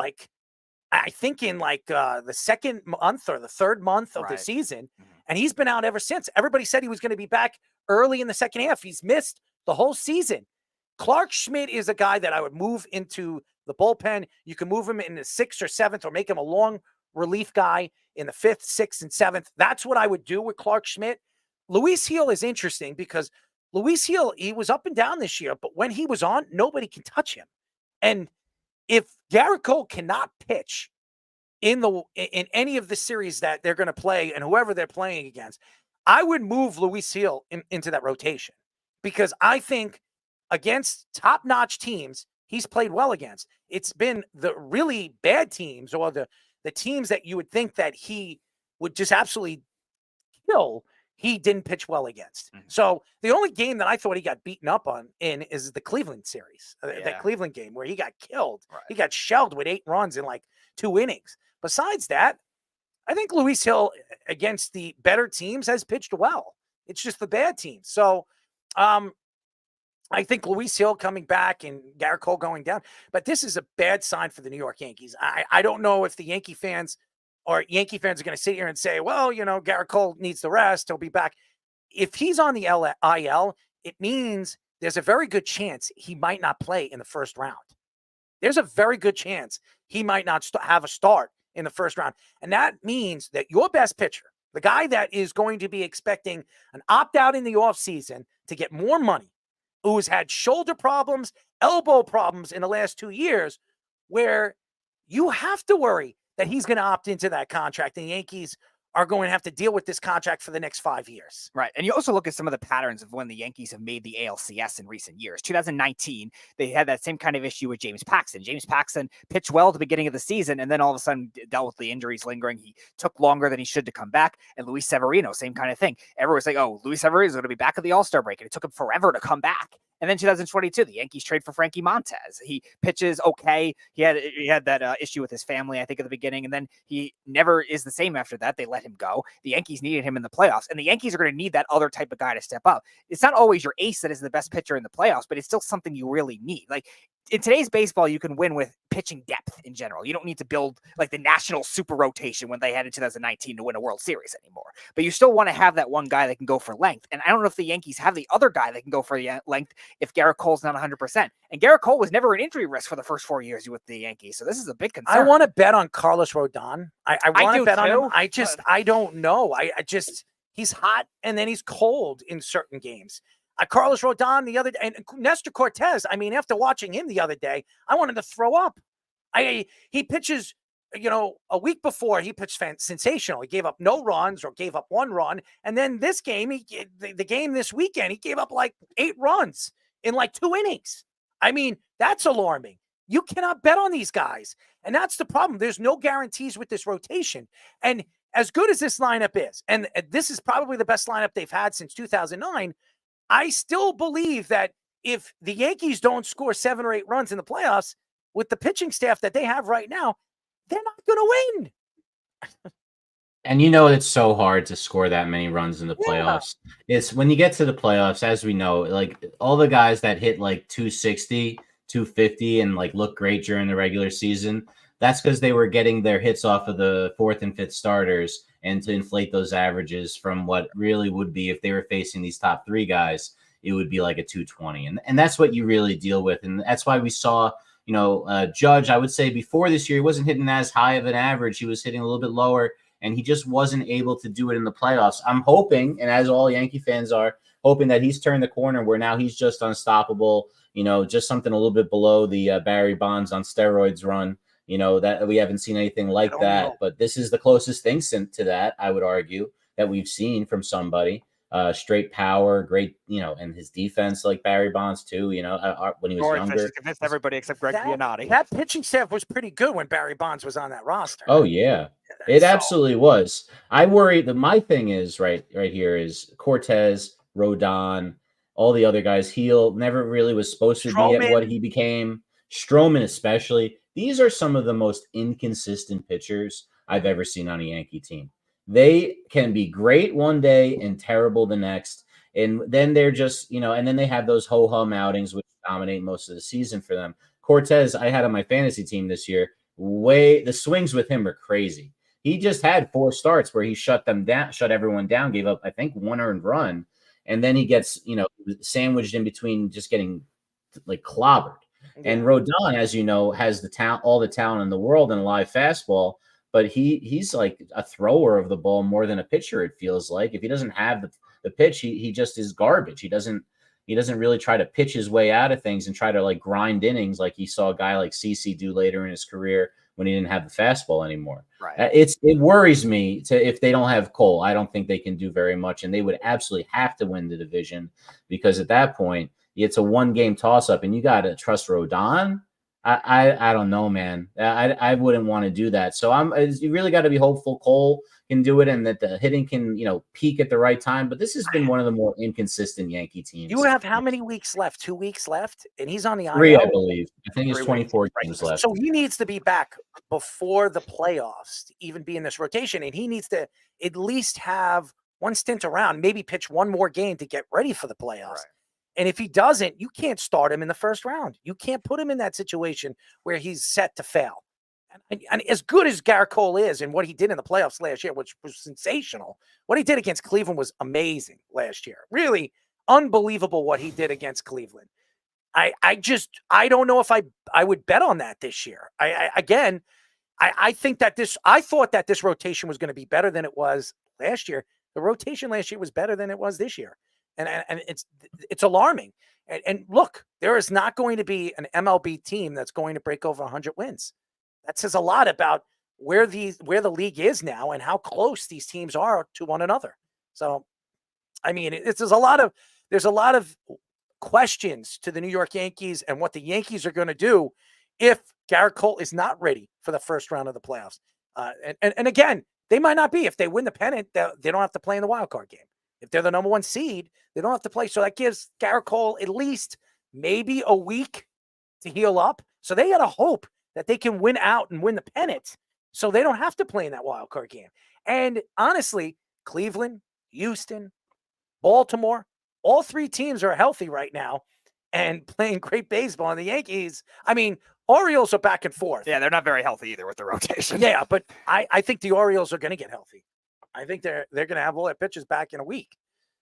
I think in like the second month or the third month of the season, and he's been out ever since. Everybody said he was going to be back early in the second half. He's missed the whole season. Clark Schmidt is a guy that I would move into the bullpen. You can move him in the 6th or 7th or make him a long relief guy in the 5th, 6th, and 7th. That's what I would do with Clark Schmidt. Luis Gil is interesting because Luis Gil, he was up and down this year, but when he was on, nobody can touch him. And if Gerrit Cole cannot pitch in any of the series that they're going to play and whoever they're playing against, I would move Luis Gil into that rotation because I think against top-notch teams, he's played well against. It's been the really bad teams or the teams that you would think that he would just absolutely kill. He didn't pitch well against. So the only game that I thought he got beaten up on in is the Cleveland series, that Cleveland game where he got killed. He got shelled with 8 runs in like 2 innings. Besides that, I think Luis Gil against the better teams has pitched well. It's just the bad teams. So I think Luis Gil coming back and Gerrit Cole going down, but this is a bad sign for the New York Yankees. I don't know if the Yankee fans are going to sit here and say, well, Gerrit Cole needs the rest. He'll be back. If he's on the IL, it means there's a very good chance he might not play in the first round. There's a very good chance he might not have a start in the first round. And that means that your best pitcher, the guy that is going to be expecting an opt-out in the offseason to get more money, who's had shoulder problems, elbow problems in the last 2 years, where you have to worry that he's going to opt into that contract, and the Yankees are going to have to deal with this contract for the next 5 years. Right. And you also look at some of the patterns of when the Yankees have made the ALCS in recent years. 2019, they had that same kind of issue with James Paxton. James Paxton pitched well at the beginning of the season, and then all of a sudden dealt with the injuries lingering. He took longer than he should to come back. And Luis Severino, same kind of thing. Everyone's like, oh, Luis Severino is going to be back at the All-Star break. And it took him forever to come back. And then 2022, the Yankees trade for Frankie Montez. He pitches okay. He had that issue with his family, I think, at the beginning, and then he never is the same after that. They let him go. The Yankees needed him in the playoffs, and the Yankees are going to need that other type of guy to step up. It's not always your ace that is the best pitcher in the playoffs, but it's still something you really need. Like in today's baseball, you can win with pitching depth in general. You don't need to build like the national super rotation when they had in 2019 to win a World Series anymore. But you still want to have that one guy that can go for length. And I don't know if the Yankees have the other guy that can go for length if Gerrit Cole's not 100%. And Gerrit Cole was never an injury risk for the first 4 years with the Yankees. So this is a big concern. I want to bet on Carlos Rodon. I want to bet on him. I don't know. He's hot and then he's cold in certain games. Carlos Rodon the other day, and Nestor Cortez, after watching him the other day, I wanted to throw up. He pitches, a week before he pitched sensational. He gave up no runs or gave up 1 run. And then this game, the game this weekend, he gave up like 8 runs in like 2 innings. That's alarming. You cannot bet on these guys. And that's the problem. There's no guarantees with this rotation. And as good as this lineup is, and this is probably the best lineup they've had since 2009, I still believe that if the Yankees don't score 7 or 8 runs in the playoffs with the pitching staff that they have right now, they're not going to win. And it's so hard to score that many runs in the playoffs. It's when you get to the playoffs, as we know, like all the guys that hit like 260, 250 and like look great during the regular season, that's because they were getting their hits off of the 4th and 5th starters, and to inflate those averages from what really would be if they were facing these top 3 guys, it would be like a 220. And that's what you really deal with. And that's why we saw, Judge, I would say before this year, he wasn't hitting as high of an average. He was hitting a little bit lower, and he just wasn't able to do it in the playoffs. I'm hoping, and as all Yankee fans are, hoping that he's turned the corner where now he's just unstoppable, just something a little bit below the Barry Bonds on steroids run. That we haven't seen anything like that, but this is the closest thing to that, I would argue, that we've seen from somebody. Straight power, great, and his defense like Barry Bonds too, when he was younger. Convinced everybody except Greg Giannotti. That pitching staff was pretty good when Barry Bonds was on that roster. Oh yeah, it absolutely was. I worry that my thing is right here is Cortez, Rodon, all the other guys. Heel never really was supposed to be at what he became. Stroman especially. These are some of the most inconsistent pitchers I've ever seen on a Yankee team. They can be great one day and terrible the next. And then they're just, and then they have those ho-hum outings which dominate most of the season for them. Cortez, I had on my fantasy team this year, the swings with him are crazy. He just had 4 starts where he shut everyone down, gave up, I think, 1 earned run. And then he gets, sandwiched in between just getting like clobbered. Yeah. And Rodon, as you know, has all the talent in the world in a live fastball, but he's like a thrower of the ball more than a pitcher, it feels like. If he doesn't have the pitch, he just is garbage. He doesn't really try to pitch his way out of things and try to like grind innings like he saw a guy like CeCe do later in his career when he didn't have the fastball anymore. Right. It worries me if they don't have Cole. I don't think they can do very much, and they would absolutely have to win the division, because at that point it's a 1-game toss-up, and you got to trust Rodon. I don't know, man. I wouldn't want to do that. So you really got to be hopeful Cole can do it and that the hitting can, peak at the right time. But this has been one of the more inconsistent Yankee teams. You have how many weeks left? 2 weeks left, and he's on the IL. 3, I believe. I think it's 24 games left. So he needs to be back before the playoffs to even be in this rotation, and he needs to at least have one stint around, maybe pitch one more game to get ready for the playoffs. Right. And if he doesn't, you can't start him in the first round. You can't put him in that situation where he's set to fail. And as good as Gerrit Cole is and what he did in the playoffs last year, which was sensational, what he did against Cleveland was amazing last year. Really unbelievable what he did against Cleveland. I don't know if I would bet on that this year. I think that I thought that this rotation was going to be better than it was last year. The rotation last year was better than it was this year. And it's alarming. And look, there is not going to be an MLB team that's going to break over 100 wins. That says a lot about where the league is now and how close these teams are to one another. So, I mean, there's a lot of questions to the New York Yankees and what the Yankees are going to do if Gerrit Cole is not ready for the first round of the playoffs. And again, they might not be. If they win the pennant, they don't have to play in the wild card game. If they're the number 1 seed, they don't have to play. So that gives Gerrit Cole at least maybe a week to heal up. So they got to hope that they can win out and win the pennant so they don't have to play in that wild card game. And honestly, Cleveland, Houston, Baltimore, all 3 teams are healthy right now and playing great baseball. And the Yankees, I mean, Orioles are back and forth. Yeah, they're not very healthy either with the rotation. Yeah, but I think the Orioles are going to get healthy. I think they're going to have all their pitchers back in a week.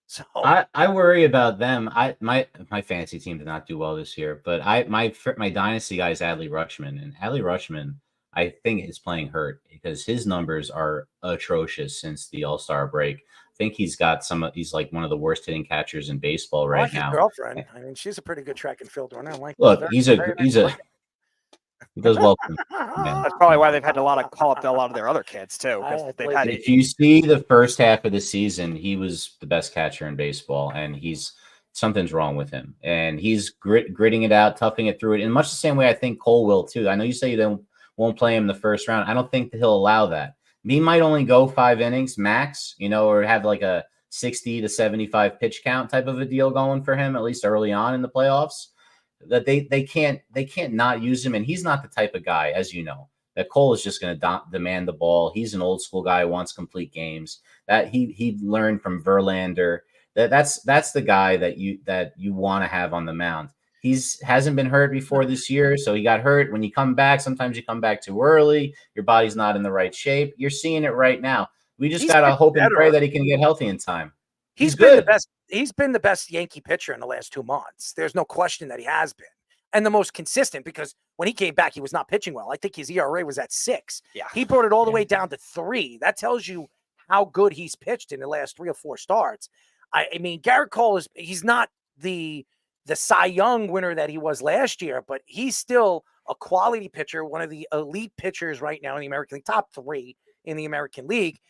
So I worry about them. My fantasy team did not do well this year, but my dynasty guy is Adley Rutschman, and Adley Rutschman I think is playing hurt because his numbers are atrocious since the All-Star break. I think he's like one of the worst hitting catchers in baseball right now. His girlfriend, I mean, she's a pretty good track and field runner. Look, he does well. That's probably why they've had to call up a lot of their other kids too. If you see the first half of the season, he was the best catcher in baseball, and something's wrong with him, and he's gritting it out, toughing it through it in much the same way I think Cole will too. I know you say you won't play him in the first round. I don't think that he'll allow that. He might only go 5 innings max, or have like a 60 to 75 pitch count type of a deal going for him, at least early on in the playoffs. That they can't not use him, and he's not the type of guy, as you know, that Cole is just going to demand the ball. He's an old school guy who wants complete games. That he learned from Verlander. That's the guy that you want to have on the mound. Hasn't been hurt before this year, so he got hurt. When you come back, sometimes you come back too early. Your body's not in the right shape. You're seeing it right now. We just got to hope and pray that he can get healthy in time. He's been the best. He's been the best Yankee pitcher in the last 2 months. There's no question that he has been. And the most consistent, because when he came back, he was not pitching well. I think his ERA was at 6. Yeah. He brought it all the way down to 3. That tells you how good he's pitched in the last 3 or 4 starts. I mean, Gerrit Cole he's not the Cy Young winner that he was last year, but he's still a quality pitcher, one of the elite pitchers right now in the American League, top 3 in the American League.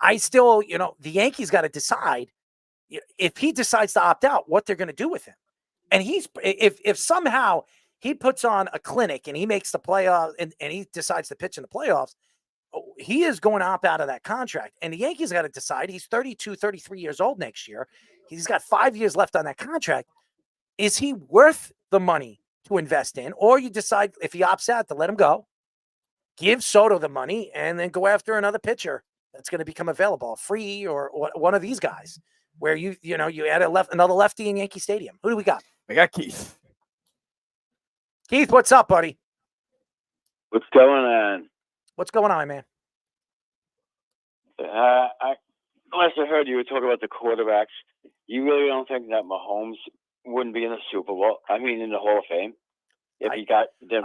I still, the Yankees got to decide if he decides to opt out, what they're going to do with him. And if somehow he puts on a clinic and he makes the playoffs and he decides to pitch in the playoffs, he is going to opt out of that contract. And the Yankees got to decide. He's 32, 33 years old next year. He's got 5 years left on that contract. Is he worth the money to invest in? Or you decide if he opts out to let him go, give Soto the money, and then go after another pitcher that's going to become available, free or one of these guys, where you add another lefty in Yankee Stadium. Who do we got? We got Keith. Keith, what's up, buddy? What's going on? What's going on, man? Unless I heard you were talking about the quarterbacks, you really don't think that Mahomes wouldn't be in the Super Bowl? I mean, in the Hall of Fame, if he got them.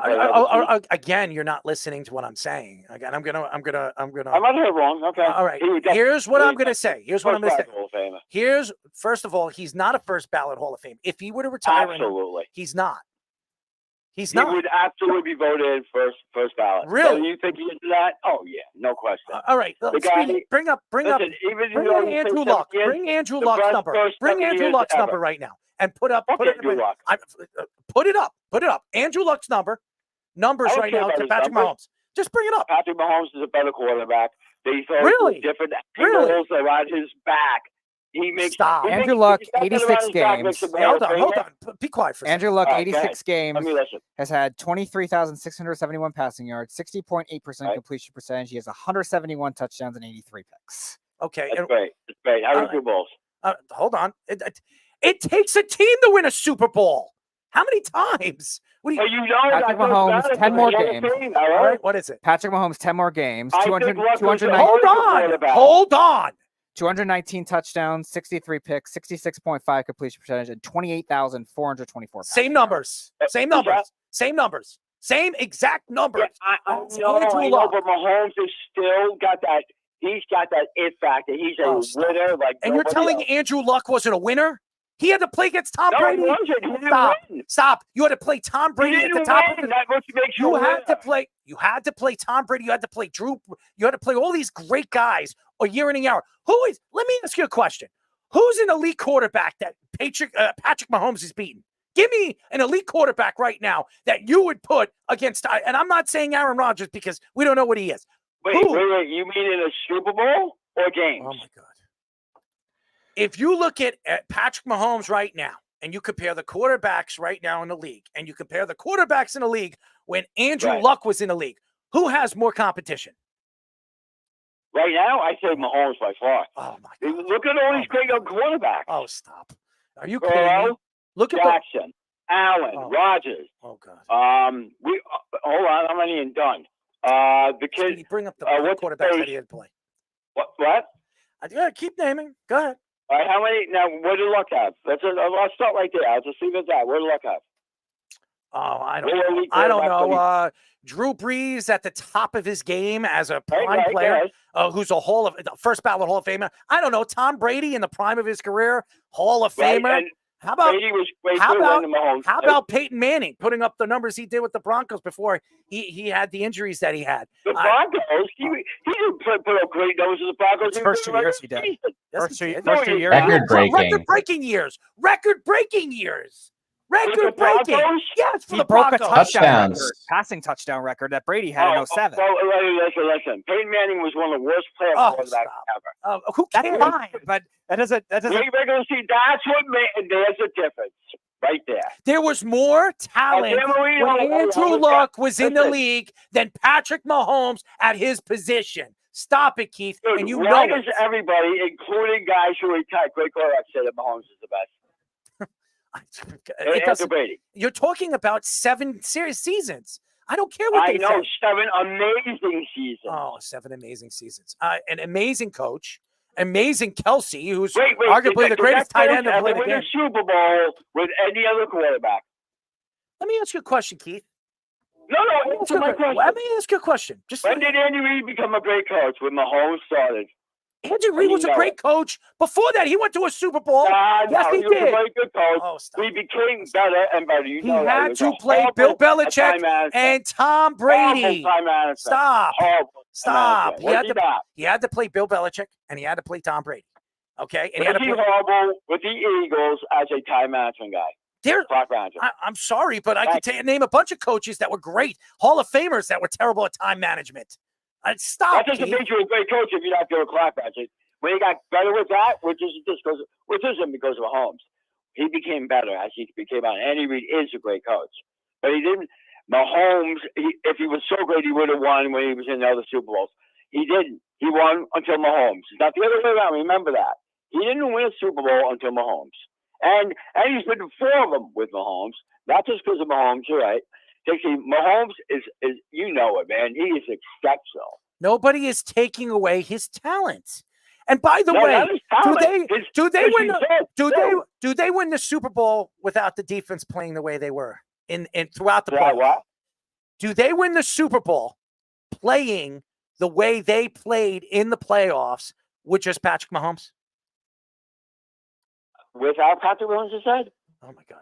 Again, you're not listening to what I'm saying. Again, I'm gonna. I might have heard wrong. Okay. All right. Here's what I'm gonna say. Hall of Famer. Here's first of all, he's not a first ballot Hall of Fame. If he were to retire, Absolutely, he's not. He's he not. would absolutely be voted in first ballot. Really? So you think he is that? Oh yeah, no question. All right. The guy, bring up Andrew Luck. Bring Andrew Luck's number. Bring Andrew Luck's number right now and put it up. Put it up. Andrew Luck's numbers right now to Patrick Mahomes. Just bring it up. Patrick Mahomes is a better quarterback. They throw different angles around his back. He makes Andrew Luck, 86 games. Hold on. Be quiet for a second. Andrew Luck, 86 games, has had 23,671 passing yards, 60.8% completion percentage. He has 171 touchdowns and 83 picks. Okay. That's great. That's great. How many Super Bowls? Hold on. It takes a team to win a Super Bowl. How many times? What do you know? Patrick Mahomes, 10 more games. All right. What is it? Patrick Mahomes, 10 more games. 219. Hold on. 219 touchdowns, 63 picks, 66.5 completion percentage, and 28,424. Same numbers. Same exact numbers. Yeah, I know, but Mahomes is still got that. He's got that it factor. He's a winner. And you're telling Andrew Luck wasn't a winner? He had to play against Tom Brady. He didn't Stop. You had to play Tom Brady at the top. You had to play Tom Brady. You had to play Drew. You had to play all these great guys a year in and year out. Let me ask you a question. Who's an elite quarterback that Patrick Mahomes is beating? Give me an elite quarterback right now that you would put against, and I'm not saying Aaron Rodgers because we don't know what he is. Wait. You mean in a Super Bowl or games? Oh, my God. If you look at Patrick Mahomes right now, and you compare the quarterbacks right now in the league, and you compare the quarterbacks in the league when Andrew Luck was in the league, who has more competition? Right now, I say Mahomes by far. Oh, my God. Look at all these great young quarterbacks. Oh, stop. Are you kidding me? Look at Jackson, Allen, Rodgers. Oh, God. Hold on, I'm not even done. The kid. Bring up the quarterbacks that he had to play. What? Keep naming. Go ahead. All right, how many? Now, what did Luck have? Let's start right there. I'll just leave it at that. What did Luck have? Oh, I don't know. Drew Brees at the top of his game as a prime player, who's a first ballot Hall of Famer. I don't know. Tom Brady in the prime of his career, Hall of Famer. How about Peyton Manning putting up the numbers he did with the Broncos before he had the injuries that he had? The Broncos? He didn't put up great numbers with the Broncos. His first 2 years he did. First 2 years. Record-breaking years. Record-breaking years. Record-breaking. Yes, for he the broke Broncos. a passing touchdown record that Brady had in 07. Listen. Peyton Manning was one of the worst quarterbacks ever. Who cares? That's fine, but that doesn't. Regular season, that's what made. There's a difference right there. There was more talent when Andrew Luck was in the league than Patrick Mahomes at his position. Stop it, Keith. Dude, and you why know does everybody, including guys who retired, great quarterbacks, say that Mahomes is the best? You're talking about 7 serious seasons. I don't care what they say. 7 amazing seasons. Oh, 7 amazing seasons. An amazing coach, amazing Kelsey, who's wait, arguably the greatest tight end to play the win game. a Super Bowl with any other quarterback. Let me ask you a question, Keith. No, answer my question. Let me ask you a question. When did Andy Reid become a great coach? When Mahomes started. Andy Reid was a great coach. Before that, he went to a Super Bowl. Yes, he was did. a very good coach. We became better and better. He had to play Bill Belichick and Tom Brady. Stop. Stop. He had to play Bill Belichick and he had to play Tom Brady. Okay? And he had to play horrible with the Eagles as a time management guy. I'm sorry, but I could name a bunch of coaches that were great. Hall of Famers that were terrible at time management. Stop. That doesn't make you a great coach if you're not doing clock management. When he got better with that, which isn't because of Mahomes, he became better as he became out. Andy Reid is a great coach, but he didn't. Mahomes, if he was so great, he would have won when he was in the other Super Bowls. He didn't. He won until Mahomes. It's not the other way around. Remember that. He didn't win a Super Bowl until Mahomes, and he's been 4 of them with Mahomes. Not just because of Mahomes, you're right. Mahomes is you know it, man. He is exceptional. Nobody is taking away his talent. And by the No, way, not his talent. do they win the Super Bowl without the defense playing the way they were in throughout the playoffs? What? Do they win the Super Bowl playing the way they played in the playoffs with just Patrick Mahomes? Without Patrick Mahomes, you said? Oh my God.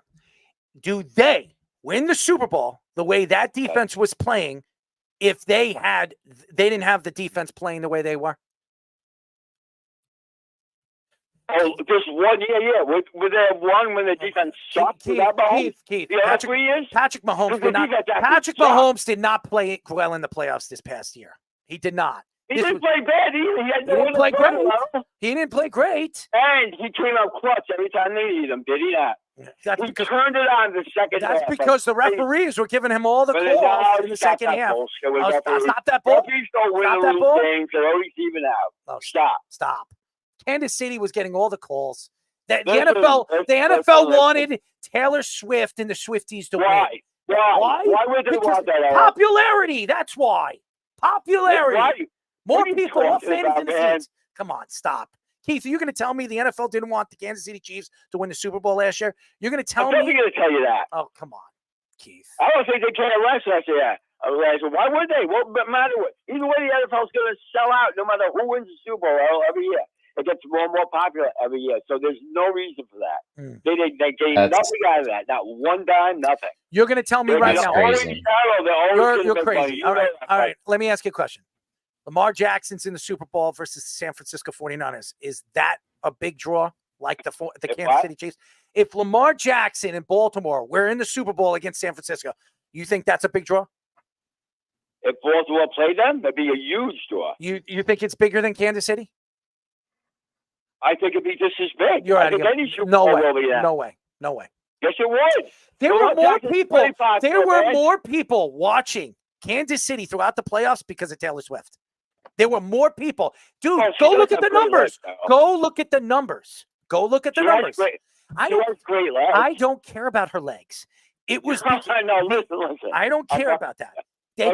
Do they win the Super Bowl the way that defense was playing if they didn't have the defense playing the way they were? Oh, just 1 year, yeah. With that one when the defense sucked without Mahomes? Keith, the other 3 years? Patrick Mahomes did not play well in the playoffs this past year. He did not. He didn't play bad either. He didn't play great. He didn't play great. And he came out clutch every time they needed him, did he not? He turned it on the second half. That's because the referees were giving him all the calls in the second half. Stop that ball. Referees don't win or lose games. They're always even out. Oh, Stop. Kansas City was getting all the calls. The NFL wanted Taylor Swift and the Swifties to win. Why would they want that? Popularity. That's why. Popularity. Why? More people, more fans in the seats. Come on, stop. Keith, are you going to tell me the NFL didn't want the Kansas City Chiefs to win the Super Bowl last year? You're going to tell me? I'm going to tell you that. Oh, come on, Keith. I don't think they care less last year. Why would they? What matter what? Either way, the NFL is going to sell out no matter who wins the Super Bowl every year. It gets more and more popular every year. So there's no reason for that. They gain nothing out of that. Not one dime, nothing. You're going to tell me right now. You're crazy. All right. Let me ask you a question. Lamar Jackson's in the Super Bowl versus the San Francisco 49ers. Is that a big draw like the Kansas City Chiefs? If Lamar Jackson and Baltimore were in the Super Bowl against San Francisco, you think that's a big draw? If Baltimore played them, that'd be a huge draw. You think it's bigger than Kansas City? I think it'd be just as big. You're I think any Super Bowl will be that. No way. Yes, it would. There were more people. There were more people watching Kansas City throughout the playoffs because of Taylor Swift. There were more people. Dude, go look at the numbers. Go look at the numbers. I don't care about her legs. It was. No, listen. I don't care about that.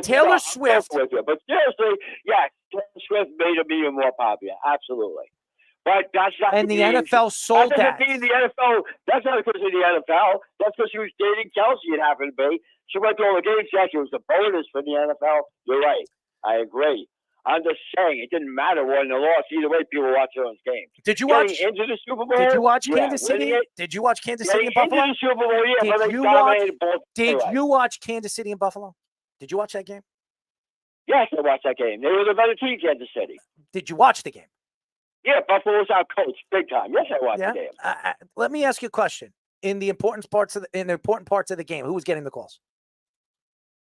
Taylor Swift. But seriously, yes, Taylor Swift made him even more popular. Absolutely. But that's not. And the NFL sold that. The NFL. That's not because of the NFL. That's because she was dating Kelsey. It happened to be. She went to all the games. Yes, it was a bonus for the NFL. You're right. I agree. I'm just saying it didn't matter won or lost. Either way, people watch those games. Did you watch into the Super Bowl? Did you watch Kansas City? Did you watch Kansas City and Buffalo? Into the Super Bowl, yeah, but they dominated both. Did you watch Kansas City and Buffalo? Did you watch that game? Yes, I watched that game. They were the better team, Kansas City. Did you watch the game? Yeah, Buffalo was our coach, big time. Yes, I watched the game. Let me ask you a question. In the important parts of the game, who was getting the calls?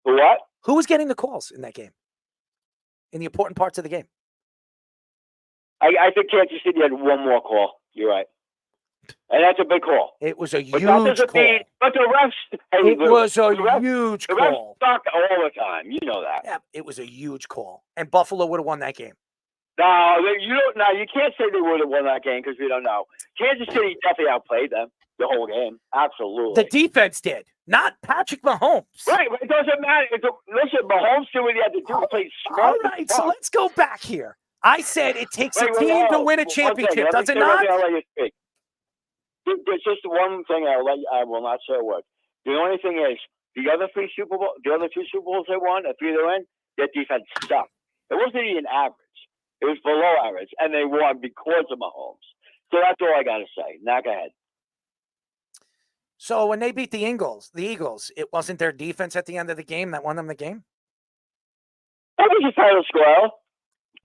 What? Who was getting the calls in that game? In the important parts of the game? I think Kansas City had one more call. You're right. And that's a big call. It was a huge call. But the refs... It was a huge call. The refs suck all the time. You know that. Yeah, it was a huge call. And Buffalo would have won that game. No, you can't say they would have won that game because we don't know. Kansas City definitely outplayed them the whole game. Absolutely. The defense did, not Patrick Mahomes. Right, but it doesn't matter. Listen, Mahomes did what he had to do. He played smart. All right, so let's go back here. I said it takes a team to win a championship, does it not? I'll let you speak. There's just one thing I will not say a word. The only thing is, the other two Super Bowls they won, if either end, their defense sucked. It wasn't even average. It was below average, and they won because of Mahomes. So that's all I got to say. Now go ahead. So when they beat the Eagles, it wasn't their defense at the end of the game that won them the game? What was the final score?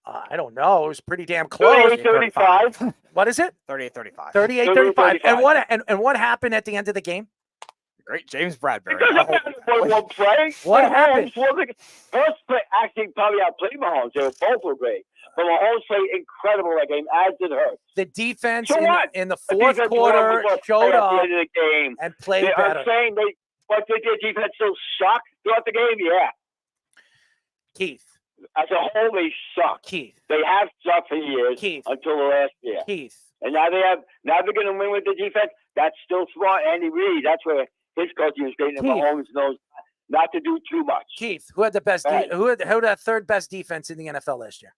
I don't know. It was pretty damn close. 38-35. What is it? 38-35. 38-35. And what happened at the end of the game? Great, James Bradbury. What happened? First play actually probably outplayed Mahomes. They both were great. But Mahomes played incredible that game, as did Hurts. The defense in the fourth quarter showed up at the end of the game. And played better. I'm saying but did their defense still suck throughout the game? Yeah. Keith. As a whole, they suck. Keith. They have sucked for years until the last year. Keith. And now they're going to win with the defense. That's still smart. Andy Reid, that's where his coaching is great. And Mahomes knows not to do too much. Keith, who had the best? Who had the third best defense in the NFL last year?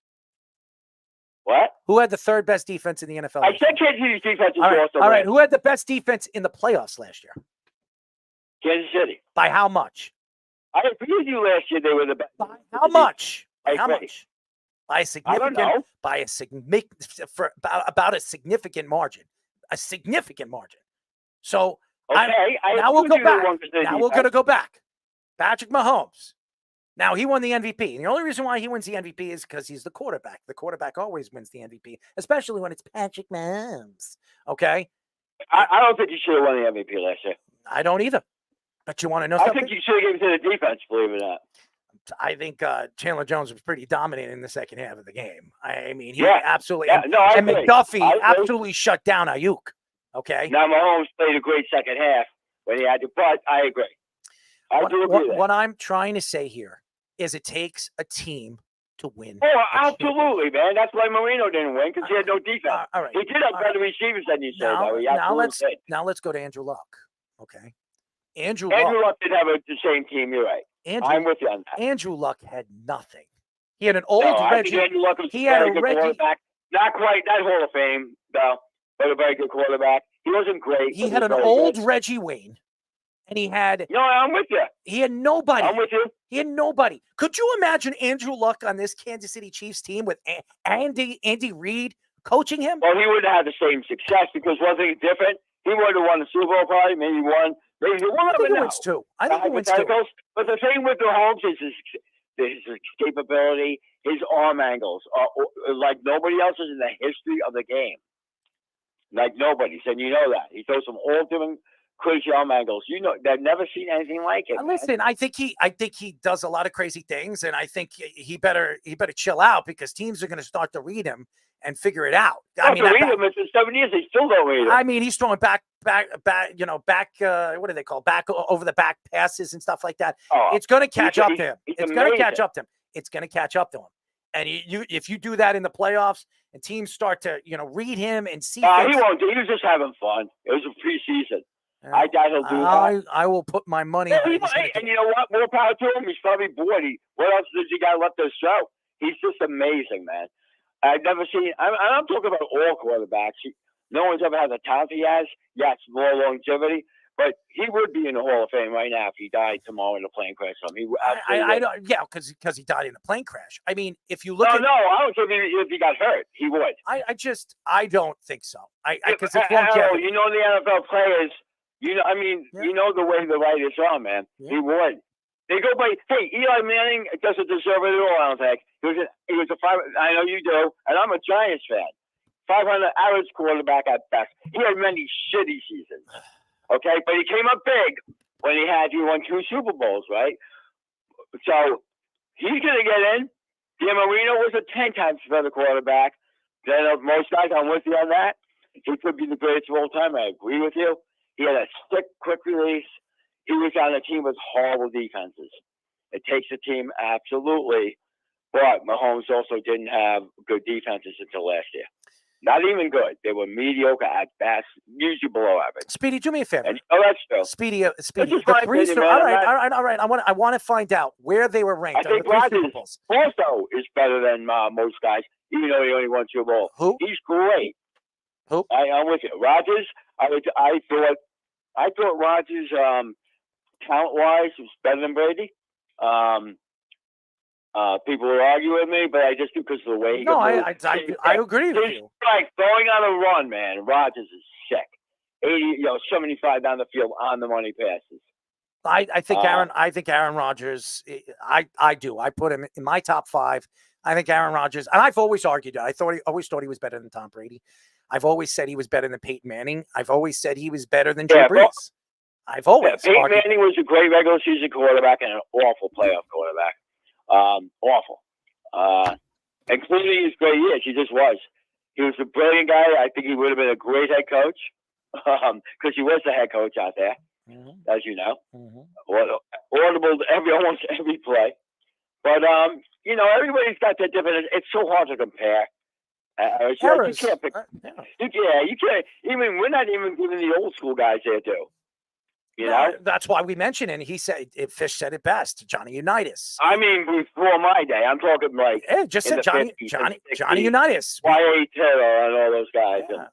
What? Who had the third best defense in the NFL? I said Kansas City's defense is all right. Who had the best defense in the playoffs last year? Kansas City. By how much? I agree with you. Last year they were the best. By how much? By how agree. much? By a significant. I don't know. By a about a significant margin. A significant margin. So okay, now we'll go back. Now we're going to go back. Patrick Mahomes. Now, he won the MVP. And the only reason why he wins the MVP is because he's the quarterback. The quarterback always wins the MVP, especially when it's Patrick Mahomes. Okay? I don't think he should have won the MVP last year. I don't either. But you want to know I something? think you should have given it to the defense, believe it or not. I think Chandler Jones was pretty dominant in the second half of the game. I mean, he Yeah. absolutely. Yeah, and, no, I and agree. McDuffie I agree. absolutely shut down Ayuk. Okay? Now, Mahomes played a great second half when he had to, but I agree. I do agree with that. What I'm trying to say here is it takes a team to win. Oh, absolutely, man. That's why Marino didn't win, because he had no defense. All right. He did have better receivers than you said, though. He absolutely did. Now let's go to Andrew Luck. Okay. Andrew Luck did have the same team. You're right. I'm with you on that. Andrew Luck had nothing. He had an old I Reggie. think Andrew Luck was He a had very a good Reggie. quarterback. Not quite that Hall of Fame, though, but a very good quarterback. He wasn't great. He had an old Reggie Wayne, and he had. No, I'm with you. He had nobody. I'm with you. He had nobody. Could you imagine Andrew Luck on this Kansas City Chiefs team with Andy Reid coaching him? Well, he wouldn't have the same success because one thing different. He would have won the Super Bowl probably, maybe one. Maybe we'll I never think he know. wins two. I think he wins two. Hypotheticals. But the thing with the Holmes is his escapability, his arm angles are like nobody else's in the history of the game. Like nobody's, and you know that. He throws some all different crazy arm angles. You know, they've never seen anything like it. Listen, I think he does a lot of crazy things, and I think he better chill out because teams are going to start to read him and figure it out. I mean, read him. It's been 7 years. They still don't read him. I mean, he's throwing back. What do they call back over the back passes and stuff like that. It's going to catch up to him. It's going to catch up to him. It's going to catch up to him. And if you do that in the playoffs and teams start to read him and see, he won't. He was just having fun. It was a preseason. I doubt he'll do that. I will put my money on it. And you know what? More power to him. He's probably bored. What else does he got left to show? He's just amazing, man. I've never seen. I'm talking about all quarterbacks. No one's ever had the talent he has. Yes, more longevity, but he would be in the Hall of Fame right now if he died tomorrow in a plane crash. I don't. Yeah, because he died in a plane crash. I mean, if you look no, at I don't care if he got hurt. He would. I don't think so. Because it's longevity. You know the NFL players. You know the way the writers are, man. Yeah. He would. They go by. Hey, Eli Manning doesn't deserve it at all. I don't think he was a five. I know you do, and I'm a Giants fan. 500 average quarterback at best. He had many shitty seasons. Okay, but he came up big when he won 2 Super Bowls, right? So he's gonna get in. Dan Marino was a 10 times better quarterback than most guys. I'm with you on that. He could be the greatest of all time. I agree with you. He had a sick, quick release. He was on a team with horrible defenses. It takes a team, absolutely. But Mahomes also didn't have good defenses until last year. Not even good. They were mediocre at best, usually below average. Speedy, do me a favor. That's true. Speedy. The 3 Super. All right. I want to find out where they were ranked. I think Rodgers also is better than most guys, even though he only won Super Bowl. Who? He's great. Who? I'm with you. Rodgers. I thought Rodgers, talent-wise, was better than Brady. People will argue with me, but I just do because of the way he goes. I agree with you. Like going on a run, man. Rodgers is sick. 75 down the field on the money passes. I think Aaron Rodgers. I do. I put him in my top 5. I think Aaron Rodgers, and I've always argued that. Always thought he was better than Tom Brady. I've always said he was better than Peyton Manning. I've always said he was better than Drew Brees. I've always Peyton Manning was a great regular season quarterback and an awful playoff quarterback. Awful. And Clooney is great. Yes, he just was. He was a brilliant guy. I think he would have been a great head coach because he was the head coach out there, as you know. Audible almost every play. But, everybody's got their different. It's so hard to compare. You can't pick. You can't. Even we're not even giving the old school guys there too. You know? That's why we mentioned it. And he said, Fish said it best, Johnny Unitas. I mean, before my day, I'm talking like just in said the Johnny 50s, Johnny Unitas. Y.A. Taylor and all those guys. Yeah.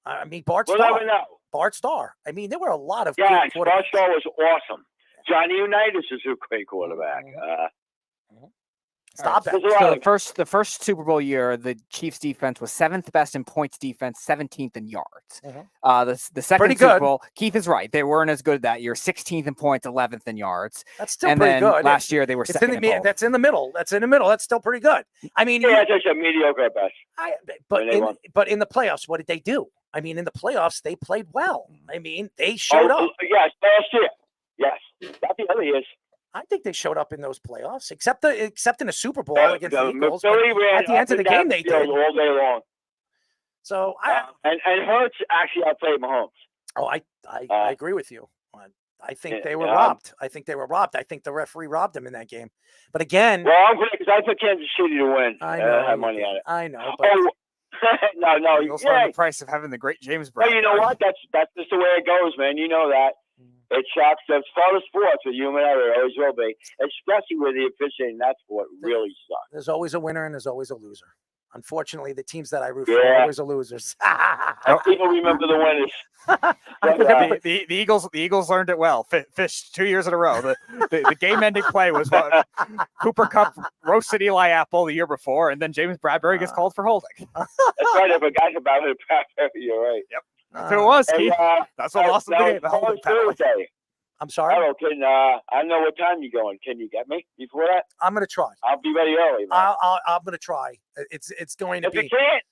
I mean, Bart We'll Starr. never know. Bart Starr. I mean, there were a lot of Yes, good Bart quarterbacks. Starr was awesome. Johnny Unitas is a great quarterback. Stop that. So the first Super Bowl year, the Chiefs defense was 7th best in points defense, 17th in yards. The second Pretty Super good. Bowl, Keith is right. They weren't as good that year. 16th in points, 11th in yards. That's still and pretty then good. Last year they were It's second in the, in both. That's in the middle. That's in the middle. That's still pretty good. I mean, Yeah, that's a mediocre at best. but in the playoffs, what did they do? I mean, in the playoffs, they played well. I mean, they showed up. Yes, last year. Yes, not the other years. I think they showed up in those playoffs, except in the Super Bowl against the The Eagles. Philly but ran at the end of the up and down game, they field did. all day long. So and Hurts actually outplayed Mahomes. Oh, I agree with you. I think they were yeah. robbed. I think they were robbed. I think the referee robbed them in that game. But again, Well, I'm glad because I took Kansas City to win. I know I have you money did. on it. I know. But no, Eagles yeah. learned the price of having the great James Brown. Well, you know what? That's just the way it goes, man. You know that. It shocks. As far as sports, with human error, it always will be, especially with the officiating. That's what really sucks. there's always a winner and there's always a loser. Unfortunately, the teams that I root for Yeah. are always are losers. People remember the winners. The Eagles learned it well. Fish 2 years in a row. The game-ending play was what Cooper Kupp roasted Eli Apple the year before, and then James Bradbury gets called for holding. That's right. I forgot about it. You're right. Yep. That's who it was, Hey, Keith. That's what lost the game. The holding penalty. Thursday. I'm sorry. I don't know what time you're going. Can you get me before that? I'm going to try. I'll be ready early. Man. I'm going to try. It's going to If be. you can't,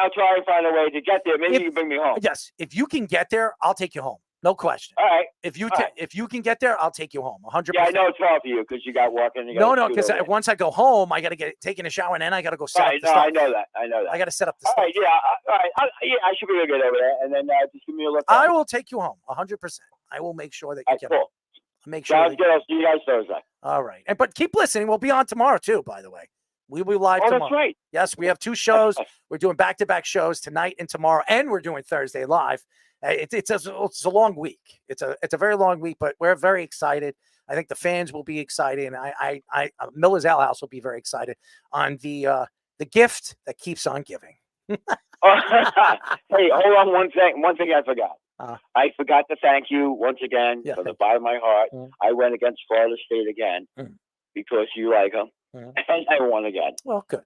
I'll try and find a way to get there. Maybe you can bring me home. Yes, if you can get there, I'll take you home. No question. All right. If you All right. if you can get there, I'll take you home. 100%. Yeah, I know it's hard for you because you got work and you No, got because once I go home, I got to get taken a shower and then I got to go set up the stuff. I know that. I got to set up the All stuff. right, yeah, all right. I should be able to get over there, and then just give me a look. I will take you home. 100%. I will make sure that you get home. Cool. I'll make sure. Sounds good. I'll see you guys Thursday. All right. But keep listening. We'll be on tomorrow too, by the way. We'll be live Oh, tomorrow. that's right. Yes, we have 2 shows. We're doing back-to-back shows tonight and tomorrow, and we're doing Thursday live. It's a long week. It's a very long week, but we're very excited. I think the fans will be excited, and I Miller's Ale House will be very excited on the gift that keeps on giving. Hey, hold on one thing. One thing I forgot. I forgot to thank you once again from the bottom of my heart. I went against Florida State again because you like them, and I won again. Well, good.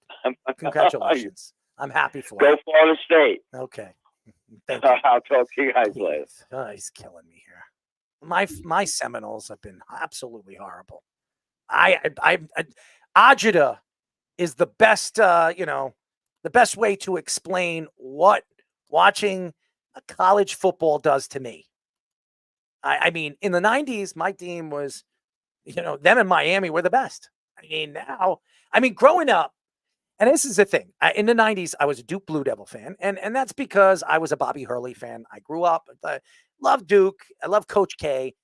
Congratulations. I'm happy for Go you. Florida State. Okay. Thank you. I'll talk to you guys later. Oh, he's killing me here. My Seminoles have been absolutely horrible. Agita is the best, the best way to explain what watching a college football does to me. I mean, in the 90s, my team was, them in Miami were the best. Growing up, and this is the thing. In the 90s, I was a Duke Blue Devil fan, and that's because I was a Bobby Hurley fan. I grew up, I loved Duke. I love Coach K.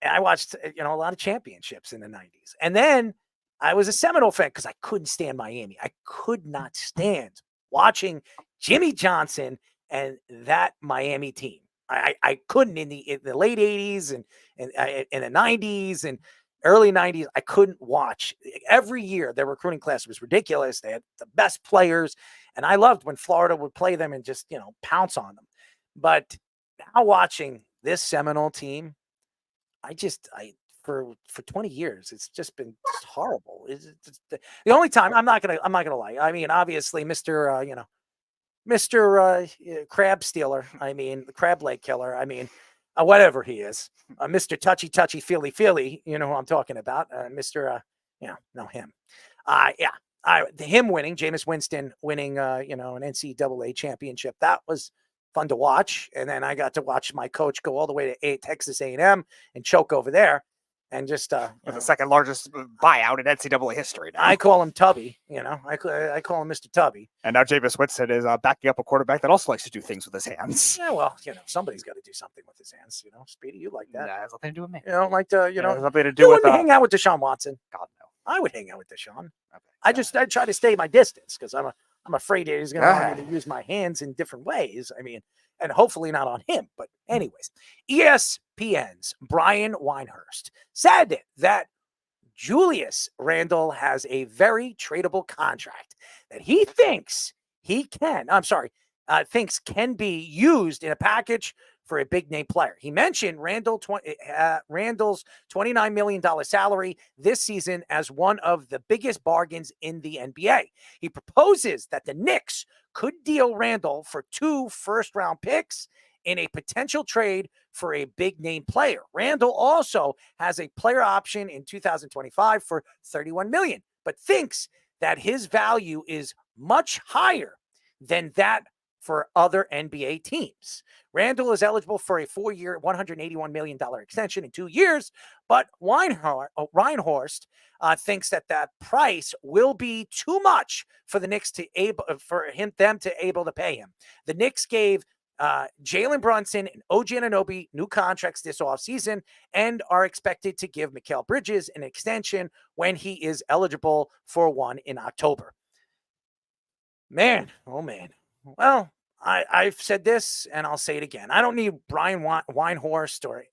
And I watched, a lot of championships in the 90s. And then I was a Seminole fan because I couldn't stand Miami. I could not stand watching Jimmy Johnson and that Miami team. I couldn't in the late 80s and in the 90s and early 90s. I couldn't watch. Every year their recruiting class was ridiculous. They had the best players, and I loved when Florida would play them and just pounce on them. But now watching this Seminole team, for 20 years it's just been just horrible. It's the only time I'm not gonna lie. I mean, obviously, Mr. Crab Stealer. I mean, the Crab Leg Killer. I mean, whatever he is, Mr. Touchy Feely. You know who I'm talking about, Mr. Him. Him winning, Jameis Winston winning, an NCAA championship. That was fun to watch. And then I got to watch my coach go all the way to Texas A&M and choke over there. And just the second largest buyout in NCAA history. Now. I call him Tubby. I call him Mr. Tubby. And now Jameis Winston is backing up a quarterback that also likes to do things with his hands. Yeah, well, somebody's got to do something with his hands. Speedy, you like that? That has nothing to do with me. You don't like to, It has nothing to you do with wouldn't hang out with Deshaun Watson. God no. I would hang out with Deshaun. Okay. I try to stay my distance because I'm afraid that he's going to want me to use my hands in different ways. I mean, and hopefully not on him. But anyways, ESPN ESPN's Brian Windhorst said that Julius Randle has a very tradable contract that he thinks thinks can be used in a package for a big name player. He mentioned Randle's $29 million salary this season as one of the biggest bargains in the NBA. He proposes that the Knicks could deal Randle for 2 first-round picks in a potential trade for a big name player. Randle also has a player option in 2025 for $31 million, but thinks that his value is much higher than that for other NBA teams. Randle is eligible for a 4-year, $181 million extension in 2 years, but Windhorst thinks that price will be too much for the Knicks to able to pay him. The Knicks gave Jalen Brunson and OG Anunoby new contracts this offseason and are expected to give Mikal Bridges an extension when he is eligible for one in October. Man, oh man. Well, I've said this and I'll say it again. I don't need Brian Windhorst or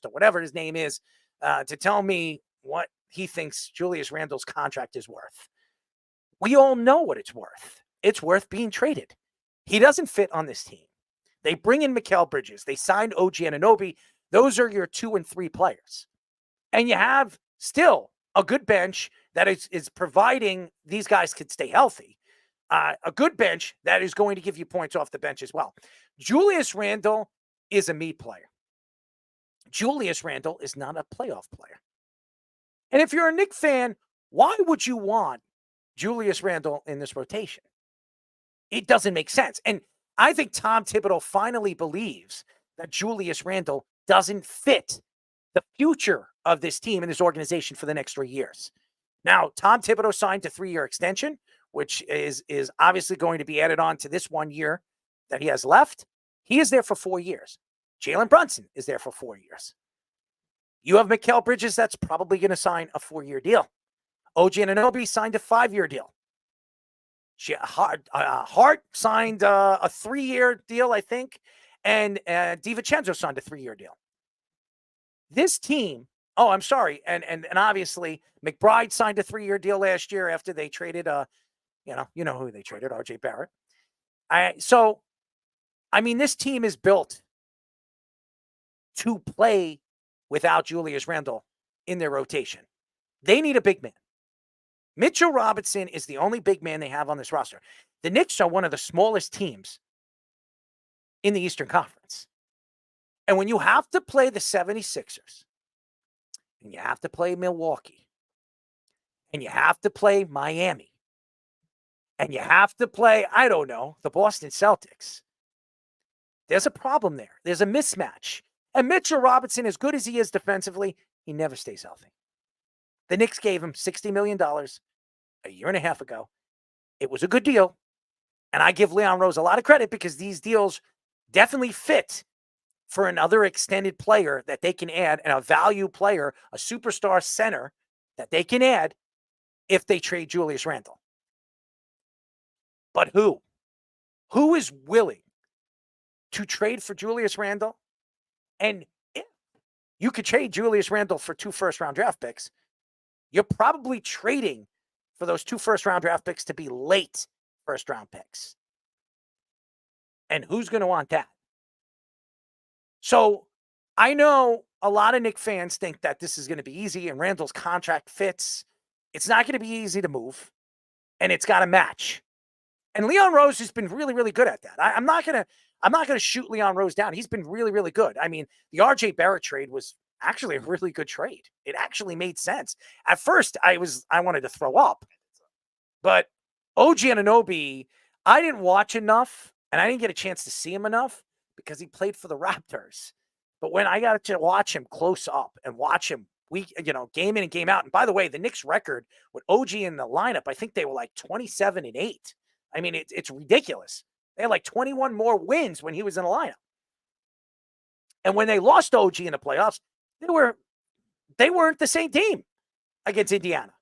whatever his name is to tell me what he thinks Julius Randle's contract is worth. We all know what it's worth. It's worth being traded. He doesn't fit on this team. They bring in Mikal Bridges. They signed OG Anunoby. Those are your 2 and 3 players. And you have still a good bench that is providing these guys could stay healthy. A good bench that is going to give you points off the bench as well. Julius Randle is a me player. Julius Randle is not a playoff player. And if you're a Knicks fan, why would you want Julius Randle in this rotation? It doesn't make sense. And I think Tom Thibodeau finally believes that Julius Randle doesn't fit the future of this team and this organization for the next 3 years. Now, Tom Thibodeau signed a 3-year extension, which is obviously going to be added on to this 1 year that he has left. He is there for 4 years. Jalen Brunson is there for 4 years. You have Mikal Bridges that's probably going to sign a 4-year deal. OG Anunoby signed a 5-year deal. Hart signed a 3-year deal, I think, and DiVincenzo signed a 3-year deal. This team, and obviously McBride signed a 3-year deal last year after they traded you know who they traded, RJ Barrett. This team is built to play without Julius Randle in their rotation. They need a big man. Mitchell Robinson is the only big man they have on this roster. The Knicks are one of the smallest teams in the Eastern Conference. And when you have to play the 76ers, and you have to play Milwaukee, and you have to play Miami, and you have to play, the Boston Celtics, there's a problem there. There's a mismatch. And Mitchell Robinson, as good as he is defensively, he never stays healthy. The Knicks gave him $60 million a year and a half ago. It was a good deal. And I give Leon Rose a lot of credit because these deals definitely fit for another extended player that they can add and a value player, a superstar center that they can add if they trade Julius Randle. But who? Who is willing to trade for Julius Randle? And if you could trade Julius Randle for 2 first-round draft picks, you're probably trading for those 2 first-round draft picks to be late first-round picks. And who's going to want that? So I know a lot of Knicks fans think that this is going to be easy and Randle's contract fits. It's not going to be easy to move, and it's got to match. And Leon Rose has been really, really good at that. I'm not gonna shoot Leon Rose down. He's been really, really good. I mean, the RJ Barrett trade was actually a really good trade. It actually made sense. At first, I wanted to throw up, but OG Anunoby, I didn't watch enough, and I didn't get a chance to see him enough because he played for the Raptors. But when I got to watch him close up and watch him game in and game out. And by the way, the Knicks record with OG in the lineup, I think they were like 27-8. I mean, it's ridiculous. They had like 21 more wins when he was in the lineup. And when they lost OG in the playoffs, they weren't the same team against Indiana.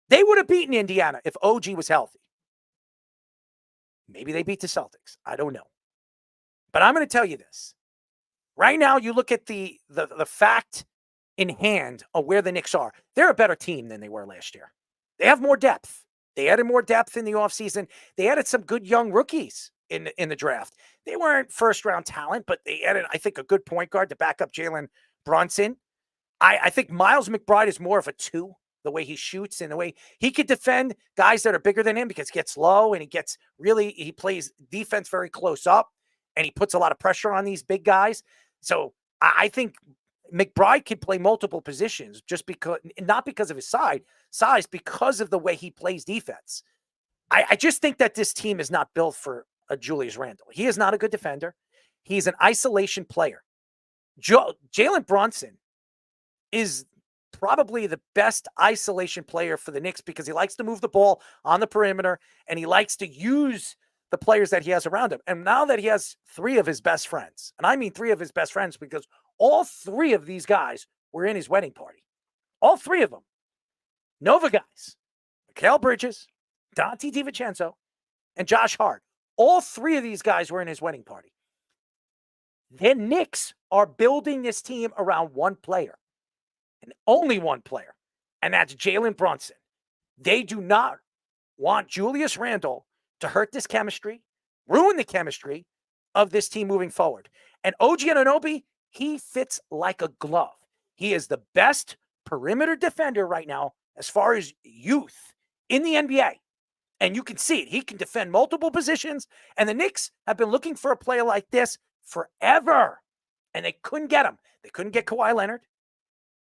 They would have beaten Indiana if OG was healthy. Maybe they beat the Celtics. I don't know. But I'm going to tell you this. Right now, you look at the fact in hand of where the Knicks are. They're a better team than they were last year. They have more depth. They added more depth in the offseason. They added some good young rookies in the draft. They weren't first-round talent, but they added, I think, a good point guard to back up Jalen Brunson. I think Miles McBride is more of a 2, the way he shoots and the way he could defend guys that are bigger than him because he gets low and he plays defense very close up and he puts a lot of pressure on these big guys. So I think McBride can play multiple positions just because, not because of his size, because of the way he plays defense. I just think that this team is not built for a Julius Randle. He is not a good defender. He's an isolation player. Jalen Brunson is probably the best isolation player for the Knicks because he likes to move the ball on the perimeter and he likes to use the players that he has around him. And now that he has 3 of his best friends, and I mean 3 of his best friends because all 3 of these guys were in his wedding party. All 3 of them. Nova guys. Mikal Bridges, Dante DiVincenzo, and Josh Hart. All 3 of these guys were in his wedding party. The Knicks are building this team around one player. And only one player. And that's Jalen Brunson. They do not want Julius Randle to hurt this chemistry, ruin the chemistry of this team moving forward. And OG Anunoby, he fits like a glove. He is the best perimeter defender right now as far as youth in the NBA. And you can see it. He can defend multiple positions. And the Knicks have been looking for a player like this forever. And they couldn't get him. They couldn't get Kawhi Leonard.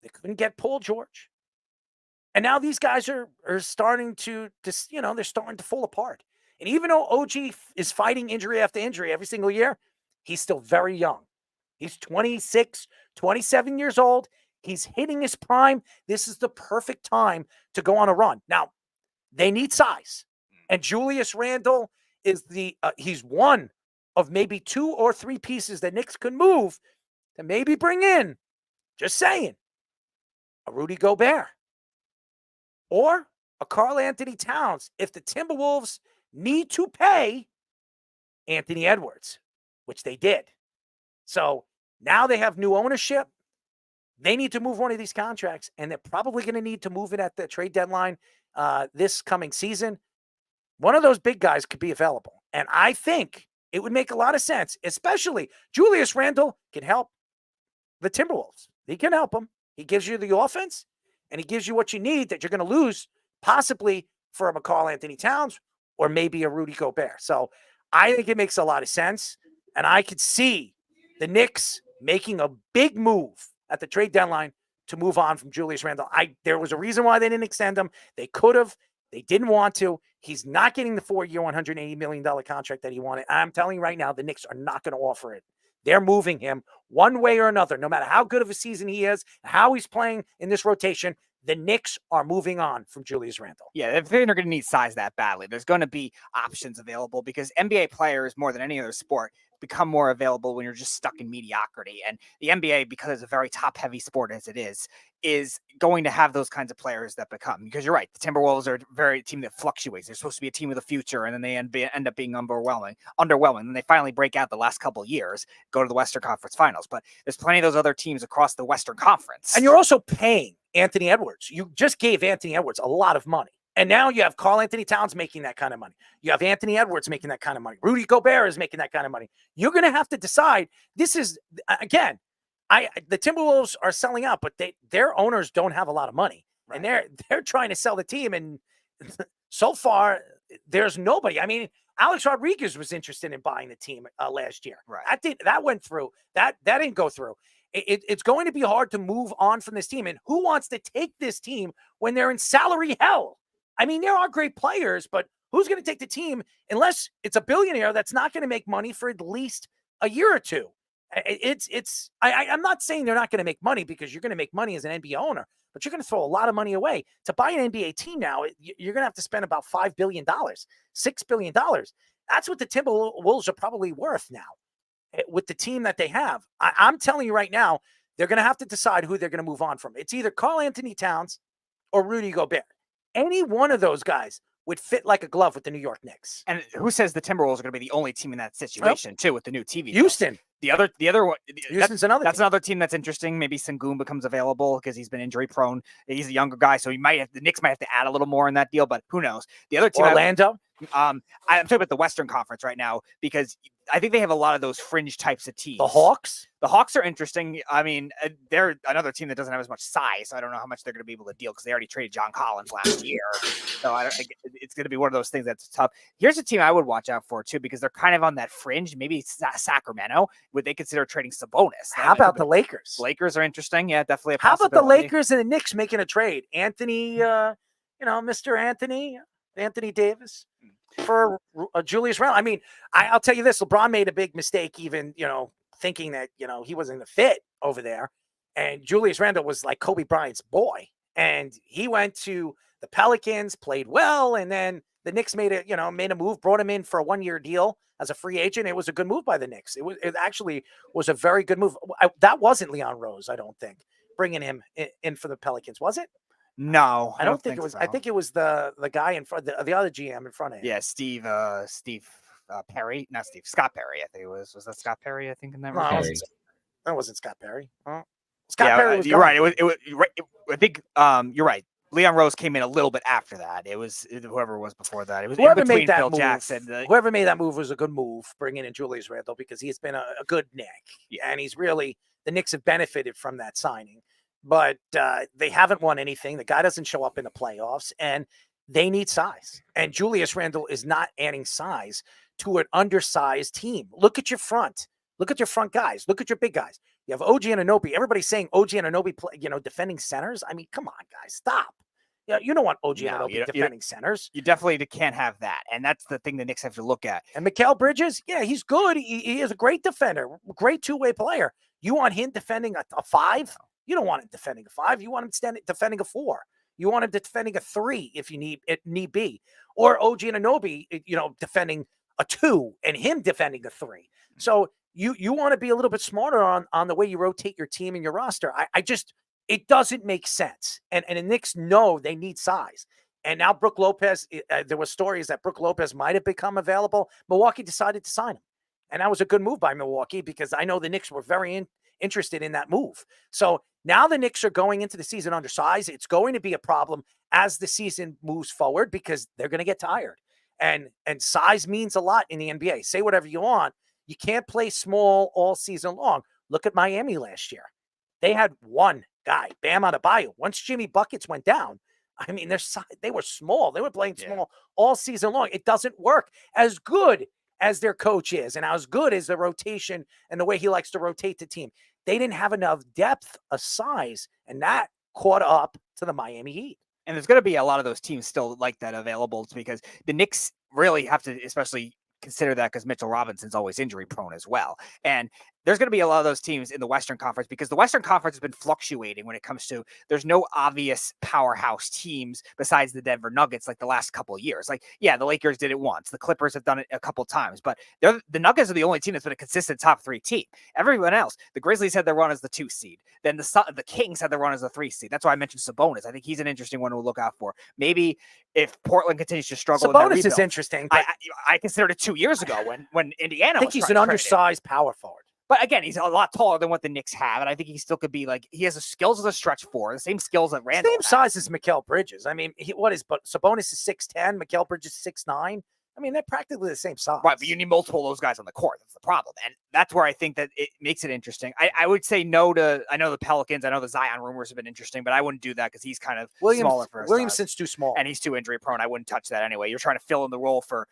They couldn't get Paul George. And now these guys are starting to they're starting to fall apart. And even though OG is fighting injury after injury every single year, he's still very young. He's 26, 27 years old. He's hitting his prime. This is the perfect time to go on a run. Now, they need size. And Julius Randle is he's one of maybe 2 or 3 pieces that Knicks could move to maybe bring in, just saying, a Rudy Gobert or a Karl Anthony Towns if the Timberwolves need to pay Anthony Edwards, which they did. So now they have new ownership. They need to move one of these contracts, and they're probably going to need to move it at the trade deadline this coming season. One of those big guys could be available. And I think it would make a lot of sense, especially Julius Randle can help the Timberwolves. He can help them. He gives you the offense, and he gives you what you need that you're going to lose possibly for a Karl Anthony Towns or maybe a Rudy Gobert. So I think it makes a lot of sense, and I could see the Knicks making a big move at the trade deadline to move on from Julius Randle. There was a reason why they didn't extend him. They could have. They didn't want to. He's not getting the 4-year, $180 million contract that he wanted. I'm telling you right now, the Knicks are not going to offer it. They're moving him one way or another. No matter how good of a season he is, how he's playing in this rotation, the Knicks are moving on from Julius Randle. Yeah, if they're going to need size that badly, there's going to be options available because NBA players, more than any other sport, become more available when you're just stuck in mediocrity. And the NBA, because it's a very top-heavy sport as it is going to have those kinds of players that become. Because you're right, the Timberwolves are a team that fluctuates. They're supposed to be a team of the future, and then they end up being underwhelming. And they finally break out the last couple of years, go to the Western Conference Finals. But there's plenty of those other teams across the Western Conference. And you're also paying Anthony Edwards. You just gave Anthony Edwards a lot of money. And now you have Karl Anthony Towns making that kind of money. You have Anthony Edwards making that kind of money. Rudy Gobert is making that kind of money. You're going to have to decide. This is, again, the Timberwolves are selling out, but their owners don't have a lot of money. Right. And they're trying to sell the team. And so far, there's nobody. I mean, Alex Rodriguez was interested in buying the team last year. Right. That went through. That didn't go through. It's going to be hard to move on from this team. And who wants to take this team when they're in salary hell? I mean, there are great players, but who's going to take the team unless it's a billionaire that's not going to make money for at least a year or two? I'm not saying they're not going to make money because you're going to make money as an NBA owner, but you're going to throw a lot of money away. To buy an NBA team now, you're going to have to spend about $5 billion, $6 billion. That's what the Timberwolves are probably worth now with the team that they have. I'm telling you right now, they're going to have to decide who they're going to move on from. It's either Karl Anthony Towns or Rudy Gobert. Any one of those guys would fit like a glove with the New York Knicks. And who says the Timberwolves are going to be the only team in that situation, too, with the new TV deal? Houston. The other one, Houston's another. That's another team that's interesting. Maybe Sengun becomes available because he's been injury prone. He's a younger guy, so the Knicks might have to add a little more in that deal, but who knows? The other team, Orlando. I'm talking about the Western Conference right now because I think they have a lot of those fringe types of teams. The Hawks. The Hawks are interesting. I mean, they're another team that doesn't have as much size. So I don't know how much they're going to be able to deal because they already traded John Collins last year. So it's going to be one of those things that's tough. Here's a team I would watch out for too because they're kind of on that fringe. Maybe it's Sacramento. Would they consider trading Sabonis? How about the Lakers? Lakers are interesting. Yeah, definitely. How about the Lakers and the Knicks making a trade? Anthony, Mr. Anthony Davis for Julius Randle. I mean, I'll tell you this: LeBron made a big mistake, even thinking that he wasn't a fit over there, and Julius Randle was like Kobe Bryant's boy, and he went to the Pelicans, played well, and then the Knicks made a move, brought him in for a 1-year deal as a free agent. It was a good move by the Knicks. It actually was a very good move. That wasn't Leon Rose, I don't think, bringing him in for the Pelicans, was it? No, I don't think it was. So. I think it was the guy in front, the other GM in front of him. Yeah, Steve Perry, not Steve, Scott Perry. I think it was. Was that Scott Perry? I think in that. No, that wasn't Scott Perry. Scott Perry was. You're right. It was. I think. You're right. Leon Rose came in a little bit after that. It was whoever was before that. It was whoever in between made that Phil move, Jackson. Whoever made that move was a good move, bringing in Julius Randle because he has been a good Knick, and he's really the Knicks have benefited from that signing. But they haven't won anything. The guy doesn't show up in the playoffs, and they need size. And Julius Randle is not adding size to an undersized team. Look at your front. Look at your front guys. Look at your big guys. You have OG Anunoby. Everybody's saying OG Anunoby, defending centers. I mean, come on, guys, stop. Yeah, you don't want OG Anunoby defending centers. You definitely can't have that, and that's the thing the Knicks have to look at. And Mikal Bridges, yeah, he's good. He is a great defender, great two-way player. You want him defending a 5? You don't want him defending a 5. You want him defending a 4. You want him defending a 3 if you need be. Or OG Anunoby, defending a 2 and him defending a 3. So you want to be a little bit smarter on the way you rotate your team and your roster. It doesn't make sense. And the Knicks know they need size. And now Brook Lopez, there were stories that Brook Lopez might have become available. Milwaukee decided to sign him. And that was a good move by Milwaukee because I know the Knicks were very interested in that move. So now the Knicks are going into the season undersized. It's going to be a problem as the season moves forward because they're going to get tired. And size means a lot in the NBA. Say whatever you want. You can't play small all season long. Look at Miami last year. They had one guy, Bam Adebayo. Once Jimmy Buckets went down, I mean, they were small. They were playing small all season long. It doesn't work. As good as their coach is and as good as the rotation and the way he likes to rotate the team, they didn't have enough depth of size, and that caught up to the Miami Heat. And there's going to be a lot of those teams still like that available because the Knicks really have to especially consider that because Mitchell Robinson's always injury prone as well. And there's going to be a lot of those teams in the Western Conference because the Western Conference has been fluctuating when it comes to there's no obvious powerhouse teams besides the Denver Nuggets like the last couple of years. Like, yeah, the Lakers did it once. The Clippers have done it a couple of times, but the Nuggets are the only team that's been a consistent top 3 team. Everyone else, the Grizzlies had their run as the 2 seed. Then the Kings had their run as the 3 seed. That's why I mentioned Sabonis. I think he's an interesting one to look out for. Maybe if Portland continues to struggle, Sabonis is interesting. I considered it 2 years ago when Indiana. I think he's an undersized power forward. But again, he's a lot taller than what the Knicks have, and I think he still could be he has the skills as a stretch 4, the same skills that Randle. Same size as Mikal Bridges. I mean, but Sabonis is 6'10", Mikal Bridges 6'9". I mean, they're practically the same size. Right, but you need multiple of those guys on the court. That's the problem. And that's where I think that it makes it interesting. I would say no to, I know the Pelicans, I know the Zion rumors have been interesting, but I wouldn't do that because he's kind of smaller for us. Williamson's too small. And he's too injury prone. I wouldn't touch that anyway. You're trying to fill in the role for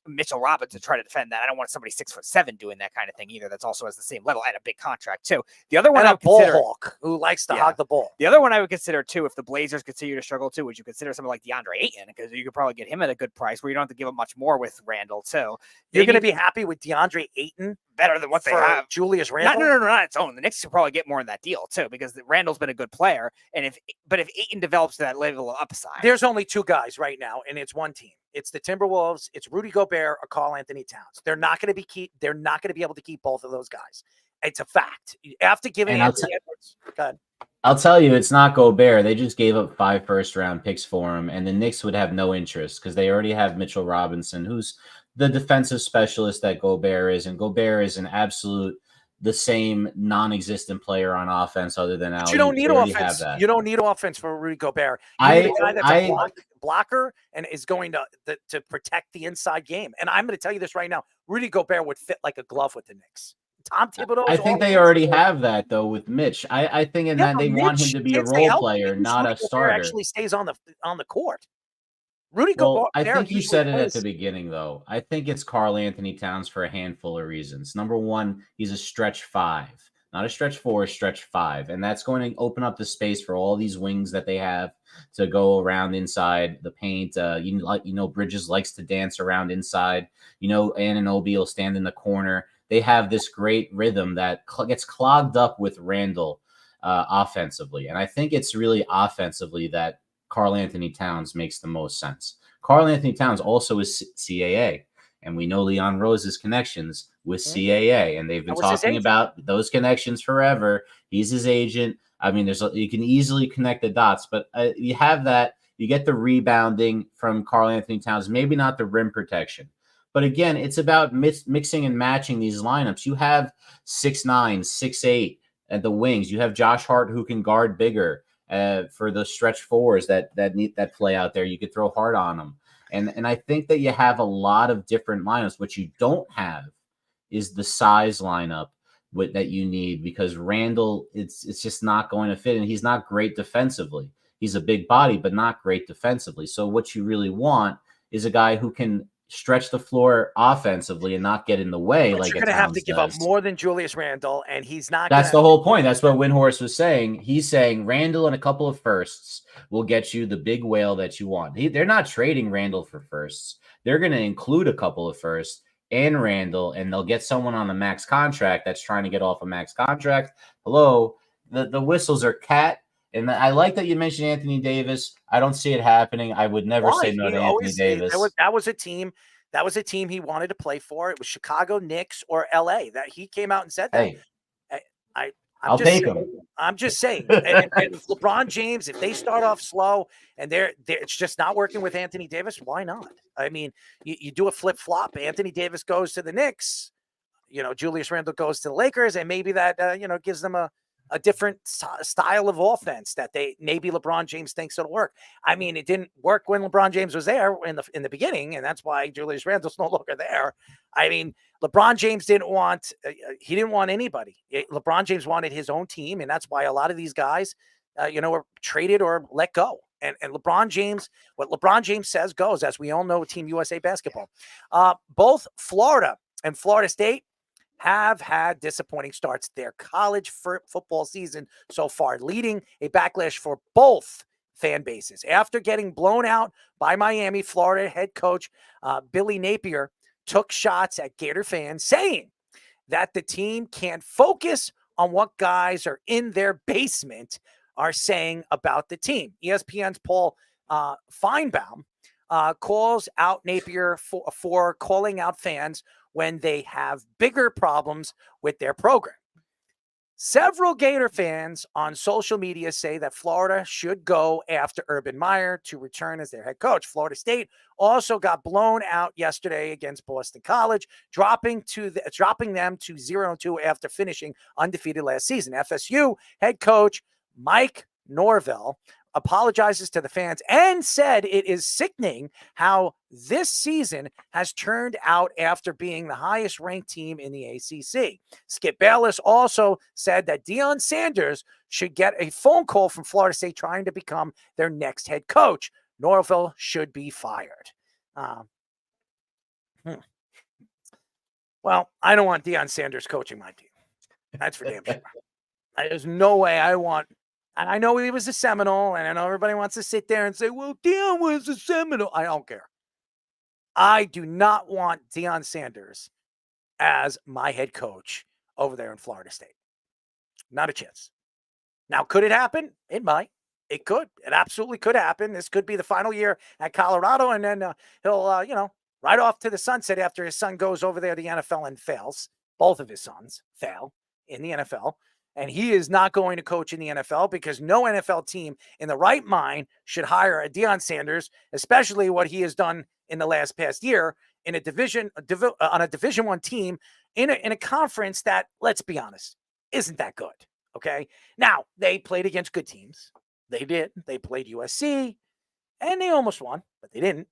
Mitchell Robinson to try to defend that. I don't want somebody 6'7" doing that kind of thing either. That's also has the same level and a big contract too. The other one and I a would ball consider, hawk who likes to hog the ball. The other one I would consider too, if the Blazers continue to struggle too, would you consider something like DeAndre Ayton? Because you could probably get him at a good price where you don't have to give up much more with Randle too. You're going to be happy with DeAndre Ayton better than what they have. Julius Randle? No, not its own. The Knicks could probably get more in that deal too, because Randle's been a good player. And if Ayton develops to that level of upside, there's only 2 guys right now, and it's one team. It's the Timberwolves. It's Rudy Gobert or Karl Anthony Towns. They're not going to They're not going to be able to keep both of those guys. It's a fact. After giving Anthony Edwards, go ahead. I'll tell you, it's not Gobert. They just gave up 5 first-round picks for him, and the Knicks would have no interest because they already have Mitchell Robinson, who's the defensive specialist that Gobert is, and Gobert is an absolute the same non-existent player on offense other than But you don't need offense. You don't need offense for Rudy Gobert. You need a guy that's a blocker and is going to protect the inside game. And I'm going to tell you this right now: Rudy Gobert would fit like a glove with the Knicks. Tom Thibodeau. I think they already have that though with Mitch. I think in that they want him to be a role player, not a starter. Actually stays on the court. Rudy Well, Gobert. I think you said it at the beginning, though. I think it's Karl Anthony Towns for a handful of reasons. Number one, he's a stretch 5, not a stretch 4, a stretch 5. And that's going to open up the space for all these wings that they have to go around inside the paint. Bridges likes to dance around inside. Anunoby will stand in the corner. They have this great rhythm that gets clogged up with Randle offensively. And I think it's really offensively that Karl Anthony Towns makes the most sense. Karl Anthony Towns also is CAA, and we know Leon Rose's connections with CAA, and they've been talking about those connections forever. He's his agent. I mean, you can easily connect the dots, but you have that. You get the rebounding from Karl Anthony Towns, maybe not the rim protection. But again, it's about mixing and matching these lineups. You have 6'9", 6'8" at the wings. You have Josh Hart who can guard bigger. For the stretch 4s that play out there, you could throw hard on them, and I think that you have a lot of different lineups. What you don't have is the size lineup that you need, because Randle, it's just not going to fit, and he's not great defensively. He's a big body, but not great defensively. So what you really want is a guy who can stretch the floor offensively and not get in the way. But like you're going to have to give up more than Julius Randle, and he's not. That's the whole point. That's what Windhorst was saying. He's saying Randle and a couple of firsts will get you the big whale that you want. They're not trading Randle for firsts. They're going to include a couple of firsts and Randle, and they'll get someone on the max contract that's trying to get off a max contract. Hello, the whistles are cat. And I like that you mentioned Anthony Davis. I don't see it happening. I would never say no to Anthony Davis. That was a team. That was a team he wanted to play for. It was Chicago, Knicks, or LA. That he came out and said that. Hey, I'll take him. I'm just saying. and if LeBron James, if they start off slow and it's just not working with Anthony Davis, why not? I mean, you do a flip flop. Anthony Davis goes to the Knicks. Julius Randle goes to the Lakers, and maybe that gives them a different style of offense that maybe LeBron James thinks it'll work. I mean, it didn't work when LeBron James was there in the beginning, and that's why Julius Randle's no longer there. I mean, LeBron James didn't want anybody. LeBron James wanted his own team, and that's why a lot of these guys, were traded or let go. And LeBron James, what LeBron James says goes, as we all know, Team USA basketball. Both Florida and Florida State have had disappointing starts their college football season so far, leading a backlash for both fan bases. After getting blown out by Miami, Florida head coach Billy Napier took shots at Gator fans, saying that the team can't focus on what guys are in their basement are saying about the team. ESPN's Paul Feinbaum calls out Napier for calling out fans when they have bigger problems with their program. Several Gator fans on social media say that Florida should go after Urban Meyer to return as their head coach. Florida State also got blown out yesterday against Boston College, dropping them to 0-2 after finishing undefeated last season. FSU head coach Mike Norvell apologizes to the fans and said it is sickening how this season has turned out after being the highest ranked team in the ACC. Skip Bayless also said that Deion Sanders should get a phone call from Florida State trying to become their next head coach. Norvell should be fired. Well, I don't want Deion Sanders coaching my team. That's for damn sure. There's no way I want. And I know he was a Seminole, and I know everybody wants to sit there and say, well, Deion was a Seminole. I don't care. I do not want Deion Sanders as my head coach over there in Florida State. Not a chance. Now, could it happen? It might. It could. It absolutely could happen. This could be the final year at Colorado, and then he'll, right off to the sunset after his son goes over there to the NFL and fails. Both of his sons fail in the NFL. And he is not going to coach in the NFL because no NFL team in the right mind should hire a Deion Sanders, especially what he has done in the past year in on a Division I team in a conference that, let's be honest, isn't that good. Okay. Now, they played against good teams. They did. They played USC and they almost won, but they didn't.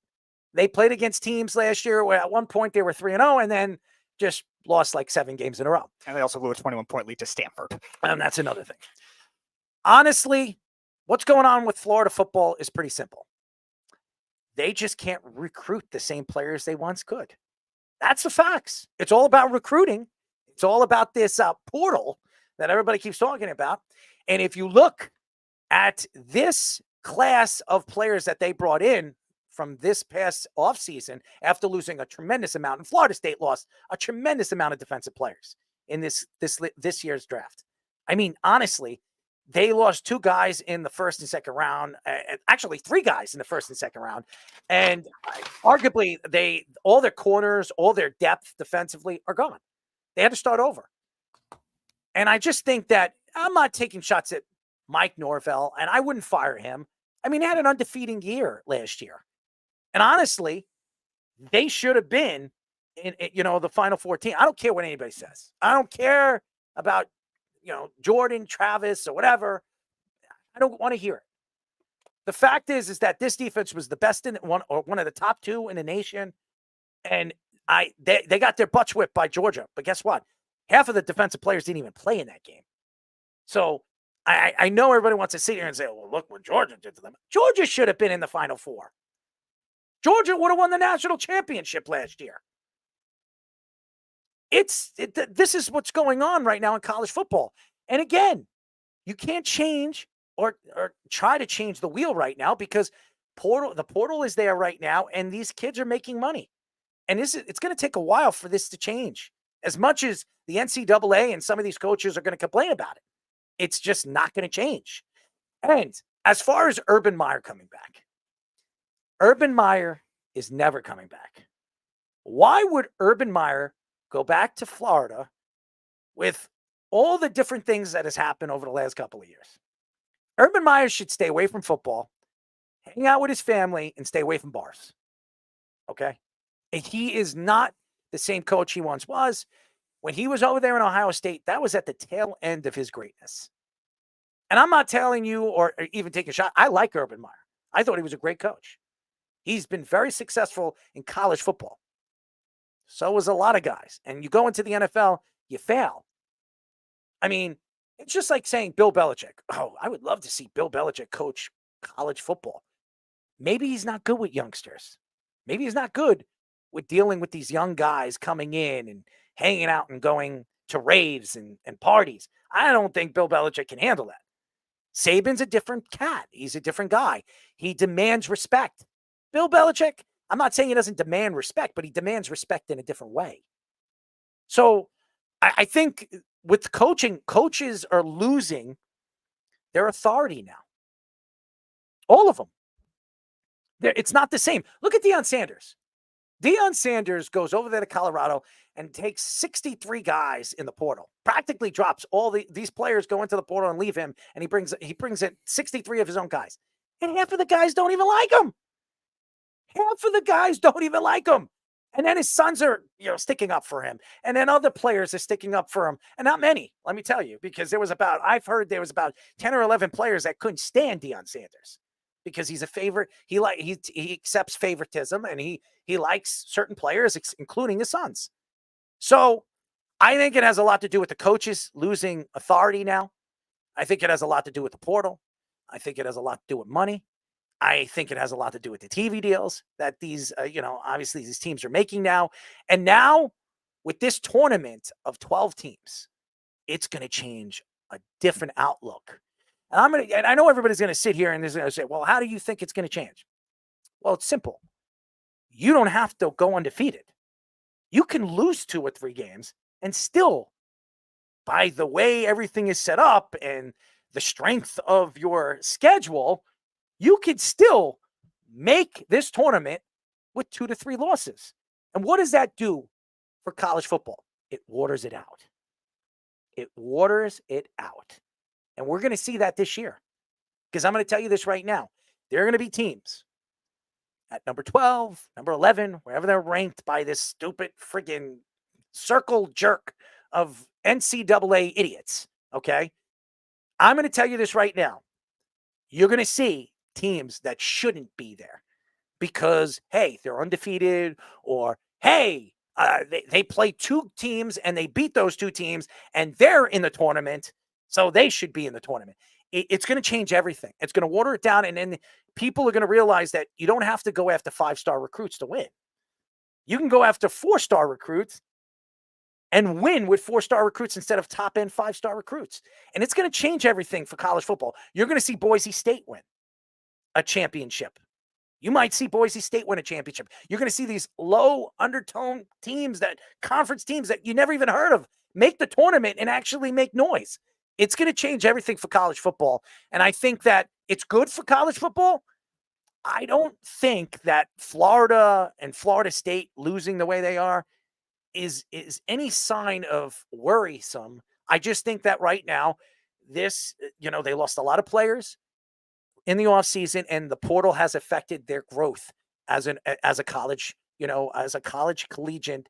They played against teams last year where at one point they were 3-0 and then just lost like 7 games in a row. And they also blew a 21-point lead to Stanford. And that's another thing. Honestly, what's going on with Florida football is pretty simple. They just can't recruit the same players they once could. That's the facts. It's all about recruiting. It's all about this portal that everybody keeps talking about. And if you look at this class of players that they brought in from this past offseason, after losing a tremendous amount, and Florida State lost a tremendous amount of defensive players in this year's draft. I mean, honestly, they lost 2 guys in the first and second round, actually 3 guys in the first and second round. And arguably, all their corners, all their depth defensively are gone. They had to start over. And I just think that I'm not taking shots at Mike Norvell, and I wouldn't fire him. I mean, he had an undefeated year last year. And honestly, they should have been in the Final 14. I don't care what anybody says. I don't care about, Jordan, Travis, or whatever. I don't want to hear it. The fact is that this defense was the best in one of the top 2 in the nation. And they got their butts whipped by Georgia. But guess what? Half of the defensive players didn't even play in that game. So I know everybody wants to sit here and say, well, look what Georgia did to them. Georgia should have been in the Final 4. Georgia would have won the national championship last year. This is what's going on right now in college football. And again, you can't change or try to change the wheel right now because the portal is there right now, and these kids are making money. And it's going to take a while for this to change. As much as the NCAA and some of these coaches are going to complain about it, it's just not going to change. And as far as Urban Meyer coming back, Urban Meyer is never coming back. Why would Urban Meyer go back to Florida with all the different things that has happened over the last couple of years? Urban Meyer should stay away from football, hang out with his family, and stay away from bars. Okay? And he is not the same coach he once was. When he was over there in Ohio State, that was at the tail end of his greatness. And I'm not telling you or even taking a shot. I like Urban Meyer. I thought he was a great coach. He's been very successful in college football. So was a lot of guys. And you go into the NFL, you fail. I mean, it's just like saying Bill Belichick. Oh, I would love to see Bill Belichick coach college football. Maybe he's not good with youngsters. Maybe he's not good with dealing with these young guys coming in and hanging out and going to raves and parties. I don't think Bill Belichick can handle that. Saban's a different cat. He's a different guy. He demands respect. Bill Belichick, I'm not saying he doesn't demand respect, but he demands respect in a different way. So I think with coaching, coaches are losing their authority now. All of them. It's not the same. Look at Deion Sanders. Deion Sanders goes over there to Colorado and takes 63 guys in the portal. Practically drops all these players go into the portal and leave him, and he brings in 63 of his own guys. And half of the guys don't even like him. Half of the guys don't even like him. And then his sons are, sticking up for him. And then other players are sticking up for him. And not many, let me tell you, because I've heard there was about 10 or 11 players that couldn't stand Deion Sanders because he's a favorite. He accepts favoritism, and he likes certain players, including his sons. So I think it has a lot to do with the coaches losing authority now. I think it has a lot to do with the portal. I think it has a lot to do with money. I think it has a lot to do with the TV deals that these, obviously these teams are making now. And now with this tournament of 12 teams, it's going to change a different outlook. And I know everybody's going to sit here and they're going to say, well, how do you think it's going to change? Well, it's simple. You don't have to go undefeated. You can lose 2 or 3 games and still, by the way everything is set up and the strength of your schedule, you could still make this tournament with 2 to 3 losses. And what does that do for college football? It waters it out. It waters it out. And we're going to see that this year. Because I'm going to tell you this right now. There are going to be teams at number 12, number 11, wherever they're ranked by this stupid friggin' circle jerk of NCAA idiots, okay? I'm going to tell you this right now. You're going to see teams that shouldn't be there because, hey, they're undefeated, or, hey, they play 2 teams and they beat those 2 teams and they're in the tournament, so they should be in the tournament. It's going to change everything. It's going to water it down, and then people are going to realize that you don't have to go after 5-star recruits to win. You can go after 4-star recruits and win with 4-star recruits instead of top-end 5-star recruits. And it's going to change everything for college football. You're going to see Boise State win a championship. You might see Boise State win a championship. You're going to see these low undertone teams, that conference teams that you never even heard of, make the tournament and actually make noise. It's going to change everything for college football. And I think that it's good for college football. I don't think that Florida and Florida State losing the way they are is any sign of worrisome. I just think that right now, this, they lost a lot of players in the offseason, and the portal has affected their growth as a college, as a college collegiate,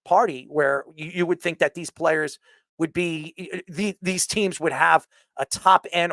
party, where you would think that these players would be, these teams would have a top end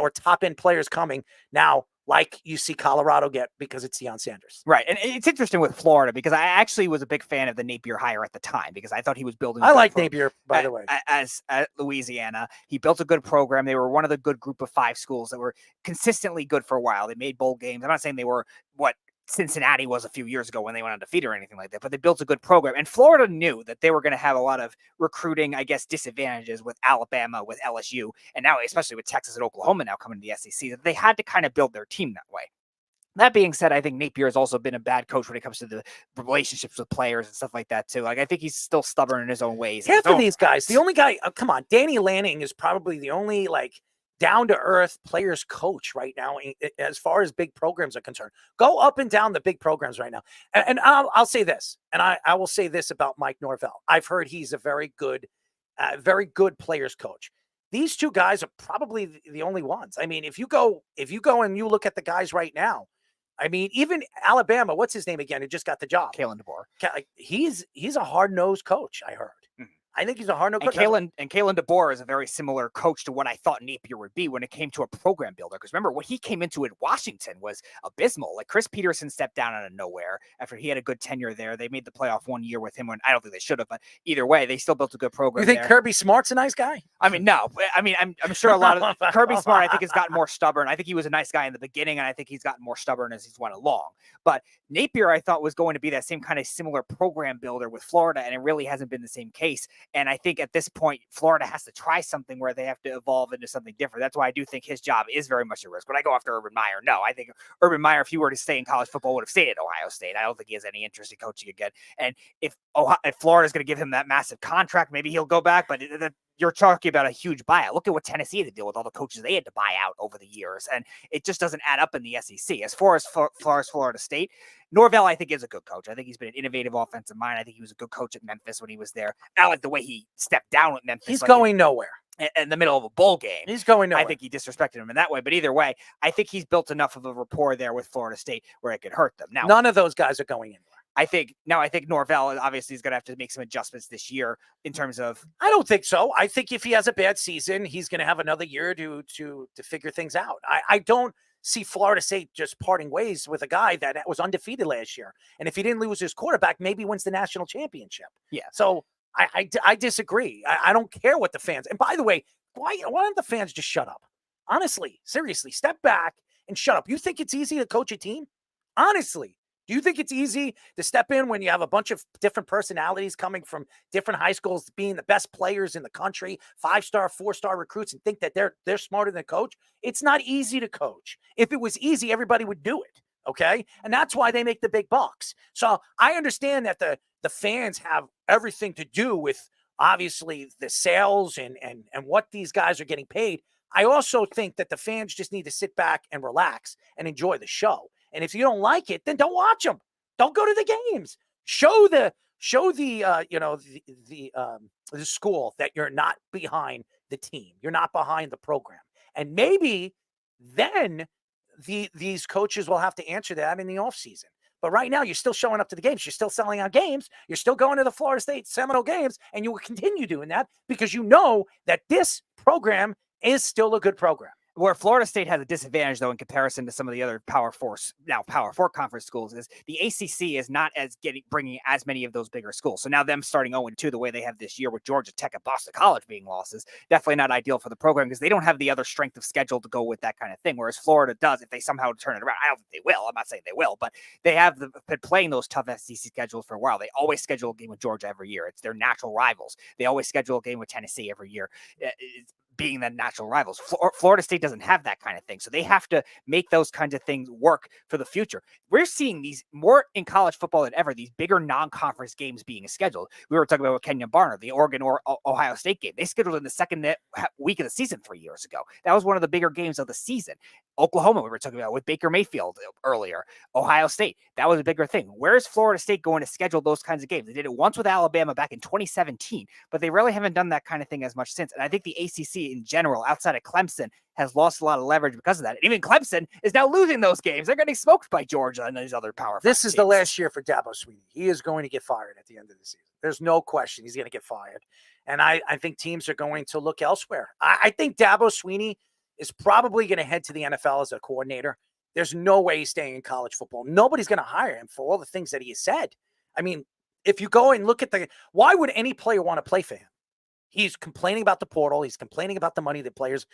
players coming now, like you see Colorado get because it's Deion Sanders. Right. And it's interesting with Florida because I actually was a big fan of the Napier hire at the time because I thought he was building. I like Napier, by the way. As at Louisiana, he built a good program. They were one of the good group of 5 schools that were consistently good for a while. They made bowl games. I'm not saying they were what Cincinnati was a few years ago when they went undefeated or anything like that, but they built a good program. And Florida knew that they were going to have a lot of recruiting, I guess, disadvantages with Alabama, with LSU, and now especially with Texas and Oklahoma now coming to the SEC, that they had to kind of build their team that way. That being said, I think Napier has also been a bad coach when it comes to the relationships with players and stuff like that, too. Like, I think he's still stubborn in his own ways. Half of these guys, the only guy, come on, Danny Lanning is probably the only, down-to-earth players coach right now as far as big programs are concerned. Go up and down the big programs right now. And I'll say this, and I will say this about Mike Norvell. I've heard he's a very good players coach. These 2 guys are probably the only ones. I mean, if you go and you look at the guys right now, I mean, even Alabama, what's his name again, who just got the job? Kalen DeBoer. He's a hard-nosed coach, I heard. I think he's a hard-nosed coach. Kalen DeBoer is a very similar coach to what I thought Napier would be when it came to a program builder. Because remember, what he came into in Washington was abysmal. Like, Chris Peterson stepped down out of nowhere after he had a good tenure there. They made the playoff 1 year with him when I don't think they should have, but either way, they still built a good program. You think there. Kirby Smart's a nice guy? I mean, no. I mean, I'm sure a lot of Kirby Smart, I think, has gotten more stubborn. I think he was a nice guy in the beginning, and I think he's gotten more stubborn as he's went along. But Napier, I thought, was going to be that same kind of similar program builder with Florida, and it really hasn't been the same case. And I think at this point, Florida has to try something where they have to evolve into something different. That's why I do think his job is very much at risk. When I go after Urban Meyer, no, I think Urban Meyer, if he were to stay in college football, would have stayed at Ohio State. I don't think he has any interest in coaching again. And if Florida's going to give him that massive contract, maybe he'll go back. But you're talking about a huge buyout. Look at what Tennessee had to deal with, all the coaches they had to buy out over the years. And it just doesn't add up in the SEC. As far as Florida State, Norvell, I think, is a good coach. I think he's been an innovative offensive mind. I think he was a good coach at Memphis when he was there. I like the way he stepped down with Memphis. He's going nowhere. In the middle of a bowl game. He's going nowhere. I think he disrespected him in that way. But either way, I think he's built enough of a rapport there with Florida State where it could hurt them. Now, none of those guys are going anywhere. I think Norvell obviously is going to have to make some adjustments this year in terms of. I don't think so. I think if he has a bad season, he's going to have another year to figure things out. I don't see Florida State just parting ways with a guy that was undefeated last year. And if he didn't lose his quarterback, maybe wins the national championship. Yeah. So I disagree. I don't care what the fans. And by the way, why don't the fans just shut up? Honestly, seriously, step back and shut up. You think it's easy to coach a team? Honestly. Do you think it's easy to step in when you have a bunch of different personalities coming from different high schools, being the best players in the country, 5-star, 4-star recruits, and think that they're smarter than coach? It's not easy to coach. If it was easy, everybody would do it. Okay. And that's why they make the big bucks. So I understand that the fans have everything to do with obviously the sales and what these guys are getting paid. I also think that the fans just need to sit back and relax and enjoy the show. And if you don't like it, then don't watch them. Don't go to the games. Show the school that you're not behind the team. You're not behind the program. And maybe then these coaches will have to answer that in the offseason. But right now, you're still showing up to the games. You're still selling out games. You're still going to the Florida State Seminole games, and you will continue doing that because you know that this program is still a good program. Where Florida State has a disadvantage, though, in comparison to some of the other Power Four conference schools, is the ACC is not bringing as many of those bigger schools. So now them starting 0-2 the way they have this year with Georgia Tech and Boston College being losses, definitely not ideal for the program because they don't have the other strength of schedule to go with that kind of thing. Whereas Florida does, if they somehow turn it around. I don't think they will. I'm not saying they will, but they have been playing those tough SEC schedules for a while. They always schedule a game with Georgia every year. It's their natural rivals. They always schedule a game with Tennessee every year. Being the natural rivals. Florida State doesn't have that kind of thing. So they have to make those kinds of things work for the future. We're seeing these more in college football than ever, these bigger non-conference games being scheduled. We were talking about with Kenyon Barner, the Oregon or Ohio State game. They scheduled in the second week of the season 3 years ago. That was one of the bigger games of the season. Oklahoma, we were talking about with Baker Mayfield earlier. Ohio State, that was a bigger thing. Where's Florida State going to schedule those kinds of games? They did it once with Alabama back in 2017, but they really haven't done that kind of thing as much since. And I think the ACC in general, outside of Clemson, has lost a lot of leverage because of that. And even Clemson is now losing those games. They're getting smoked by Georgia and these other Power 5 This is teams. the last year for Dabo Swinney. He is going to get fired at the end of the season. There's no question he's going to get fired. And I think teams are going to look elsewhere. I think Dabo Swinney is probably going to head to the NFL as a coordinator. There's no way he's staying in college football. Nobody's going to hire him for all the things that he has said. I mean, if you go and look at why would any player want to play for him? He's complaining about the portal. He's complaining about the money that players.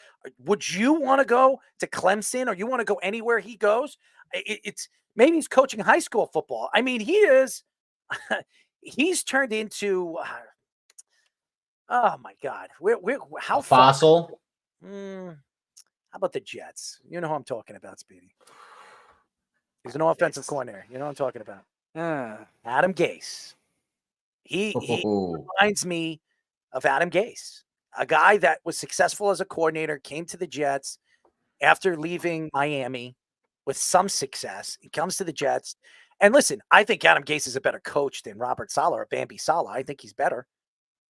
Would you want to go to Clemson or you want to go anywhere he goes? It's maybe he's coaching high school football. I mean, he is. He's turned into. Oh my God! How fossil? How about the Jets? You know who I'm talking about, Speedy. He's an offensive coordinator. You know what I'm talking about. Adam Gase. He reminds me of Adam Gase, a guy that was successful as a coordinator, came to the Jets after leaving Miami with some success. He comes to the Jets. And listen, I think Adam Gase is a better coach than Robert Saleh or Bambi Saleh. I think he's better.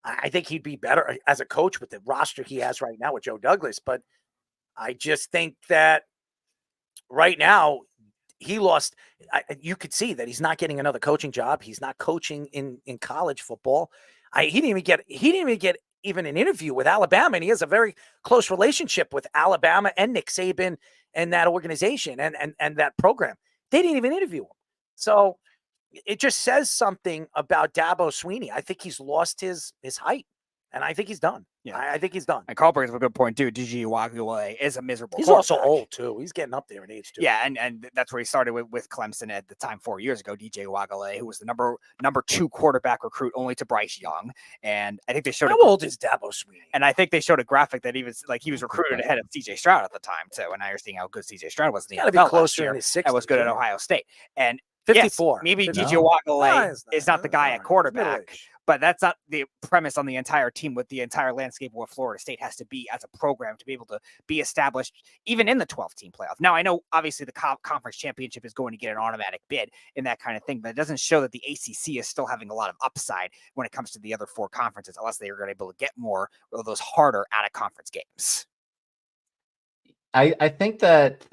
I think he'd be better as a coach with the roster he has right now with Joe Douglas. But I just think that right now he lost. You could see that he's not getting another coaching job. He's not coaching in college football. He didn't even get an interview with Alabama, and he has a very close relationship with Alabama and Nick Saban and that organization and that program. They didn't even interview him. So it just says something about Dabo Swinney. I think he's lost his height, and I think he's done. Yeah, I think he's done. And Carl brings up a good point too. DJ Uiagalelei is a miserable. He's also old too. He's getting up there in age too. Yeah, and that's where he started with Clemson at the time 4 years ago. DJ Uiagalelei, who was the number 2 quarterback recruit, only to Bryce Young. And I think they showed. How old is Dabo Swinney? And I think they showed a graphic that he was recruited ahead of CJ Stroud at the time too. And now you're seeing how good CJ Stroud was in the NFL. Got to be closer in his 60s. That was good at Ohio State. And 54. Yes, maybe DJ DJ Uiagalelei is not the guy at quarterback, but that's not the premise on the entire team. With the entire landscape of what Florida State has to be as a program to be able to be established even in the 12-team playoff. Now, I know obviously the conference championship is going to get an automatic bid in that kind of thing, but it doesn't show that the ACC is still having a lot of upside when it comes to the other 4 conferences, unless they are going to be able to get more of those harder out-of-conference games. I think that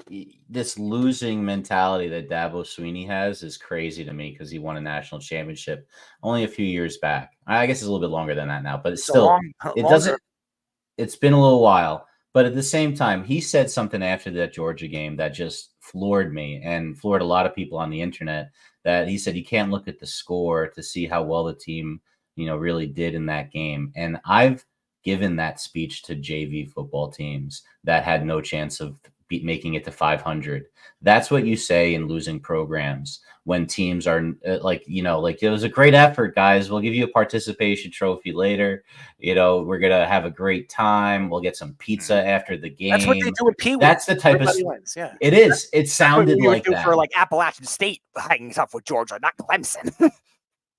this losing mentality that Dabo Swinney has is crazy to me because he won a national championship only a few years back. I guess it's a little bit longer than that now, but it's still, it's been a little while. But at the same time, he said something after that Georgia game that just floored me and floored a lot of people on the internet, that he said you can't look at the score to see how well the team, really did in that game. And I've given that speech to JV football teams that had no chance of making it to 500. That's what you say in losing programs when teams are like it was a great effort, guys. We'll give you a participation trophy later. We're going to have a great time. We'll get some pizza after the game. That's what they do with Pee-wee. That's the type Everybody of wins. Yeah. It is. It sounded like that for like Appalachian State hanging stuff with Georgia, not Clemson.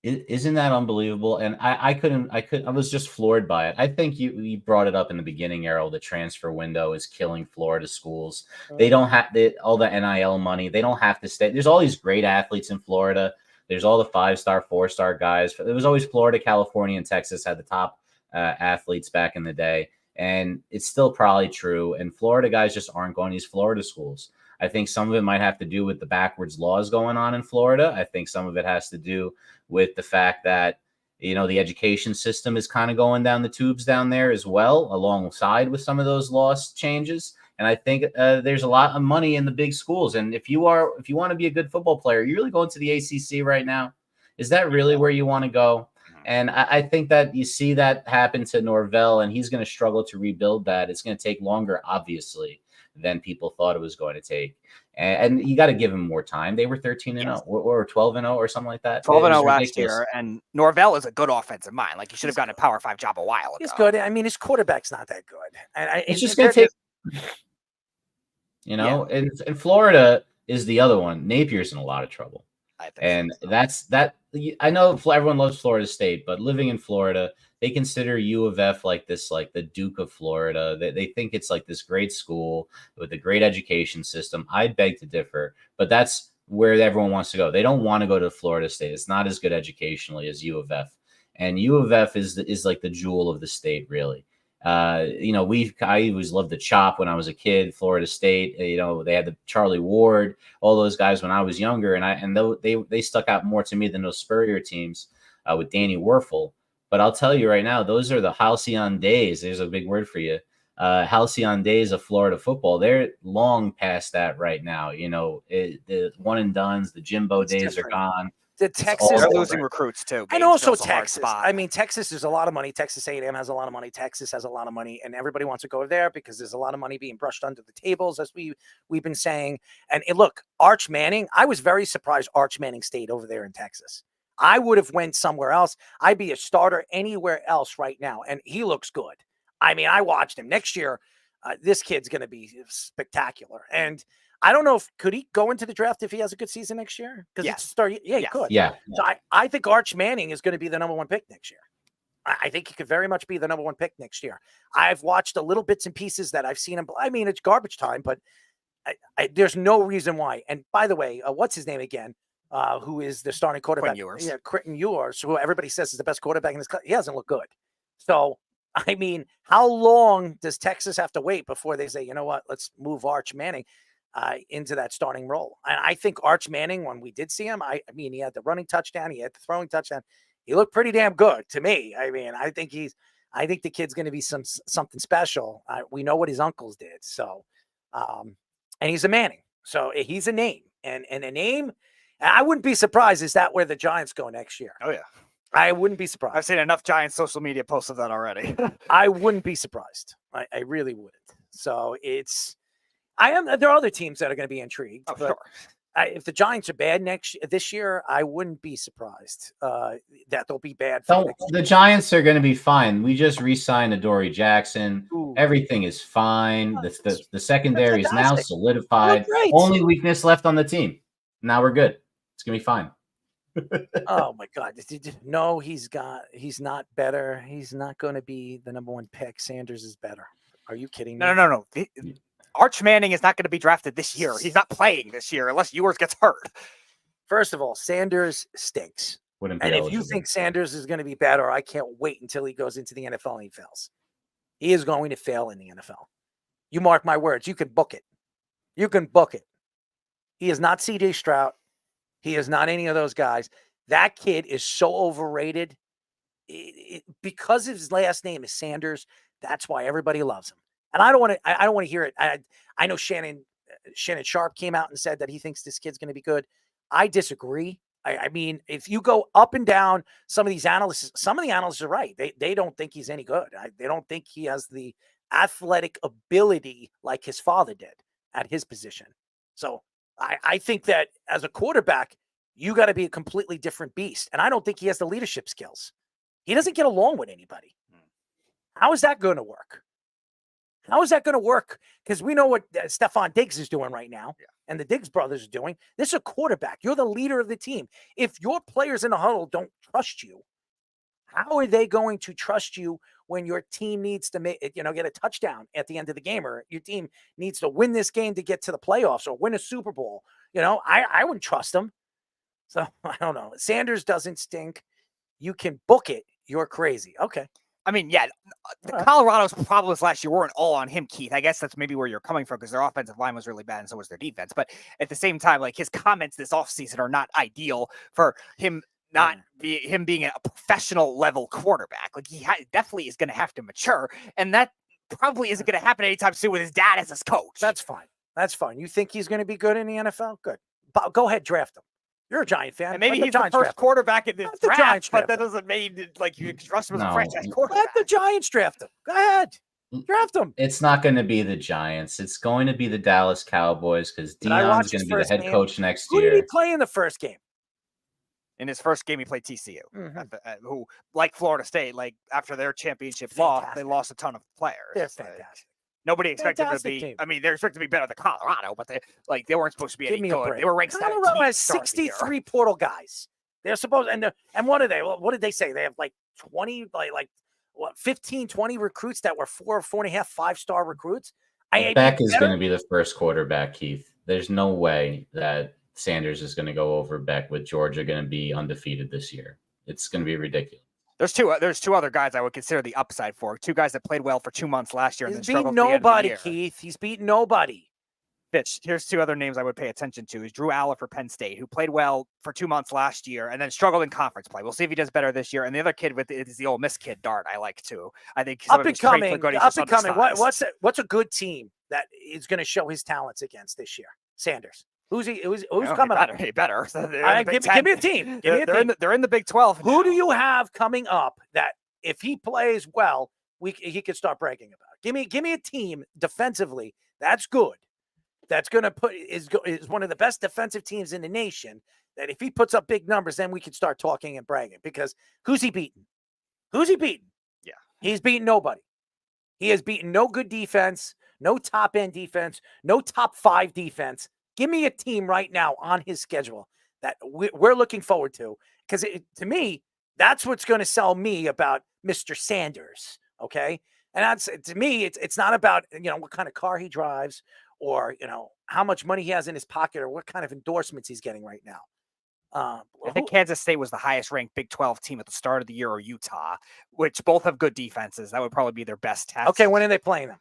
Isn't that unbelievable? And I was just floored by it. I think you brought it up in the beginning, Errol. The transfer window is killing Florida schools. They don't have all the NIL money. They don't have to stay. There's all these great athletes in Florida. There's all the 5-star, 4-star guys. It was always Florida, California, and Texas had the top athletes back in the day. And it's still probably true. And Florida guys just aren't going to these Florida schools. I think some of it might have to do with the backwards laws going on in Florida. I think some of it has to do with the fact that, the education system is kind of going down the tubes down there as well, alongside with some of those laws changes. And I think there's a lot of money in the big schools. And if you want to be a good football player, you're really going to the ACC right now. Is that really where you want to go? And I think that you see that happen to Norvell, and he's going to struggle to rebuild that. It's going to take longer, obviously, than people thought it was going to take. And you got to give him more time. They were 13-0 or 12-0 or something like that. 12-0 last year, and Norvell is a good offensive mind. Like, he should have gotten a Power 5 job a while ago. He's good. I mean, his quarterback's not that good. And it's just going to take, and Florida is the other one. Napier's in a lot of trouble. I think that's that. I know everyone loves Florida State, but living in Florida, they consider U of F like the Duke of Florida. They think it's like this great school with a great education system. I beg to differ, but that's where everyone wants to go. They don't want to go to Florida State. It's not as good educationally as U of F, and U of F is like the jewel of the state, really. I always loved the Chop when I was a kid. Florida State, they had the Charlie Ward, all those guys when I was younger, and they stuck out more to me than those Spurrier teams with Danny Werfel. But I'll tell you right now, those are the halcyon days. There's a big word for you. Halcyon days of Florida football. They're long past that right now. The one and dones, the Jimbo days are gone. The Texas are losing recruits too, and also Texas. I mean, Texas is a lot of money. Texas A&M has a lot of money. Texas has a lot of money, and everybody wants to go there because there's a lot of money being brushed under the tables, as we've been saying. And look, Arch Manning. I was very surprised Arch Manning stayed over there in Texas. I would have went somewhere else. I'd be a starter anywhere else right now, and he looks good. I mean, I watched him. Next year, this kid's going to be spectacular, and I don't know could he go into the draft if he has a good season next year? Because he could. Yeah. So I think Arch Manning is going to be the number one pick next year. I think he could very much be the number one pick next year. I've watched a little bits and pieces that I've seen him. I mean, it's garbage time, but there's no reason why. And by the way, what's his name again? Who is the starting quarterback? Quentin Ewers, who everybody says is the best quarterback in this class. He hasn't looked good. So, I mean, how long does Texas have to wait before they say, you know what, let's move Arch Manning into that starting role? And I think Arch Manning, when we did see him, I mean, he had the running touchdown, he had the throwing touchdown. He looked pretty damn good to me. I mean, I think the kid's going to be something special. We know what his uncles did. So, and he's a Manning. So he's a name, and a name. I wouldn't be surprised. Is that where the Giants go next year? Oh yeah. I wouldn't be surprised. I've seen enough Giants social media posts of that already. I wouldn't be surprised. I really wouldn't. So there are other teams that are going to be intrigued. Sure. If the Giants are bad this year, I wouldn't be surprised that they'll be bad. The Giants are going to be fine. We just re-signed Adoree Jackson. Ooh. Everything is fine. The secondary is now solidified. Only weakness left on the team. Now we're good. It's going to be fine. Oh my God! No, he's not better. He's not going to be the number one pick. Sanders is better. Are you kidding me? No. Arch Manning is not going to be drafted this year. He's not playing this year unless Ewers gets hurt. First of all, Sanders stinks. And if you think Sanders is going to be better, I can't wait until he goes into the NFL and he fails. He is going to fail in the NFL. You mark my words. You can book it. You can book it. He is not C.J. Stroud. He is not any of those guys. That kid is so overrated. Because his last name is Sanders, that's why everybody loves him. And I don't want to hear it. I know Shannon Sharp came out and said that he thinks this kid's going to be good. I disagree. I mean, if you go up and down some of the analysts are right. They don't think he's any good. They don't think he has the athletic ability like his father did at his position. So I think that as a quarterback, you got to be a completely different beast. And I don't think he has the leadership skills. He doesn't get along with anybody. How is that going to work? How is that going to work? Because we know what Stefon Diggs is doing right now, and the Diggs brothers are doing. This is a quarterback. You're the leader of the team. If your players in the huddle don't trust you, how are they going to trust you when your team needs to get a touchdown at the end of the game, or your team needs to win this game to get to the playoffs or win a Super Bowl? I wouldn't trust them. So I don't know. Sanders doesn't stink. You can book it. You're crazy. Okay. I mean, yeah, Colorado's problems last year weren't all on him, Keith. I guess that's maybe where you're coming from because their offensive line was really bad and so was their defense. But at the same time, like his comments this offseason are not ideal for him being a professional level quarterback. Like he definitely is going to have to mature, and that probably isn't going to happen anytime soon with his dad as his coach. That's fine. That's fine. You think he's going to be good in the NFL? Good. Go ahead, draft him. You're a Giant fan. And maybe he's the first quarterback in this draft, but that doesn't mean like you trust him as a franchise quarterback. Let the Giants draft him. Go ahead. Draft him. It's not going to be the Giants. It's going to be the Dallas Cowboys because Dion's going to be the head coach next year. Who did he play in the first game? In his first game, he played TCU, who, like Florida State, like after their championship loss, they lost a ton of players. They're fantastic. Nobody expected them to be. I mean, they're expected to be better than Colorado, but they weren't supposed to be any good. They were ranked. Colorado has 63 portal guys. They're supposed and what are they? What did they say? They have like 20, like what 15, 20 recruits that were 4.5, 5-star recruits. Beck is going to be the first quarterback, Keith. There's no way that Sanders is going to go over Beck with Georgia going to be undefeated this year. It's going to be ridiculous. There's two other guys I would consider the upside for. Two guys that played well for 2 months last year. He's beaten nobody, Keith. He's beaten nobody. Fitch, here's two other names I would pay attention to. Is Drew Aller for Penn State, who played well for 2 months last year and then struggled in conference play. We'll see if he does better this year. And the other kid is the Ole Miss kid, Dart. I like too. I think up and coming. What's a good team that is going to show his talents against this year? Sanders. Who's coming up? He better. Give me a team. They're in the Big 12. Who do you have coming up that if he plays well, he could start bragging about? Give me a team defensively that's good. That's going to is one of the best defensive teams in the nation. That if he puts up big numbers, then we can start talking and bragging. Because who's he beaten? Yeah, he's beaten nobody. He has beaten no good defense, no top end defense, no top 5 defense. Give me a team right now on his schedule that we're looking forward to. Because to me, that's what's going to sell me about Mr. Sanders. Okay, and to me, it's not about what kind of car he drives or how much money he has in his pocket or what kind of endorsements he's getting right now. I think Kansas State was the highest ranked Big 12 team at the start of the year, or Utah, which both have good defenses. That would probably be their best test. Okay, when are they playing them?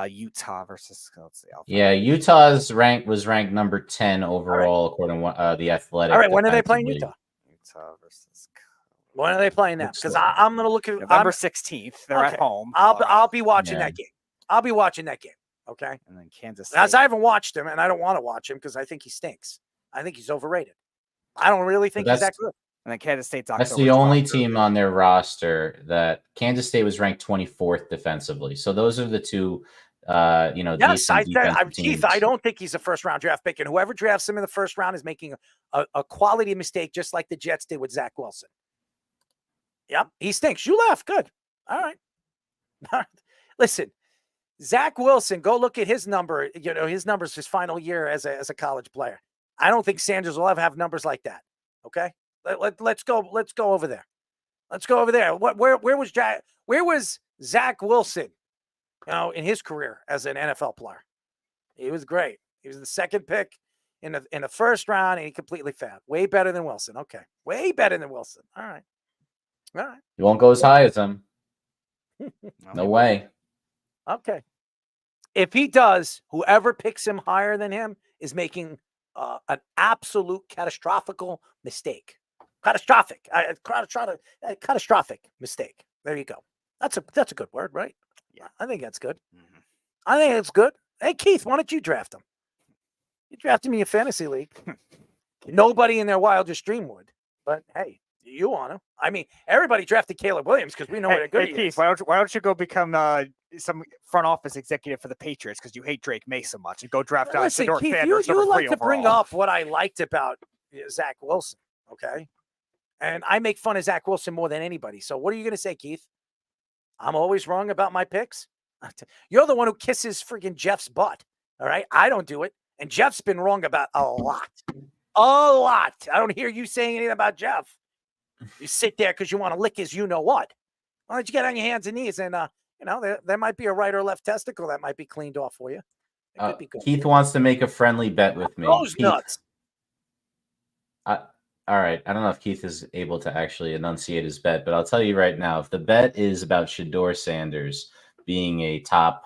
Utah versus let's see. Yeah, Utah's was ranked number 10 overall according to the Athletic. All right, when are they playing Utah? Utah versus. When are they playing them? Because I'm going to look at November 16th. They're at home. I'll be watching that game. I'll be watching that game. Okay. And then Kansas State. As I haven't watched him, and I don't want to watch him because I think he stinks. I think he's overrated. I don't really think he's that good. And then Kansas State's That's the only team on their roster that Kansas State was ranked 24th defensively. So those are the two, yes, decent Keith, I don't think he's a first-round draft pick, and whoever drafts him in the first round is making a quality mistake, just like the Jets did with Zach Wilson. Yep, he stinks. You left. Good. All right. Listen, Zach Wilson, go look at his number. His numbers his final year as a college player. I don't think Sanders will ever have numbers like that. Okay, let's go. Let's go over there. Let's go over there. Where was Zach Wilson? In his career as an NFL player, he was great. He was the second pick in the first round, and he completely failed. Way better than Wilson. Okay, way better than Wilson. All right. He won't go as high as him. No way. Okay. If he does, whoever picks him higher than him is making an absolute catastrophical mistake. Catastrophic mistake. There you go. That's a good word, right? Yeah, I think that's good. Mm-hmm. I think it's good. Hey, Keith, why don't you draft him? You drafted me in a fantasy league. Nobody in their wildest dream would. But hey, you want him? I mean, everybody drafted Caleb Williams because we know what a good he Keith, is. why don't you go become some front office executive for the Patriots because you hate Drake May so much and go draft Listen, Fedor Keith, Sanders. you like to bring up what I liked about Zach Wilson, okay? And I make fun of Zach Wilson more than anybody. So what are you going to say, Keith? I'm always wrong about my picks? You're the one who kisses friggin' Jeff's butt, all right? I don't do it. And Jeff's been wrong about a lot. A lot. I don't hear you saying anything about Jeff. You sit there because you want to lick his you-know-what. Why don't you get on your hands and knees and, there might be a right or left testicle that might be cleaned off for you. It could be good. Keith wants to make a friendly bet with me. Those Keith, nuts. I All right. I don't know if Keith is able to actually enunciate his bet, but I'll tell you right now, if the bet is about Shedeur Sanders being a top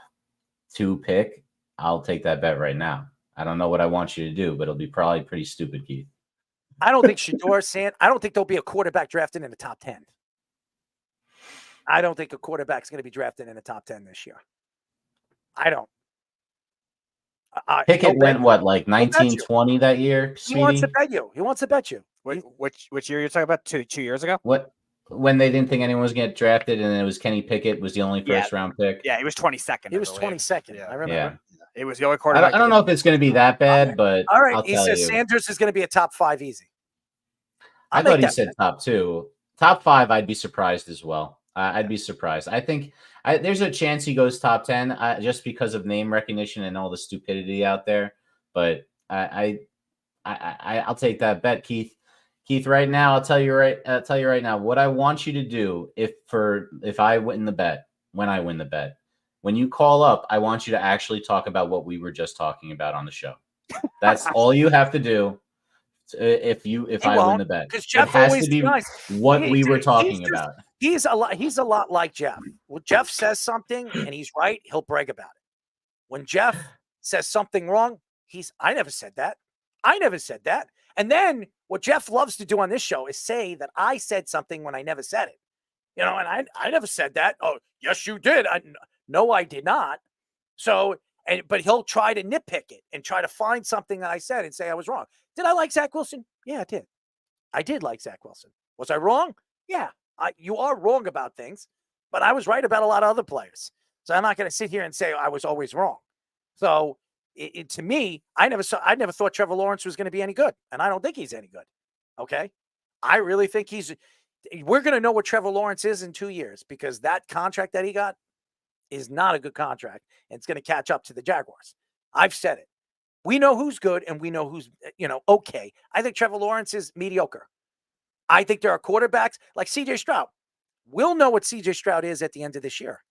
2 pick, I'll take that bet right now. I don't know what I want you to do, but it'll be probably pretty stupid, Keith. I don't think I don't think there'll be a quarterback drafted in the top 10. I don't think a quarterback's going to be drafted in the top 10 this year. I don't. Pickett went what, like 1920 that year? He wants to bet you. He wants to bet you. Which year you're talking about? Two years ago? What? When they didn't think anyone was going to get drafted, and it was Kenny Pickett was the only first round pick. Yeah, he was 22nd. He was 22nd. I remember. Yeah. It was the only quarterback. I don't know if it's going to be that bad, but all right. I'll He tell says you. Sanders is going to be a top 5 easy. I thought he said top 2. Top 5, I'd be surprised as well. I'd be surprised. I think there's a chance he goes top 10 just because of name recognition and all the stupidity out there. But I'll take that bet, Keith. Keith, right now, I'll tell you right now what I want you to do if I win the bet, when you call up, I want you to actually talk about what we were just talking about on the show. That's all you have to do. If I win the bet, because Jeff it has always to be tries. what we were talking about. He's a lot like Jeff. When Jeff says something and he's right, he'll brag about it. When Jeff says something wrong, I never said that. I never said that. And then what Jeff loves to do on this show is say that I said something when I never said it. You know, and I never said that. Oh, yes, you did. No, I did not. So, but he'll try to nitpick it and try to find something that I said and say I was wrong. Did I like Zach Wilson? Yeah, I did. I did like Zach Wilson. Was I wrong? Yeah, you are wrong about things, but I was right about a lot of other players. So I'm not going to sit here and say I was always wrong. So to me, I never thought Trevor Lawrence was going to be any good, and I don't think he's any good. Okay, I really think we're going to know what Trevor Lawrence is in 2 years because that contract that he got is not a good contract, and it's going to catch up to the Jaguars. I've said it. We know who's good, and we know who's okay. I think Trevor Lawrence is mediocre. I think there are quarterbacks like C.J. Stroud. We'll know what C.J. Stroud is at the end of this year.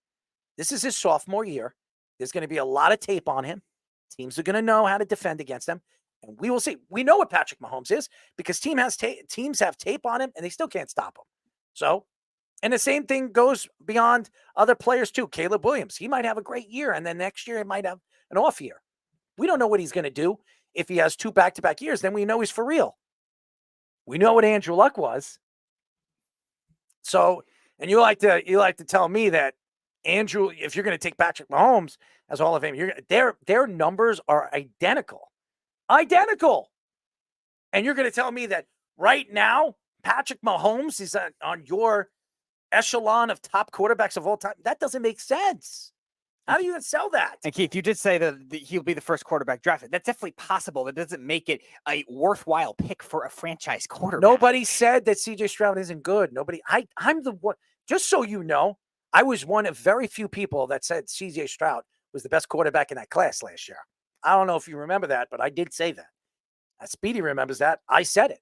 This is his sophomore year. There's going to be a lot of tape on him. Teams are going to know how to defend against him, and we will see. We know what Patrick Mahomes is because teams have tape on him, and they still can't stop him. So, and the same thing goes beyond other players too. Caleb Williams, he might have a great year, and then next year he might have an off year. We don't know what he's going to do. If he has 2 back-to-back years, then we know he's for real. We know what Andrew Luck was. So, and you like to tell me that Andrew, if you're going to take Patrick Mahomes as Hall of Fame, their numbers are identical. And you're going to tell me that right now Patrick Mahomes is on your echelon of top quarterbacks of all time? That doesn't make sense. How do you even sell that? And Keith, you did say that he'll be the first quarterback drafted. That's definitely possible. That doesn't make it a worthwhile pick for a franchise quarterback. Nobody said that C.J. Stroud isn't good. Nobody. I'm the one. Just so you know, I was one of very few people that said C.J. Stroud was the best quarterback in that class last year. I don't know if you remember that, but I did say that. Speedy remembers that. I said it.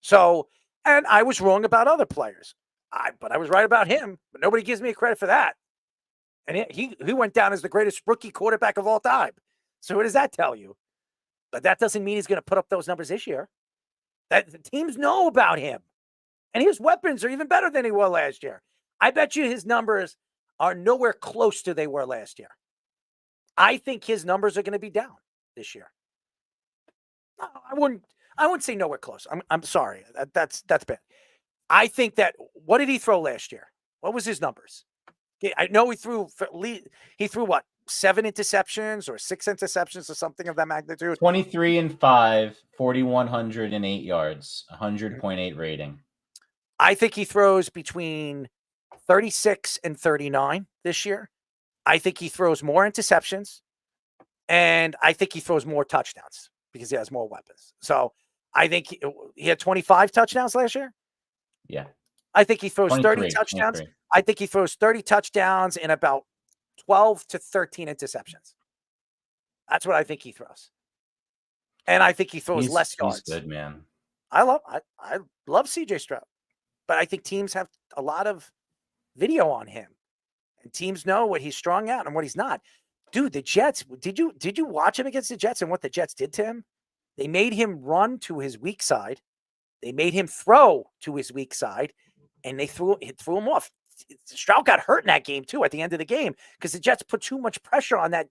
So, and I was wrong about other players. But I was right about him. But nobody gives me credit for that. And he went down as the greatest rookie quarterback of all time. So what does that tell you? But that doesn't mean he's going to put up those numbers this year. That the teams know about him. And his weapons are even better than he was last year. I bet you his numbers are nowhere close to they were last year. I think his numbers are going to be down this year. I wouldn't say nowhere close. I'm sorry. That's bad. I think that what did he throw last year? What was his numbers? I know he threw what, 7 interceptions or 6 interceptions or something of that magnitude. 23-5, 4,108 yards, 100.8 rating. I think he throws between 36 and 39 this year. I think he throws more interceptions, and I think he throws more touchdowns because he has more weapons. So I think he had 25 touchdowns last year. Yeah. I think he throws 30 touchdowns. 23. I think he throws 30 touchdowns and about 12 to 13 interceptions. That's what I think he throws. And I think he throws less yards. He's good, man. I love CJ Stroud. But I think teams have a lot of video on him. And teams know what he's strong at and what he's not. Dude, the Jets, did you watch him against the Jets and what the Jets did to him? They made him run to his weak side. They made him throw to his weak side, and they threw him off. Stroud got hurt in that game too at the end of the game because the Jets put too much pressure on that.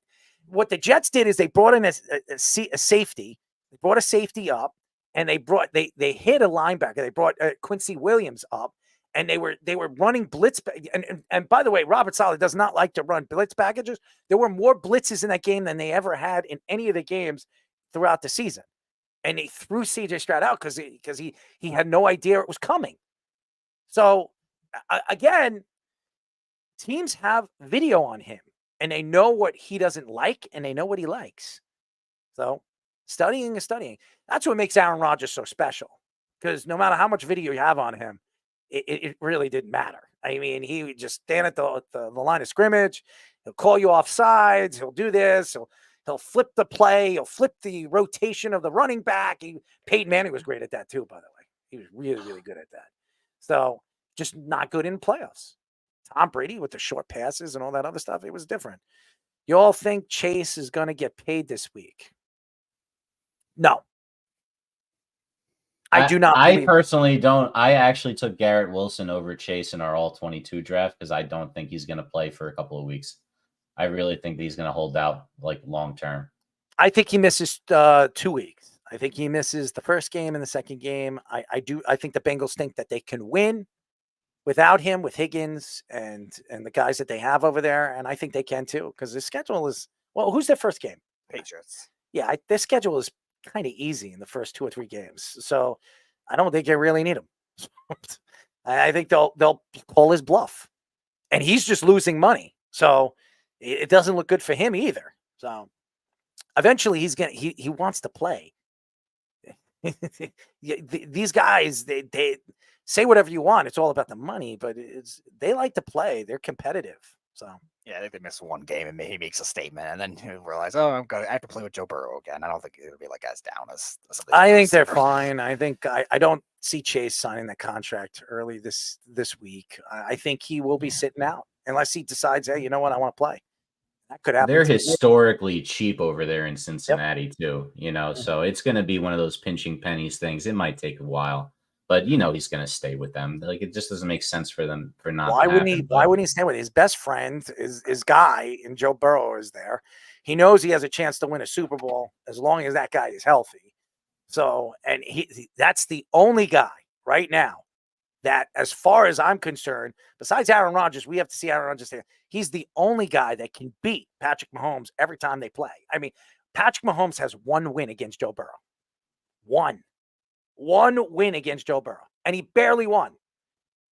What the Jets did is they brought in a safety. They brought a safety up, and they hit a linebacker. They brought Quincy Williams up, and they were running blitz. And by the way, Robert Saleh does not like to run blitz packages. There were more blitzes in that game than they ever had in any of the games throughout the season. And they threw CJ Stroud out because he had no idea it was coming. So again, teams have video on him, and they know what he doesn't like, and they know what he likes. So studying is studying. That's what makes Aaron Rodgers so special, because no matter how much video you have on him, it really didn't matter. I mean, he would just stand at the line of scrimmage. He'll call you off sides. He'll do this. He'll flip the play. He'll flip the rotation of the running back. Peyton Manning was great at that too, by the way. He was really, really good at that. So just not good in playoffs. Tom Brady with the short passes and all that other stuff, it was different. You all think Chase is going to get paid this week? No. I do not. I personally don't. I actually took Garrett Wilson over Chase in our all-22 draft because I don't think he's going to play for a couple of weeks. I really think that he's going to hold out like long-term. I think he misses 2 weeks. I think he misses the first game and the second game. I think the Bengals think that they can win without him, with Higgins and the guys that they have over there. And I think they can too, because the schedule is, well, who's their first game? Patriots. Yeah, their schedule is kind of easy in the first 2 or 3 games. So I don't think they really need him. I think they'll call his bluff. And he's just losing money. So it doesn't look good for him either. So eventually he wants to play. These guys, they say whatever you want. It's all about the money, but they like to play. They're competitive. So yeah, I think they miss one game and he makes a statement, and then you realize, I have to play with Joe Burrow again. I don't think it'll be like as down as I think they're fine. I think I don't see Chase signing that contract early this week. I think he will be sitting out unless he decides, hey, you know what, I want to play. That could happen. They're historically cheap over there in Cincinnati too, so it's going to be one of those pinching pennies things. It might take a while, but he's going to stay with them. Like, it just doesn't make sense for them for not. Why wouldn't he stay with his best friend? His guy, and Joe Burrow is there. He knows he has a chance to win a Super Bowl as long as that guy is healthy. So, and that's the only guy right now that, as far as I'm concerned, besides Aaron Rodgers, we have to see Aaron Rodgers there. He's the only guy that can beat Patrick Mahomes every time they play. I mean, Patrick Mahomes has 1 win against Joe Burrow. One win against Joe Burrow, and he barely won.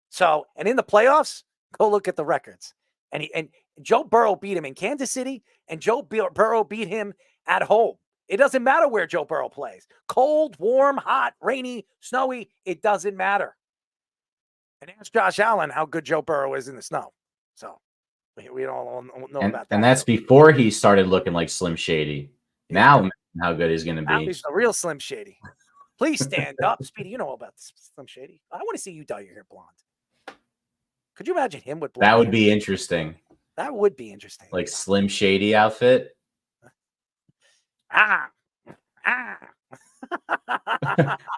So, and in the playoffs, go look at the records. And Joe Burrow beat him in Kansas City, and Joe Burrow beat him at home. It doesn't matter where Joe Burrow plays. Cold, warm, hot, rainy, snowy, it doesn't matter. And ask Josh Allen how good Joe Burrow is in the snow. So we don't know about that. And that's before he started looking like Slim Shady. Now, how good he's going to Now be. he's the real Slim Shady. Please stand up. Speedy, you know about this Slim Shady. I want to see you dye your hair blonde. Could you imagine him with blonde That would hair? be interesting. That would be interesting. Like Slim Shady outfit.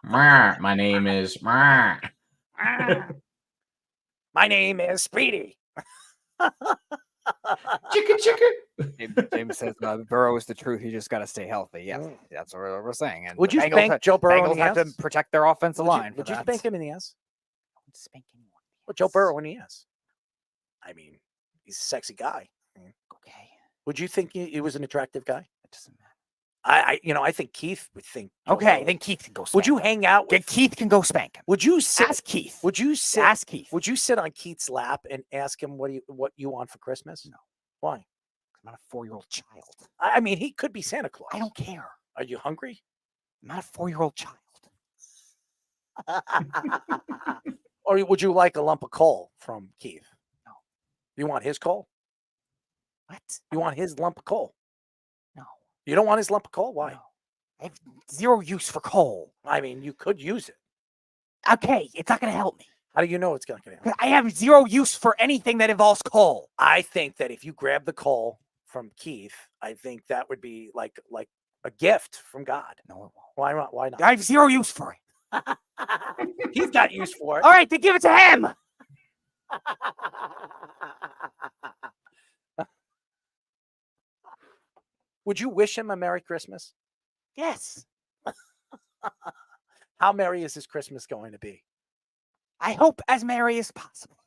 My name is My name is Speedy. James says Burrow is the truth. He just got to stay healthy. Yes, that's what we're saying. And Would the you Bengals spank Joe Burrow Bengals in the have to ass? protect their offensive line. Would you spank him in the ass? Well, Joe Burrow in the ass. I mean, he's a sexy guy. Okay. Would you think he was an attractive guy? It doesn't matter. I think Keith would think. Okay, then Keith can go spank Would you him. hang out with Keith can go spank him. Would you sit? Ask Keith. Would you sit? Ask Keith. Would you sit on Keith's lap and ask him what you want for Christmas? No. Why? I'm not a 4-year-old child. I mean, he could be Santa Claus. I don't care. Are you hungry? I'm not a 4-year-old child. Or would you like a lump of coal from Keith? No. You want his coal? What? You want his lump of coal? No. You don't want his lump of coal? Why? No. I have zero use for coal. I mean, you could use it. Okay, it's not going to help me. How do you know it's going to help? I have zero use for anything that involves coal. I think that if you grab the coal from Keith, I think that would be like a gift from God. No, it won't. Why not? Why not? I have zero use for it. He's got use for it. All right, then give it to him. Would you wish him a Merry Christmas? Yes. How merry is his Christmas going to be? I hope as merry as possible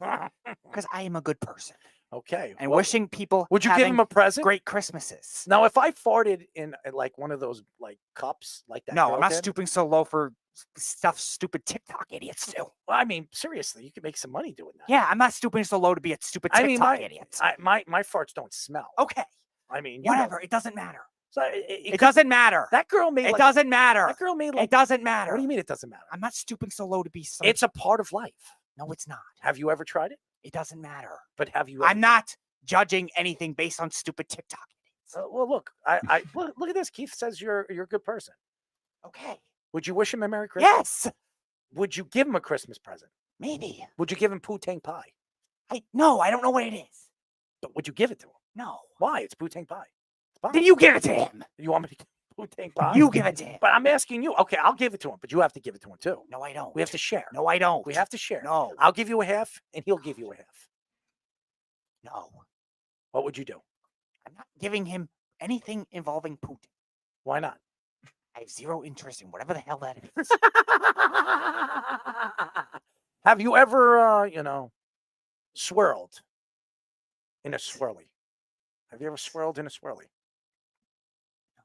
because I am a good person. Okay. And wishing people would you give him a present? Great Christmases. Now, if I farted in like one of those like cups like that. No, girl I'm not did, stooping so low for stuff stupid TikTok idiots do. Well, I mean, seriously, you could make some money doing that. Yeah, I'm not stooping so low to be a stupid TikTok idiot. my farts don't smell. Okay. I mean, whatever. It doesn't matter. So it doesn't matter. That girl made. It doesn't matter. That girl made. Like, it doesn't matter. What do you mean it doesn't matter? I'm not stooping so low to be. It's a part of life. No, it's not. Have you ever tried it? It doesn't matter. But have you? I'm not judging anything based on stupid TikTok. Well, look, I look at this. Keith says you're a good person. Okay. Would you wish him a Merry Christmas? Yes. Would you give him a Christmas present? Maybe. Would you give him poutine pie? No, I don't know what it is. But would you give it to him? No. Why? It's poutine pie. Then you give it to him. You want me to give poutine pie? You give it to him. But I'm asking you. Okay, I'll give it to him, but you have to give it to him too. No, I don't. We have to share. No, I don't. We have to share. No. I'll give you a half, and he'll give you a half. No. What would you do? I'm not giving him anything involving Putin. Why not? I have zero interest in whatever the hell that is. Have you ever, swirled in a swirly? Have you ever swirled in a swirly? No.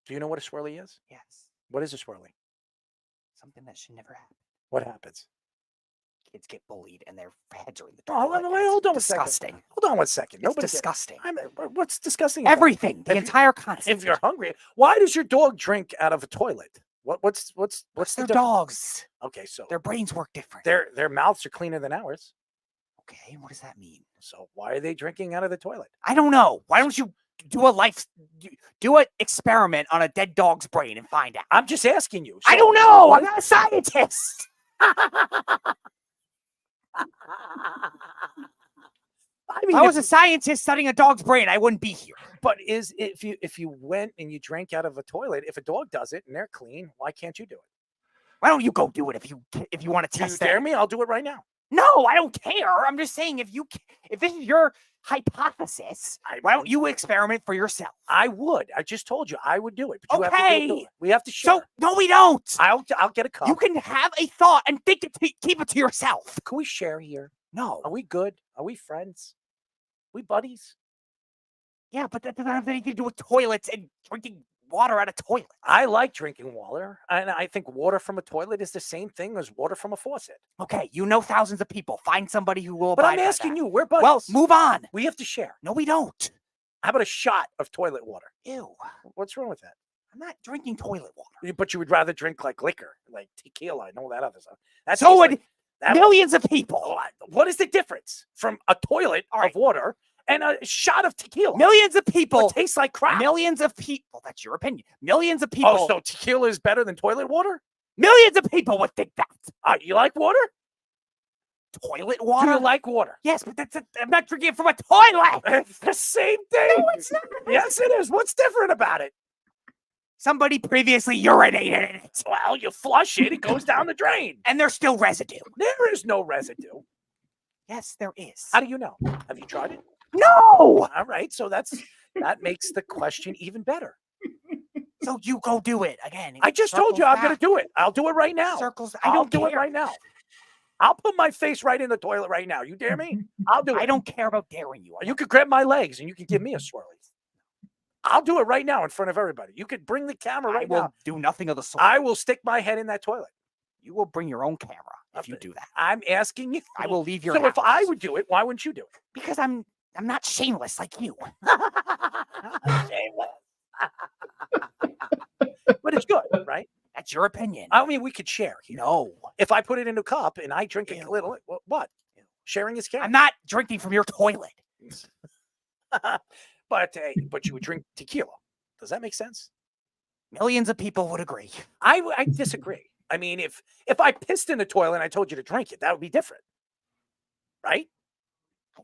Do you know what a swirly is? Yes. What is a swirly? Something that should never happen. What happens? Kids get bullied and their heads are in the Oh, toilet. hold on Disgusting. a second. Hold on 1 second. It's disgusting. What's disgusting? about it? Everything. The entire concept. If you're hungry, why does your dog drink out of a toilet? What's their the difference? dogs? Okay, so Their brains work different. their mouths are cleaner than ours. Okay, what does that mean? So why are they drinking out of the toilet? I don't know. Why don't you do an experiment on a dead dog's brain and find out? I'm just asking you. I don't know. I'm not a scientist. I mean, if I was a scientist studying a dog's brain, I wouldn't be here. But if you went and you drank out of a toilet, if a dog does it and they're clean, why can't you do it? Why don't you go do it if you want to Do you test dare that? me? I'll do it right now. No, I don't care. I'm just saying if this is your hypothesis, why don't you experiment for yourself? I would. I just told you I would do it. But you have to Okay. do it. We have to share. So no, we don't. I'll get a cup. You can have a thought and think it keep it to yourself. Can we share here? No. Are we good? Are we friends? We buddies? Yeah, but that doesn't have anything to do with toilets and drinking water out of toilets. I like drinking water, and I think water from a toilet is the same thing as water from a faucet. Okay, you know thousands of people. Find somebody who will. But I'm abide by asking that. you, we're buddies. Well, move on. We have to share. No, we don't. How about a shot of toilet water? Ew. What's wrong with that? I'm not drinking toilet water. But you would rather drink like liquor, like tequila and all that other stuff. That's So would millions of people. What is the difference from a toilet of water and a shot of tequila? Millions of people. It tastes like crap. Millions of people. That's your opinion. Millions of people. Oh, so tequila is better than toilet water? Millions of people would think that. You like water? Toilet water? Do you like water? Yes, but I'm not drinking it from a toilet. It's the same thing. No, it's not. Yes, it is. What's different about it? Somebody previously urinated in it. Well, you flush it, it goes down the drain. And there's still residue. There is no residue. Yes, there is. How do you know? Have you tried it? No! All right, so that makes the question even better. So you go do it again. I just told you I'm going to do it. I'll do it right now. Circles. I'll do it right now. I'll put my face right in the toilet right now. You dare me? I'll do it. I don't care about daring you. You could grab my legs and you can give me a swirly. I'll do it right now in front of everybody. You could bring the camera right I will now. do nothing of the sort. I will stick my head in that toilet. You will bring your own camera if you do that. I'm asking you. I will leave your So if house. I would do it, why wouldn't you do it? Because I'm not shameless like you. Shameless. But it's good, right? That's your opinion. I mean, we could share. No. If I put it in a cup and I drink a little, what? Sharing is caring. I'm not drinking from your toilet. But you would drink tequila. Does that make sense? Millions of people would agree. I disagree. I mean, if I pissed in the toilet and I told you to drink it, that would be different, right?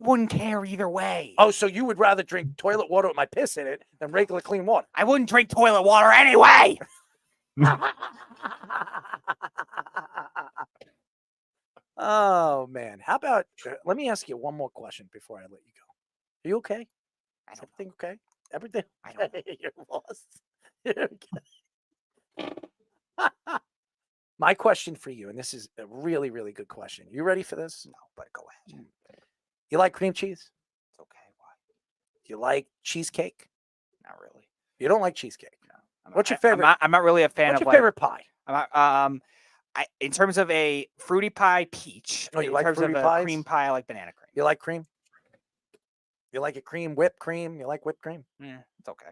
Wouldn't care either way. Oh, so you would rather drink toilet water with my piss in it than regular clean water? I wouldn't drink toilet water anyway. Oh man, how about? Let me ask you one more question before I let you go. Are you okay? Is everything okay? Everything? I don't know. You're lost. You're okay. My question for you, and this is a really, really good question. You ready for this? No, but go ahead. You like cream cheese? It's okay. Why? You like cheesecake? Not really. You don't like cheesecake? No. What's your favorite? I'm not really a fan What's of your favorite pie? in terms of a fruity pie, peach. Oh, you in like terms fruity of a pies? cream pie, I like banana cream. You like cream? You like it cream, whipped cream? You like whipped cream? Yeah, it's okay.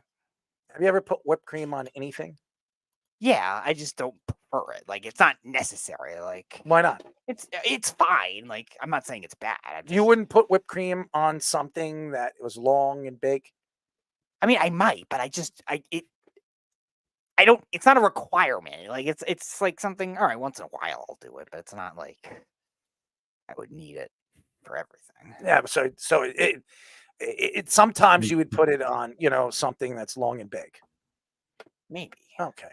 Have you ever put whipped cream on anything? Yeah, I just don't prefer it. Like, it's not necessary. Like, Why not? It's fine. Like, I'm not saying it's bad. You wouldn't put whipped cream on something that was long and big? I mean, I might, but I don't. It's not a requirement. Like, it's like something. All right, once in a while I'll do it, but it's not like I would need it for everything. Yeah. So it sometimes you would put it on, something that's long and big. Maybe. Okay.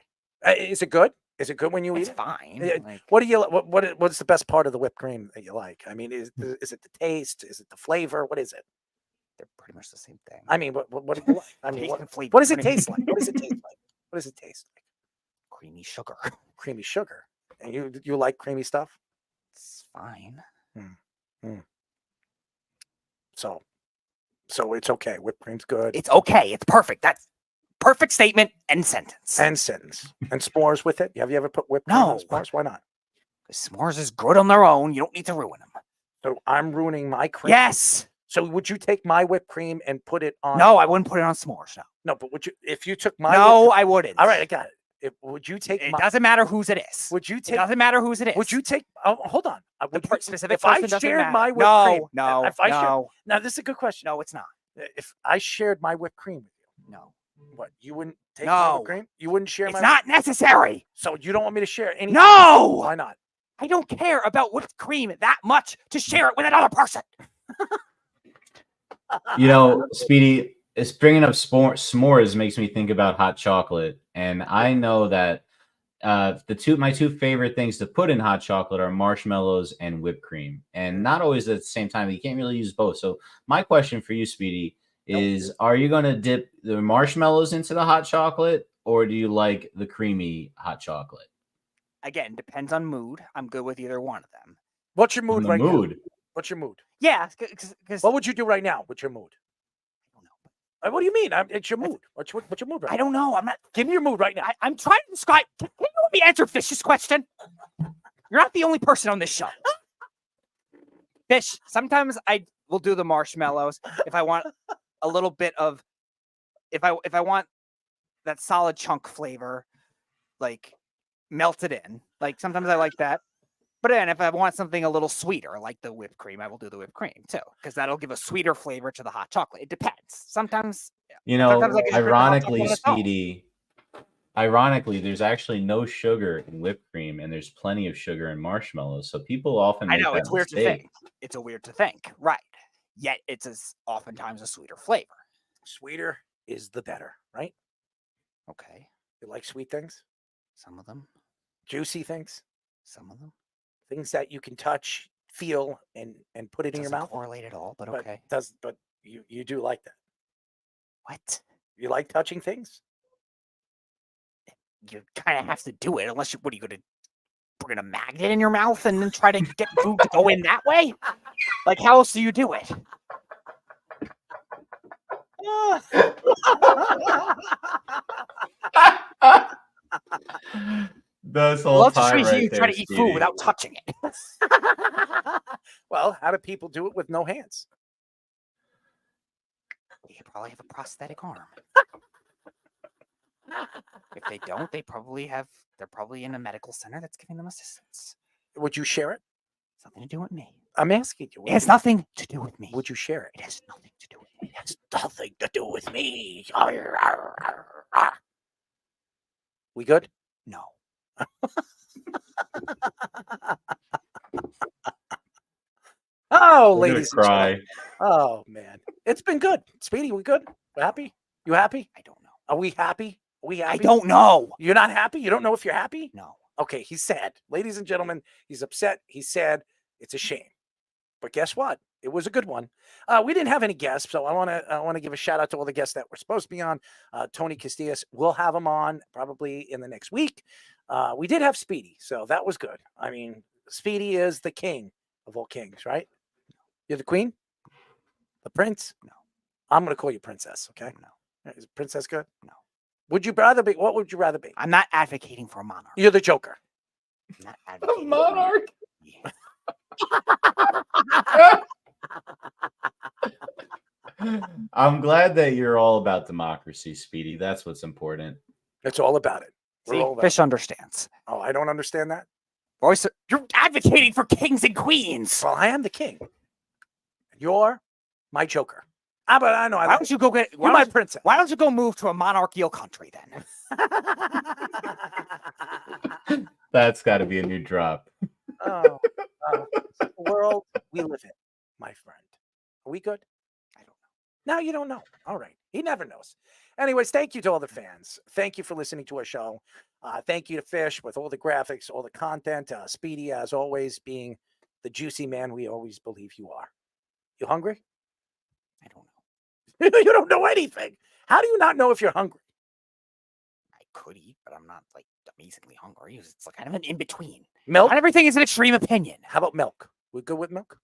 Is it good? Is it good when you eat It's it? fine. Like, What do you? What's the best part of the whipped cream that you like? I mean, is it the taste? Is it the flavor? What is it? they're pretty much the same thing. I mean, what do you like? I mean, Taste what, and flavor. what does it taste like? What does it taste like? What does it taste like? Creamy sugar. Creamy sugar. And you like creamy stuff? It's fine. So it's okay. Whipped cream's good. It's okay. It's perfect. That's perfect statement and sentence. And s'mores with it. Have you ever put whipped cream on s'mores? Why not? S'mores is good on their own. You don't need to ruin them. So I'm ruining my cream. Yes. So would you take my whipped cream and put it on? No, I wouldn't put it on s'mores. No. No, but would you? If you took my No, I wouldn't. All right, I got it. Would you take? It doesn't matter whose it is. Would you take? It doesn't matter whose it is. Would you take? Oh, hold on. Specific if I person doesn't shared matter. my whipped cream, No. if I shared, now this is a good question. No, it's not. If I shared my whipped cream with you, no, what you wouldn't take my No. whipped cream? You wouldn't share It's my. not necessary. So you don't want me to share anything? No. Why not? I don't care about whipped cream that much to share it with another person. Speedy, it's bringing up s'mores makes me think about hot chocolate, and I know that my two favorite things to put in hot chocolate are marshmallows and whipped cream, and not always at the same time. You can't really use both. So my question for you, Speedy, is: Are you going to dip the marshmallows into the hot chocolate, or do you like the creamy hot chocolate? Again, depends on mood. I'm good with either one of them. What's your mood right now? What's your mood? Yeah, because what would you do right now? What's your mood? I don't know. What do you mean? It's your mood. What's your mood right now? I don't know. I'm not. Give me your mood right now. I'm trying to describe. Can you let me answer Fish's question? You're not the only person on this show. Fish, sometimes I will do the marshmallows if I want a little bit of, if I want that solid chunk flavor, like melted in. Like sometimes I like that. But then if I want something a little sweeter, like the whipped cream, I will do the whipped cream too, because that'll give a sweeter flavor to the hot chocolate. It depends. Sometimes ironically, Speedy, there's actually no sugar in whipped cream, and there's plenty of sugar in marshmallows. So people often I make know that it's weird to mistake. think. It's a weird to think, right? Yet it's oftentimes a sweeter flavor. Sweeter is the better, right? Okay. You like sweet things? Some of them. Juicy things? Some of them. Things that you can touch, feel, and put it in your mouth? Correlate at all, but okay. But you do like that. What? You like touching things? You kind of have to do it, unless what are you going to bring a magnet in your mouth and then try to get food to go in that way? Like, how else do you do it? That's I all love to time see right you there, try to eat Speedy. food without touching it. Well, how do people do it with no hands? They probably have a prosthetic arm. If they don't, they're probably in a medical center that's giving them assistance. Would you share it? It's nothing to do with me. I'm asking you. It has nothing to do with me. Would you share it? It has nothing to do with me. It has nothing to do with me. We good? No. Oh, We're gonna ladies and cry. gentlemen. Oh, man. It's been good. Speedy, we good? We happy? You happy? I don't know. Are we happy? Are we happy? I don't know. You're not happy? You don't know if you're happy? No. Okay, he's sad. Ladies and gentlemen, he's upset. He's sad. It's a shame. But guess what? It was a good one. We didn't have any guests, so I want to give a shout out to all the guests that were supposed to be on. Tony Castillas, we'll have him on probably in the next week. We did have Speedy, so that was good. I mean, Speedy is the king of all kings, right? You're the queen? The prince? No. I'm going to call you princess, okay? No. Is princess good? No. Would you rather be? What would you rather be? I'm not advocating for a monarch. You're the Joker. I'm not advocating monarch? I'm glad that you're all about democracy, Speedy. That's what's important. It's all about it. We're See, all about Fish it. understands. Oh, I don't understand that. Voice, you're advocating for kings and queens. Well, I am the king. You're my Joker. But I know. Why don't you go get? You're my princess. Why don't you go move to a monarchical country then? That's got to be a new drop. Oh, the world we live in, my friend. Are we good? I don't know. No, you don't know. All right. He never knows. Anyways, thank you to all the fans. Thank you for listening to our show. Thank you to Fish with all the graphics, all the content. Speedy, as always, being the juicy man we always believe you are. You hungry? I don't know. You don't know anything. How do you not know if you're hungry? I could eat, but I'm not like amazingly hungry. It's like kind of an in between. Milk? Not everything is an extreme opinion. How about milk? We good with milk?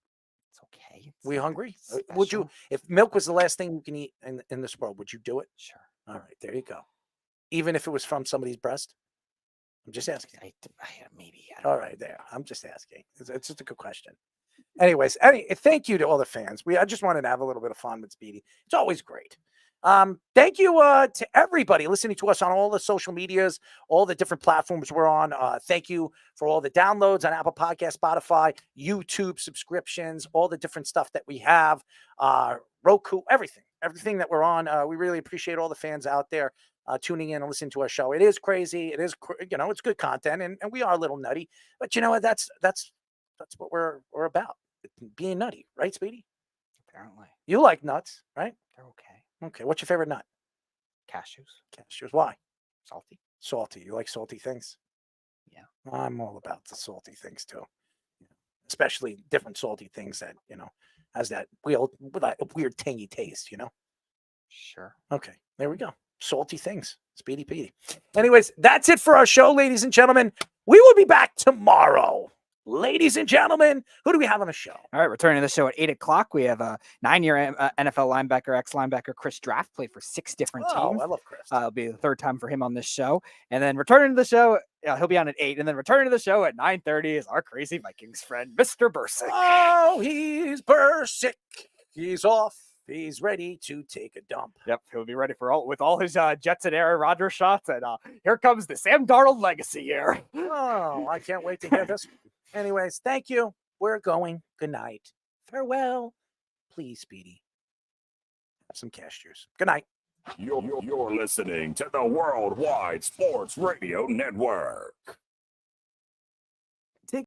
It's okay. We hungry? Would you, if milk was the last thing you can eat in this world, would you do it? Sure. All right, there you go. Even if it was from somebody's breast? I'm just asking. Maybe. All right, there. I'm just asking. It's just a good question. Anyways, thank you to all the fans. I just wanted to have a little bit of fun with Speedy. It's always great. Thank you to everybody listening to us on all the social medias, all the different platforms we're on. Thank you for all the downloads on Apple Podcasts, Spotify, YouTube subscriptions, all the different stuff that we have, Roku, everything that we're on. We really appreciate all the fans out there tuning in and listening to our show. It is crazy. It is, it's good content, and we are a little nutty, but you know what? That's what we're about. Being nutty, right, Speedy? Apparently. You like nuts, right? They're okay. Okay. What's your favorite nut? Cashews. Cashews. Why? Salty. Salty. You like salty things? Yeah. I'm all about the salty things too. Especially different salty things that, has that weird tangy taste, Sure. Okay. There we go. Salty things. Speedy Petey. Anyways, that's it for our show, ladies and gentlemen. We will be back tomorrow. Ladies and gentlemen, who do we have on the show? All right, returning to the show at 8 o'clock, we have a 9-year NFL linebacker, ex-linebacker Chris Draft, played for 6 different teams. Oh, I love Chris. It'll be the third time for him on this show. And then returning to the show, he'll be on at 8. And then returning to the show at 9:30 is our crazy Vikings friend, Mr. Bursick. Oh, he's Bursick. He's off. He's ready to take a dump. Yep, he'll be ready for with all his Jets and Aaron Rodgers shots. And here comes the Sam Darnold legacy year. Oh, I can't wait to hear this. Anyways, thank you. We're going. Good night. Farewell. Please, Speedy. Have some cashews. Good night. You're listening to the Worldwide Sports Radio Network.